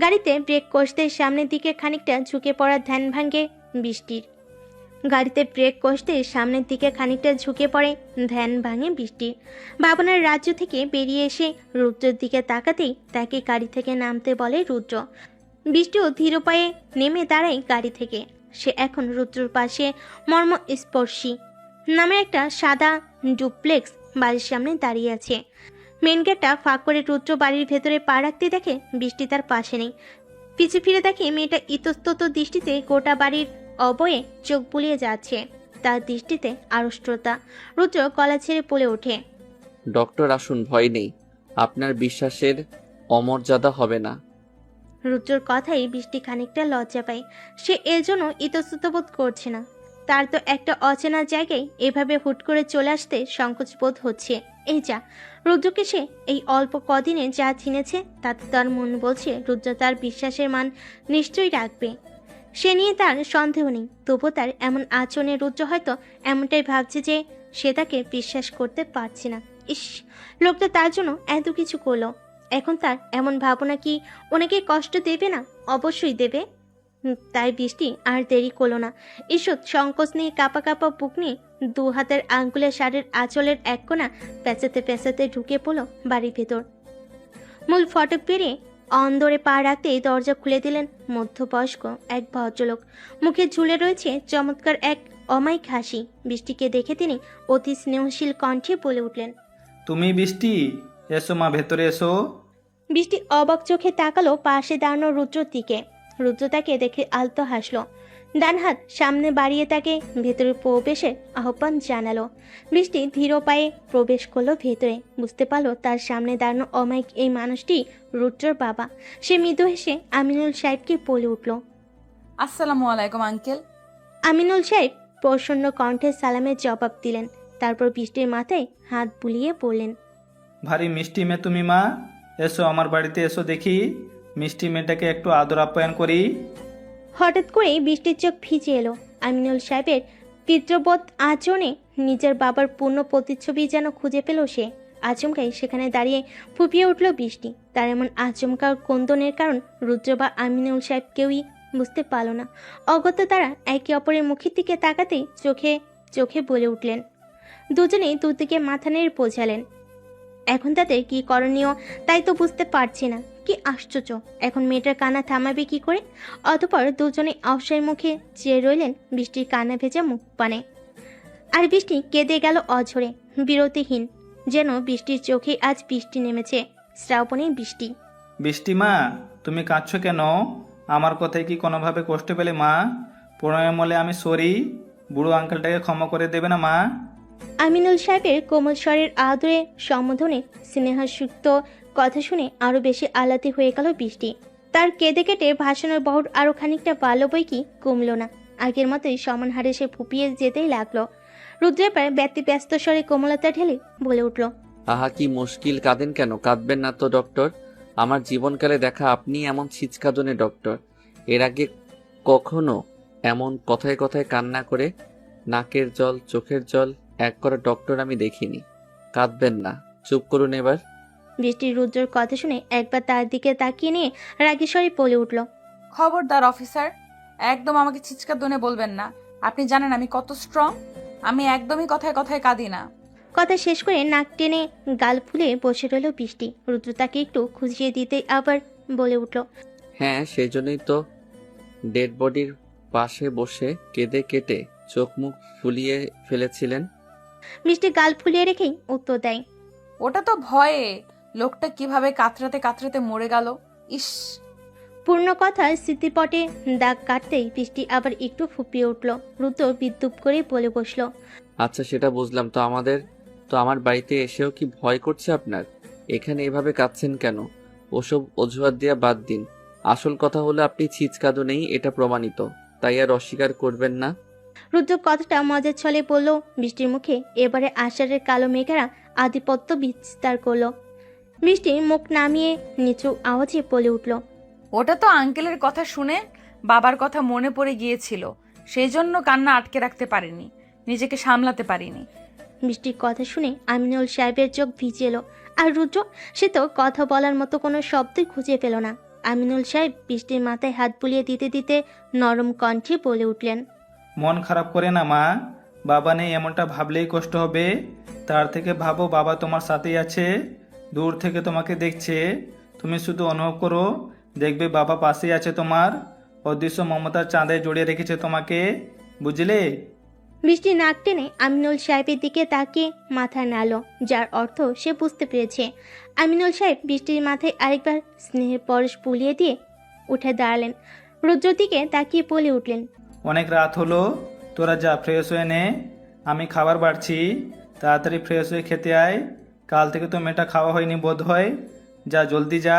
গাড়িতে ব্রেক কষতেই সামনের দিকে খানিকটা ঝুঁকে পড়ার ধ্যান ভাঙে বৃষ্টির। গাড়িতে ব্রেক কষতেই সামনের দিকে খানিকটা ঝুঁকে পড়ে ধ্যান ভাঙে বৃষ্টির। ভাবনার রাজ্য থেকে বেরিয়ে এসে রুদ্রের দিকে তাকাতেই তাকে গাড়ি থেকে নামতে বলে রুদ্র। বৃষ্টিও ধীর পায়ে নেমে দাঁড়ায় গাড়ি থেকে। সে এখন রুদ্রর পাশে মর্মস্পর্শী নামে একটা সাদা ডুপ্লেক্স বাড়ির সামনে দাঁড়িয়ে আছে। মেন গেটটা ফাঁক করে রুদ্র বাড়ির ভেতরে পা রাখতে দেখে বৃষ্টি তার পাশে নেই। পিছু ফিরে দেখে মেয়েটা ইতস্তত দৃষ্টিতে গোটা বাড়ির অবয়ে চোখ বুলিয়ে যাচ্ছে। তার দৃষ্টিতে আড়ষ্টতা। রুদ্র গলা ছেড়ে পড়ে ওঠে, ডক্টর আসুন, ভয় নেই, আপনার বিশ্বাসের অমর্যাদা হবে না। রুদ্রর কথাই বৃষ্টি খানিকটা লজ্জা পায়। সে এর জন্য ইতস্তত বোধ করছে না। তার তো একটা অচেনা জায়গায় এভাবে হুট করে চলে আসতে সংকোচ বোধ হচ্ছে। এই যা, রুদ্রকে সে এই অল্প কদিনে যা চিনেছে তাতে তার মন বলছে রুদ্র তার বিশ্বাসের মান নিশ্চয়ই রাখবে। সে নিয়ে তার সন্দেহ নেই, তবু তার এমন আচরণে রুদ্র হয়তো এমনটাই ভাবছে যে সে তাকে বিশ্বাস করতে পারছে না। ইস, লোকটা তার জন্য এত কিছু করলো, এখন তার এমন ভাবনা কি ওনাকে কষ্ট দেবে না? অবশ্যই দেবে। তাই বৃষ্টি আর দেরি করলো না। ঈষৎ সংকোচ নিয়ে কাঁপা কাঁপা বুক নিয়ে 2 হাতের আঙ্গুলের শাড়ির আঁচলের এক কোণা পেঁচাতে পেঁচাতে ঢুকে পড়লো বাড়ির ভেতর। মূল ফটক পেরিয়ে অন্দরে পা রাখতেই দরজা খুলে দিলেন মধ্যবয়স্ক এক ভদ্রলোক। মুখে ঝুলে রয়েছে চমৎকার এক অমায়িক হাসি। বৃষ্টিকে দেখে তিনি অতি স্নেহশীল কণ্ঠে বলে উঠলেন, তুমি বৃষ্টি, এসো মা, ভেতরে এসো। বৃষ্টি অবাক চোখে তাকালো পাশে দাঁড়ানো রুদ্রর দিকে। রুদ্র তাকে দেখে আলতো হাসলো, ডান হাত সামনে বাড়িয়ে তাকে ভেতরে প্রবেশের আহ্বান জানালো। বৃষ্টি ধীর পায়ে প্রবেশ করলো ভেতরে। বুঝতে পারলো তার সামনে দাঁড়ানো অমায়িক এই মানুষটি রুদ্রর বাবা। সে মৃদু হেসে আমিনুল সাহেবকে বলে উঠল, আসসালামু আলাইকুম আঙ্কেল। আমিনুল সাহেব প্রসন্ন কণ্ঠে সালামের জবাব দিলেন, তারপর বৃষ্টির মাথায় হাত বুলিয়ে বললেন, ভারী মিষ্টি মেয়ে তুমি মা, এসো আমার বাড়িতে এসো দেখি, মিষ্টি মেয়েটাকে একটু আদর আপ্যায়ন করি। হঠাৎ করেই বৃষ্টির চোখ ভিজে এলো। আমিনুল সাহেবের পিতৃবোধ আচরণে নিজের বাবার পূর্ণ প্রতিচ্ছবি যেন খুঁজে পেল সে। আচমকাই সেখানে দাঁড়িয়ে ফুপিয়ে উঠল বৃষ্টি। তার এমন আচমকা কন্দনের কারণ রুদ্র বা আমিনুল সাহেব কেউই বুঝতে পারল না। অগত্যা তারা একে অপরের মুখের দিকে তাকাতেই চোখে চোখে বলে উঠলেন। দুজনেই দুদিকে মাথা নেড়ে বোঝালেন। এখন তাদের কি করণীয় তাই তো বুঝতে পারছি না। কি আশ্চর্য, এখন মেয়েটার কান্না থামাবে কি করে? অতঃপর দুজনে অবসর মুখে চেয়ে রইলেন বৃষ্টির কান্না ভেজা মুখ পানে। আর বৃষ্টি কেঁদে গেল অঝরে, বিরতিহীন, যেন বৃষ্টির চোখে আজ বৃষ্টি নেমেছে, শ্রাবণের বৃষ্টি। বৃষ্টি মা, তুমি কাঁদছো কেন? আমার কথায় কি কোনোভাবে কষ্ট পেলে মা? প্রণয় মলে আমি সরি, বুড়ো আঙ্কেলটাকে ক্ষমা করে দেবে না মা? আমিনুল সাহেবের কোমল স্বরের আদরে সম্বোধনে স্নেহাসুক্ত কথা শুনে আরো বেশি আলাতি হয়ে গেল বৃষ্টি। তার কেঁদে কেটে ভাসানোর বহর আরো খানিকটা বাড়ল বই কি কমল না। আগের মতোই সমান হারে সে ফুপিয়ে যেতেই লাগলো। রুদ্রের পায়ে ব্যস্ত স্বরে কোমলতা ঢেলে বলে উঠল, আহা কি মুশকিল, কাঁদেন কেন? কাঁদবেন না তো ডক্টর। আমার জীবনকালে দেখা আপনি এমন ছিচকাদনে ডক্টর। এর আগে কখনো এমন কথায় কথায় কান্না করে নাকের জল চোখের জল এক করা ডক্টর আমি দেখিনি। কাঁদবেন না, চুপ করুন এবার। বৃষ্টির রুদ্রের কথা শুনে একবার তার দিকে তাকিয়ে নিয়ে রাগী স্বরে বলে উঠল, খবরদার অফিসার, একদম আমাকে ছিচকা দনে বলবেন না। আপনি জানেন আমি কত স্ট্রং। আমি একদমই কথায় কথায় কাঁদি না। কথা শেষ করে নাক টেনে গাল ফুলে বসে রইল বৃষ্টি। রুদ্র তাকে একটু খুঁজিয়ে দিতে আবার বলে উঠল, হ্যাঁ, সেই জন্যই তো ডেড বডির পাশে বসে কেঁদে কেটে চোখ মুখ ফুলিয়ে ফেলেছিলেন। বৃষ্টি গাল ফুলিয়ে রেখেই উত্তর দেয়, ওটা তো ভয়ে লোকটা কিভাবে কাতরাতে কাতরাতে মরে গেল। ইস, পূর্ণ কথার স্মৃতিপটে দাগ কাটতেই বৃষ্টি আবার একটু ফুপিয়ে উঠল। রুদ্র বিদ্যুৎ করে বলে বসল, আচ্ছা সেটা বুঝলাম, তো আমার বাড়িতে এসেও কি ভয় করছে আপনার? এখানে এভাবে কাঁদছেন কেন? ওসব অজুহাত দেওয়া বাদ দিন। আসল কথা হলো আপনি ছিচকাদো নেই, এটা প্রমাণিত, তাই আর অস্বীকার করবেন না। রুদ্র কথাটা মজার ছলে বলল। বৃষ্টির মুখে এবারে আষাঢ়ের কালো মেঘেরা আধিপত্য বিস্তার করলো। বৃষ্টি মুখ নামিয়ে নিচু আওয়াজে বলে উঠল, ওটা তো আঙ্কেলের কথা শুনে বাবার কথা মনে পড়ে গিয়েছিল, সেই জন্য কান্না আটকে রাখতে পারিনি, নিজেকে সামলাতে পারিনি। বৃষ্টির কথা শুনে আমিনুল সাহেবের চোখ ভিজে এলো। আর রুদ্র, সে তো কথা বলার মতো কোনো শব্দই খুঁজে পেল না। আমিনুল সাহেব বৃষ্টির মাথায় হাত বুলিয়ে দিতে দিতে নরম কণ্ঠে বলে উঠলেন, মন খারাপ করে না মা, বাবা নেই এমনটা ভাবলেই কষ্ট হবে। তার থেকে ভাবো বাবা তোমার সাথেই আছে, দূর থেকে তোমাকে দেখছে। তুমি শুধু অনুভব করো, দেখবে বাবা পাশেই আছে তোমার, অদৃশ্য মমতার চাঁদে জড়িয়ে রেখেছে তোমাকে, বুঝলে? বৃষ্টি নাক টেনে আমিনুল সাহেবের দিকে তাকিয়ে মাথা নাড়ল, যার অর্থ সে বুঝতে পেরেছে। আমিনুল সাহেব বৃষ্টির মাথায় আরেকবার স্নেহের পরশ বুলিয়ে দিয়ে উঠে দাঁড়ালেন। রুদ্র দিকে তাকিয়ে বলে উঠলেন, অনেক রাত হলো, তোরা যা ফ্রেশ হয়ে নে, আমি খাবার বাড়ছি, তাড়াতাড়ি ফ্রেশ হয়ে খেতে আয়। কাল থেকে তো মেয়েটা খাওয়া হয়নি বোধ হয়, যা জলদি যা।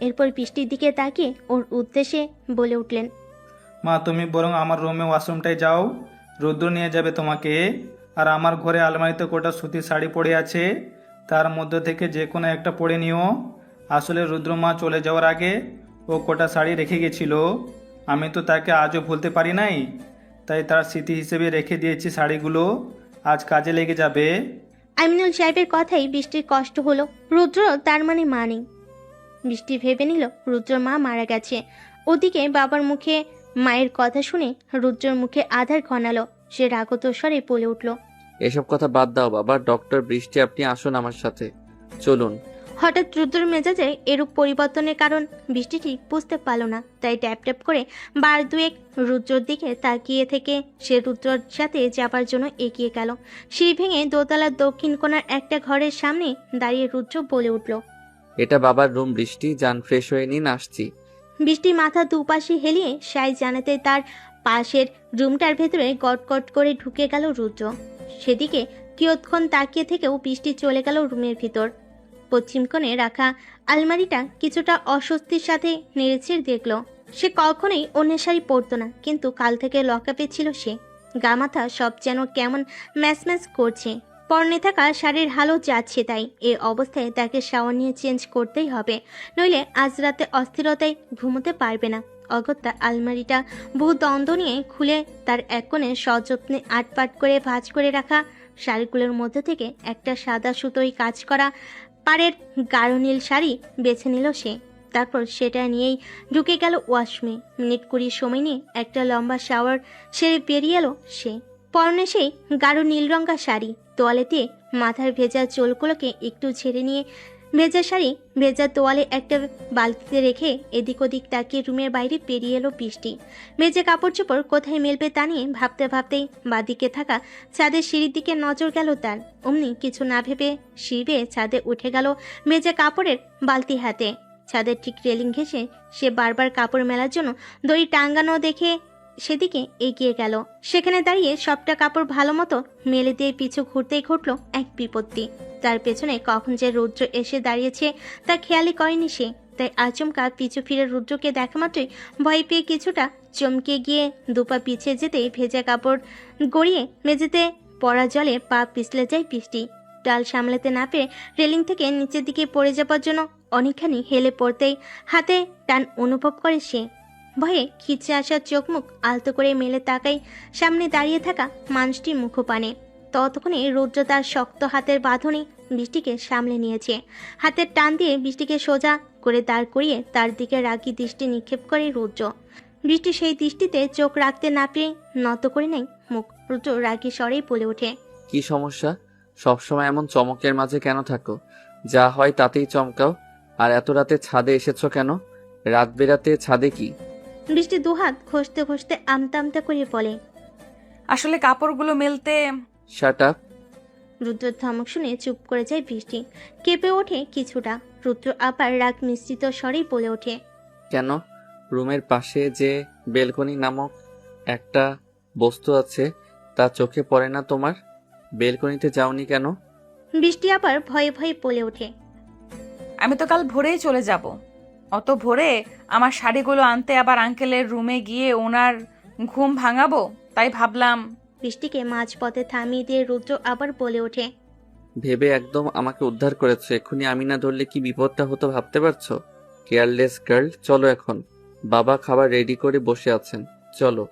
এরপর বৃষ্টির দিকে তাকিয়ে ওর উদ্দেশ্যে বলে উঠলেন, মা তুমি বরং আমার রুমে ওয়াশরুমটায় যাও, রুদ্র নিয়ে যাবে তোমাকে। আর আমার ঘরে আলমারিতে কোটা সুতির শাড়ি পড়ে আছে, তার মধ্যে থেকে যে কোনো একটা পরে নিও। আসলে রুদ্রমা চলে যাওয়ার আগে ও কটা শাড়ি রেখে গেছিল, আমি তো তাকে আজও ভুলতে পারি নাই, তাই তার স্মৃতি হিসেবে রেখে দিয়েছি শাড়িগুলো, আজ কাজে লেগে যাবে। আমিনুল সাহেবের কথাই বৃষ্টির কষ্ট হলো। রুদ্র তার মানে মা নেই। বৃষ্টি ভেবে নিল রুদ্রর মা মারা গেছে। ওদিকে বাবার মুখে মায়ের কথা শুনে রুদ্রর মুখে আধার ঘনালো। সে রাগত স্বরে বলে উঠল, এসব কথা বাদ দাও বাবা। ডক্টর বৃষ্টি, আপনি আসুন আমার সাথে, চলুন। হঠাৎ রুদ্রর মেজাজে এরূপ পরিবর্তনের কারণ বৃষ্টি ঠিক বুঝতে পারল না, তাই ট্যাপ ট্যাপ করে বার দুয়েক রুদ্রর দিকে তাকিয়ে থেকে সে রুদ্রর সাথে যাবার জন্য এগিয়ে গেল। সিঁড়ি ভেঙে দোতলার দক্ষিণ কোণার একটা ঘরের সামনে দাঁড়িয়ে রুদ্র বলে উঠল, এটা বাবার রুম বৃষ্টি, যান ফ্রেশ হয়ে নিন, আসছি। বৃষ্টি মাথা দুপাশে হেলিয়ে সাই জানাতে তার পাশের রুমটার ভেতরে গটগট করে ঢুকে গেল রুদ্র। সেদিকে কিয়ৎক্ষণ তাকিয়ে থেকেও বৃষ্টি চলে গেল রুমের ভিতর। পশ্চিম কোণে রাখা আলমারিটা কিছুটা অস্বস্তির সাথে নেড়েচেড়ে দেখল। সে কখনোই অন্যের শাড়ি পরতো না, কিন্তু কাল থেকে লকআপে ছিল সে। গা মাথা সব যেন কেমন ম্যাচ ম্যাচ করছে। পরনে থাকা শাড়ির হালও যাচ্ছে, তাই এ অবস্থায় তাকে শাওয়ার নিয়ে চেঞ্জ করতেই হবে, নইলে আজ রাতে অস্থিরতায় ঘুমোতে পারবে না। অগত্যা আলমারিটা বহু দ্বন্দ্ব নিয়ে খুলে তার এক কোণে সযত্নে আটপাট করে ভাঁজ করে রাখা শাড়িগুলোর মধ্যে থেকে একটা সাদা সুতোয় কাজ করা পাড়ের গাঢ় নীল শাড়ি বেছে নিল সে। তারপর সেটা নিয়েই ঢুকে গেল ওয়াশরুমে। মিনিট 20 সময় নিয়ে একটা লম্বা শাওয়ার সেরে বেরিয়ে এলো সে। পরনে সেই গাঢ় নীল রঙা শাড়ি, তোয়ালে দিয়ে মাথার ভেজা চুলগুলোকে একটু ঝেড়ে নিয়ে ভেজা শাড়ি ভেজা তোয়ালে একটা বালতিতে রেখে এদিক ওদিক তাকিয়ে রুমের বাইরে বেরিয়ে এলো বৃষ্টি। ভেজা কাপড় চোপড় কোথায় মেলবে তা নিয়ে ভাবতে ভাবতেই বাদিকে থাকা ছাদের সিঁড়ির দিকে নজর গেল তার। অমনি কিছু না ভেবে সিঁড়ি বেয়ে ছাদে উঠে গেল ভেজা কাপড়ের বালতি হাতে। ছাদের ঠিক রেলিং ঘেঁষে সে বারবার কাপড় মেলার জন্য দড়ি টাঙ্গানো দেখে সেদিকে এগিয়ে গেল। সেখানে দাঁড়িয়ে সবটা কাপড় ভালো মতো মেলে দিয়ে পিছু ঘুরতেই ঘটল এক বিপত্তি। তার পেছনে কখন যে রুদ্র এসে দাঁড়িয়েছে তা খেয়ালই করেনি সে। তাই আচমকা পিছু ফিরে রুদ্রকে দেখা মাত্রই ভয় পেয়ে কিছুটা চমকে গিয়ে দুপা পিছিয়ে যেতেই ভেজা কাপড় গড়িয়ে মেঝেতে পড়া জলে পা পিছলে যায় বৃষ্টি। ডাল সামলাতে না পেরে রেলিং থেকে নিচের দিকে পড়ে যাবার জন্য অনেকখানি হেলে পড়তেই হাতে টান অনুভব করে সে। ভয়ে খিচে আসা চোখ মুখ আলতো করে মেলে তাকাই সামনে দাঁড়িয়ে থাকা মানুষটির মুখপানে। ততক্ষণে রুদ্র তার শক্ত হাতের বাঁধনে বৃষ্টিকে সামলে নিয়েছে। হাতের টান দিয়ে বৃষ্টিকে সোজা করে দাঁড় করিয়ে তার দিকে রাগী দৃষ্টি নিক্ষেপ করে রুদ্র। বৃষ্টি সেই দৃষ্টিতে চোখ রাখতে না পেরে নত করে নেয় মুখ। রুদ্র রাগী স্বরেই বলে ওঠে, কি সমস্যা? সবসময় এমন চমকের মাঝে কেন থাকো? যা হয় তাতেই চমকাও। আর এত রাতে ছাদে এসেছো কেন? রাত বেরাতে ছাদে কি? বৃষ্টি দুহাত ঘষতে ঘষতে আমতা আমতা করে বলে, আসলে কাপড়গুলো মেলতে। Shut up. রুদ্রের ধমক শুনে চুপ করে যায় বৃষ্টি। কেঁপে ওঠে কিছুটা। রুদ্র আবার রাগ মিশ্রিত স্বরেই বলে ওঠে, কেন? রুমের পাশে যে বেলকনি নামক একটা বস্তু আছে তা চোখে পড়ে না তোমার? বেলকনিতে যাওনি কেন? বৃষ্টি আবার ভয়ে ভয়ে বলে ওঠে, আমি তো কাল ভোরেই চলে যাব। অত ভোরে আমার শাড়িগুলো আনতে আবার আঙ্কেলের রুমে গিয়ে ওনার ঘুম ভাঙাবো, তাই ভাবলাম। বৃষ্টিকে মাঝপথে থামিয়ে দিয়ে রুদ্র আবার বলে ওঠে, ভেবে একদম আমাকে উদ্ধার করেছো। এক্ষুনি আমি না ধরলে কি বিপদটা হতো ভাবতে পারছো? কেয়ারলেস গার্ল, চলো এখন। বাবা খাবার রেডি করে বসে আছেন, চলো।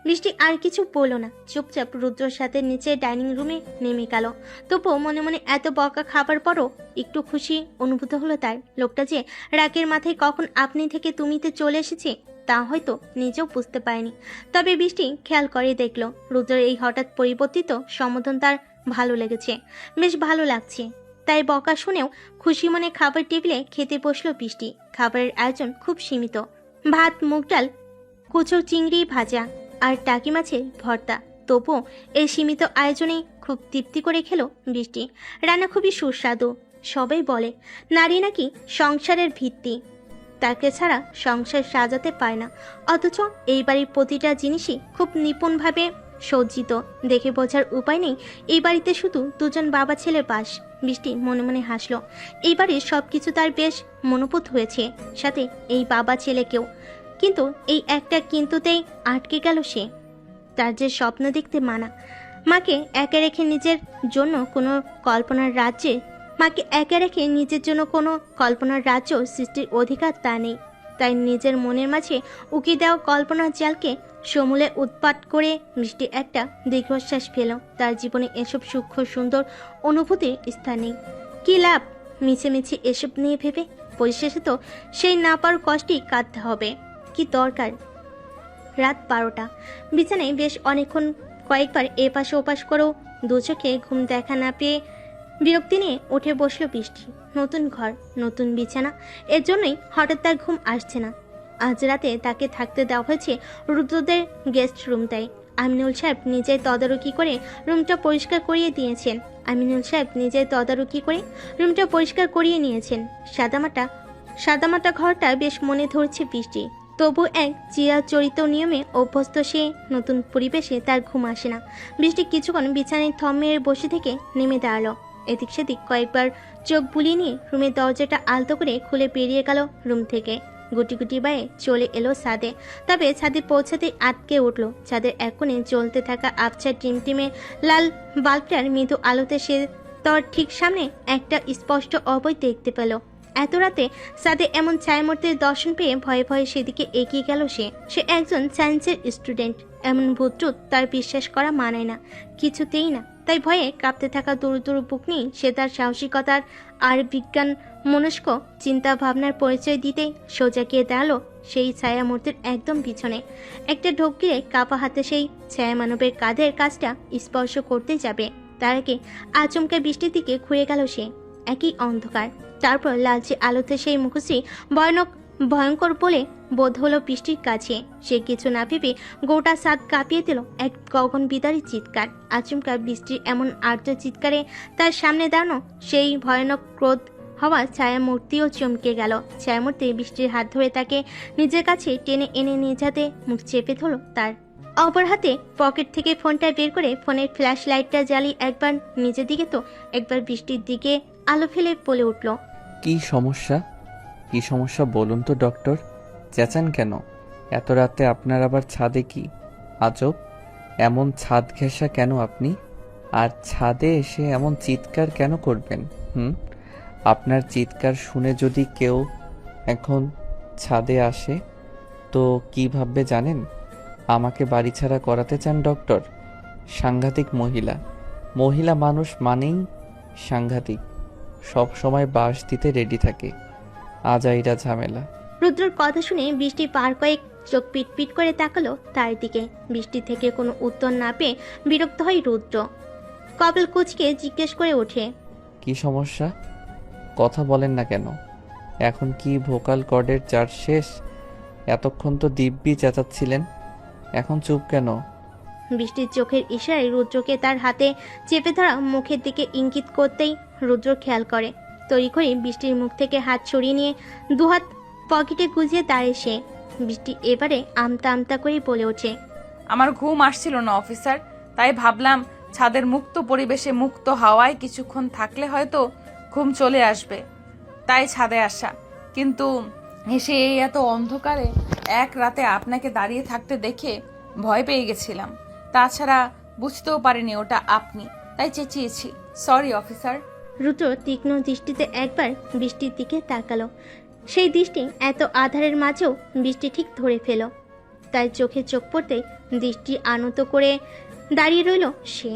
বৃষ্টি আর কিছু বলল না, চুপচাপ রুদ্রর সাথে নিচে ডাইনিং রুমে নেমে গেল। তবুও মনে মনে এত বকা খাবার পরও একটু খুশি অনুভূত হলো তার। লোকটা যে রাগের মাথায় কখন আপনি থেকে তুমিতে চলে এসেছে তা হয়তো নিজেও বুঝতে পারেনি। তবে বৃষ্টি খেয়াল করে দেখল রুদ্রের এই হঠাৎ পরিবর্তিত সম্বোধন তার ভালো লেগেছে, বেশ ভালো লাগছে। তাই বকা শুনেও খুশি মনে খাবার টেবিলে খেতে বসলো বৃষ্টি। খাবারের আয়োজন খুব সীমিত, ভাত, মুগ ডাল, কুচো চিংড়ি ভাজা আর টাকি মাছের ভর্তা। তবুও এই সীমিত আয়োজনে খুব তৃপ্তি করে খেলো বৃষ্টি। রান্না খুবই সুস্বাদু। সবাই বলে নারী নাকি সংসারের ভিত্তি, তাকে ছাড়া সংসার সাজাতে পারে না। অথচ এই বাড়ির প্রতিটা জিনিসই খুব নিপুণভাবে সজ্জিত। দেখে বোঝার উপায় নেই এই বাড়িতে শুধু দুজন বাবা ছেলের বাস। বৃষ্টি মনে মনে হাসলো। এই বাড়ির সবকিছু তার বেশ মনোপুত হয়েছে, সাথে এই বাবা ছেলেকেও। কিন্তু এই একটা কিন্তুতেই আটকে গেল সে। তার যে স্বপ্ন দেখতে মানা, মাকে একা রেখে নিজের জন্য কোনো কল্পনার রাজ্যে মাকে একে রেখে নিজের জন্য কোনো কল্পনার রাজ্য সৃষ্টির অধিকার তা নেই। তাই নিজের মনের মাঝে উকি দেওয়া কল্পনার জালকে সমূলে উৎপাট করে বৃষ্টি একটা দীর্ঘশ্বাস ফেল। তার জীবনে এসব সূক্ষ্ম সুন্দর অনুভূতির স্থান নেই। কি লাভ মিছে মিছে এসব নিয়ে ভেবে? পরিশেষে তো সেই না পাওয়ার কষ্টেই কাটতে হবে। কি দরকার? রাত 12টা। বিছানায় বেশ অনেকক্ষণ কয়েকবার এপাশে ওপাশ করেও দু চোখে ঘুম দেখা না পেয়ে বিরক্তি নিয়ে উঠে বসলো বৃষ্টি। নতুন ঘর, নতুন বিছানা, এর জন্যই হঠাৎ তার ঘুম আসছে না। আজ রাতে তাকে থাকতে দেওয়া হয়েছে রুদ্রদের গেস্ট রুমটাই। আমিনুল সাহেব নিজেই তদারকি করে রুমটা পরিষ্কার করিয়ে দিয়েছেন। সাদামাটা ঘরটা বেশ মনে ধরছে বৃষ্টি। তবু এক চিরাচরিত নিয়মে অভ্যস্ত সে নতুন পরিবেশে তার ঘুম আসে না। বৃষ্টি কিছুক্ষণ বিছানায় থম মেরে বসে থেকে নেমে দাঁড়ালো। এদিক সেদিক কয়েকবার চোখ বুলিয়ে নিয়ে রুমের দরজাটা আলতো করে খুলে বেরিয়ে গেল রুম থেকে। গুটি গুটি বায়ে চলে এলো ছাদে। তবে ছাদে পৌঁছাতেই আটকে উঠল। ছাদের এক কোণে জ্বলতে থাকা আবছা টিমটিমে লাল বাল্বটার মৃদু আলোতে সে তার ঠিক সামনে একটা স্পষ্ট অবয় দেখতে পেল। এত রাতে ছাদে এমন ছায়ামূর্তির দর্শন পেয়ে ভয়ে ভয়ে সেদিকে এগিয়ে গেল সে একজন সায়েন্সের স্টুডেন্ট। এমন ভূতটুত তার বিশ্বাস করা মানায় না, কিছুতেই না। তাই ভয়ে কাঁপতে থাকা দূর বুক নিয়ে সে তার সাহসিকতার আর বিজ্ঞান মনস্ক চিন্তা ভাবনার পরিচয় দিতে সোজা গিয়ে দাঁড়ালো সেই ছায়ামূর্তির একদম পিছনে। একটা ঢোক গিয়ে কাপা হাতে সেই ছায়া মানবের কাঁধের কাজটা স্পর্শ করতে যাবে, তার আগে আচমকা বৃষ্টির দিকে ঘুরে গেল সে। একই অন্ধকার, তারপর লালচে আলোতে সেই মুখশ্রী ভয়ঙ্কর বলে বোধ হলো বৃষ্টির কাছে। সে কিছু না ভেবে গোটা ছাদ কাঁপিয়ে দিল এক গগন বিদারী চিৎকার। আচমকা বৃষ্টির এমন আর্দ্র চিৎকারে তার সামনে দাঁড়ানো সেই ভয়ানক ক্রোধ হওয়া ছায়ামূর্তিও চমকে গেল। ছায়ামূর্তি বৃষ্টির হাত ধরে তাকে নিজের কাছে টেনে এনে নিয়ে যেতে মুখ চেপে ধরল তার। অপর হাতে পকেট থেকে ফোনটা বের করে ফোনের ফ্ল্যাশ লাইটটা জ্বালিয়ে একবার নিজের দিকে তো একবার বৃষ্টির দিকে আলো ফেলে বলে উঠল, কি সমস্যা বলুন তো ডক্টর? চেঁচান কেন? এত রাতে আপনার আবার ছাদে কি আজব? এমন ছাদ ঘেঁষা কেন আপনি? আর ছাদে এসে এমন চিৎকার কেন করবেন? আপনার চিৎকার শুনে যদি কেউ এখন ছাদে আসে তো কি ভাববে জানেন? আমাকে বাড়ি ছাড়া করাতে চান ডক্টর? সাংঘাতিক মহিলা মানুষ মানেই সাংঘাতিক, সব সময় বাস দিতে রেডি থাকে। আজাইরা ঝামেলা। রুদ্রর কথা শুনে বৃষ্টি পার কয়েক চোখ পিটপিট করে তাকালো তার দিকে। বৃষ্টি থেকে কোনো উত্তর না পেয়ে বিরক্ত হয় রুদ্র। কপাল কুচকে জিজ্ঞেস করে ওঠে, কি সমস্যা? কথা বলেন না কেন? এখন কি ভোকাল কর্ডের চার্জ শেষ? এতক্ষণ তো দিব্যি চেঁচাচ্ছিলেন, এখন চুপ কেন? বৃষ্টির চোখের ইশারায় রুদ্রকে তার হাতে চেপে ধরা মুখের দিকে ইঙ্গিত করতেই রুদ্র খেয়াল করে। তড়িঘড়ি বৃষ্টির মুখ থেকে হাত সরিয়ে নিয়ে দুহাত পকেটে গুজিয়ে দাঁড়িয়ে সে। বৃষ্টি এবারে আমতা আমতা করে বলে ওঠে, আমার ঘুম আসছিল না অফিসার, তাই ভাবলাম ছাদের মুক্ত পরিবেশে মুক্ত হাওয়ায় কিছুক্ষণ থাকলে হয়তো ঘুম চলে আসবে, তাই ছাদে আসা। কিন্তু এসে এই এত অন্ধকারে এক রাতে আপনাকে দাঁড়িয়ে থাকতে দেখে ভয় পেয়ে গেছিলাম। তাছাড়া বুঝতেও পারিনি ওটা আপনি, তাই চেঁচিয়েছি। Sorry officer. রুদ্র তীক্ষ্ণ দৃষ্টিতে একবার বৃষ্টির দিকে তাকালো। সেই দৃষ্টি এত আধারের মাঝেও বৃষ্টি ঠিক ধরে ফেল। তার চোখে চোখ পড়তেই দৃষ্টি আনত করে দাঁড়িয়ে রইল সে।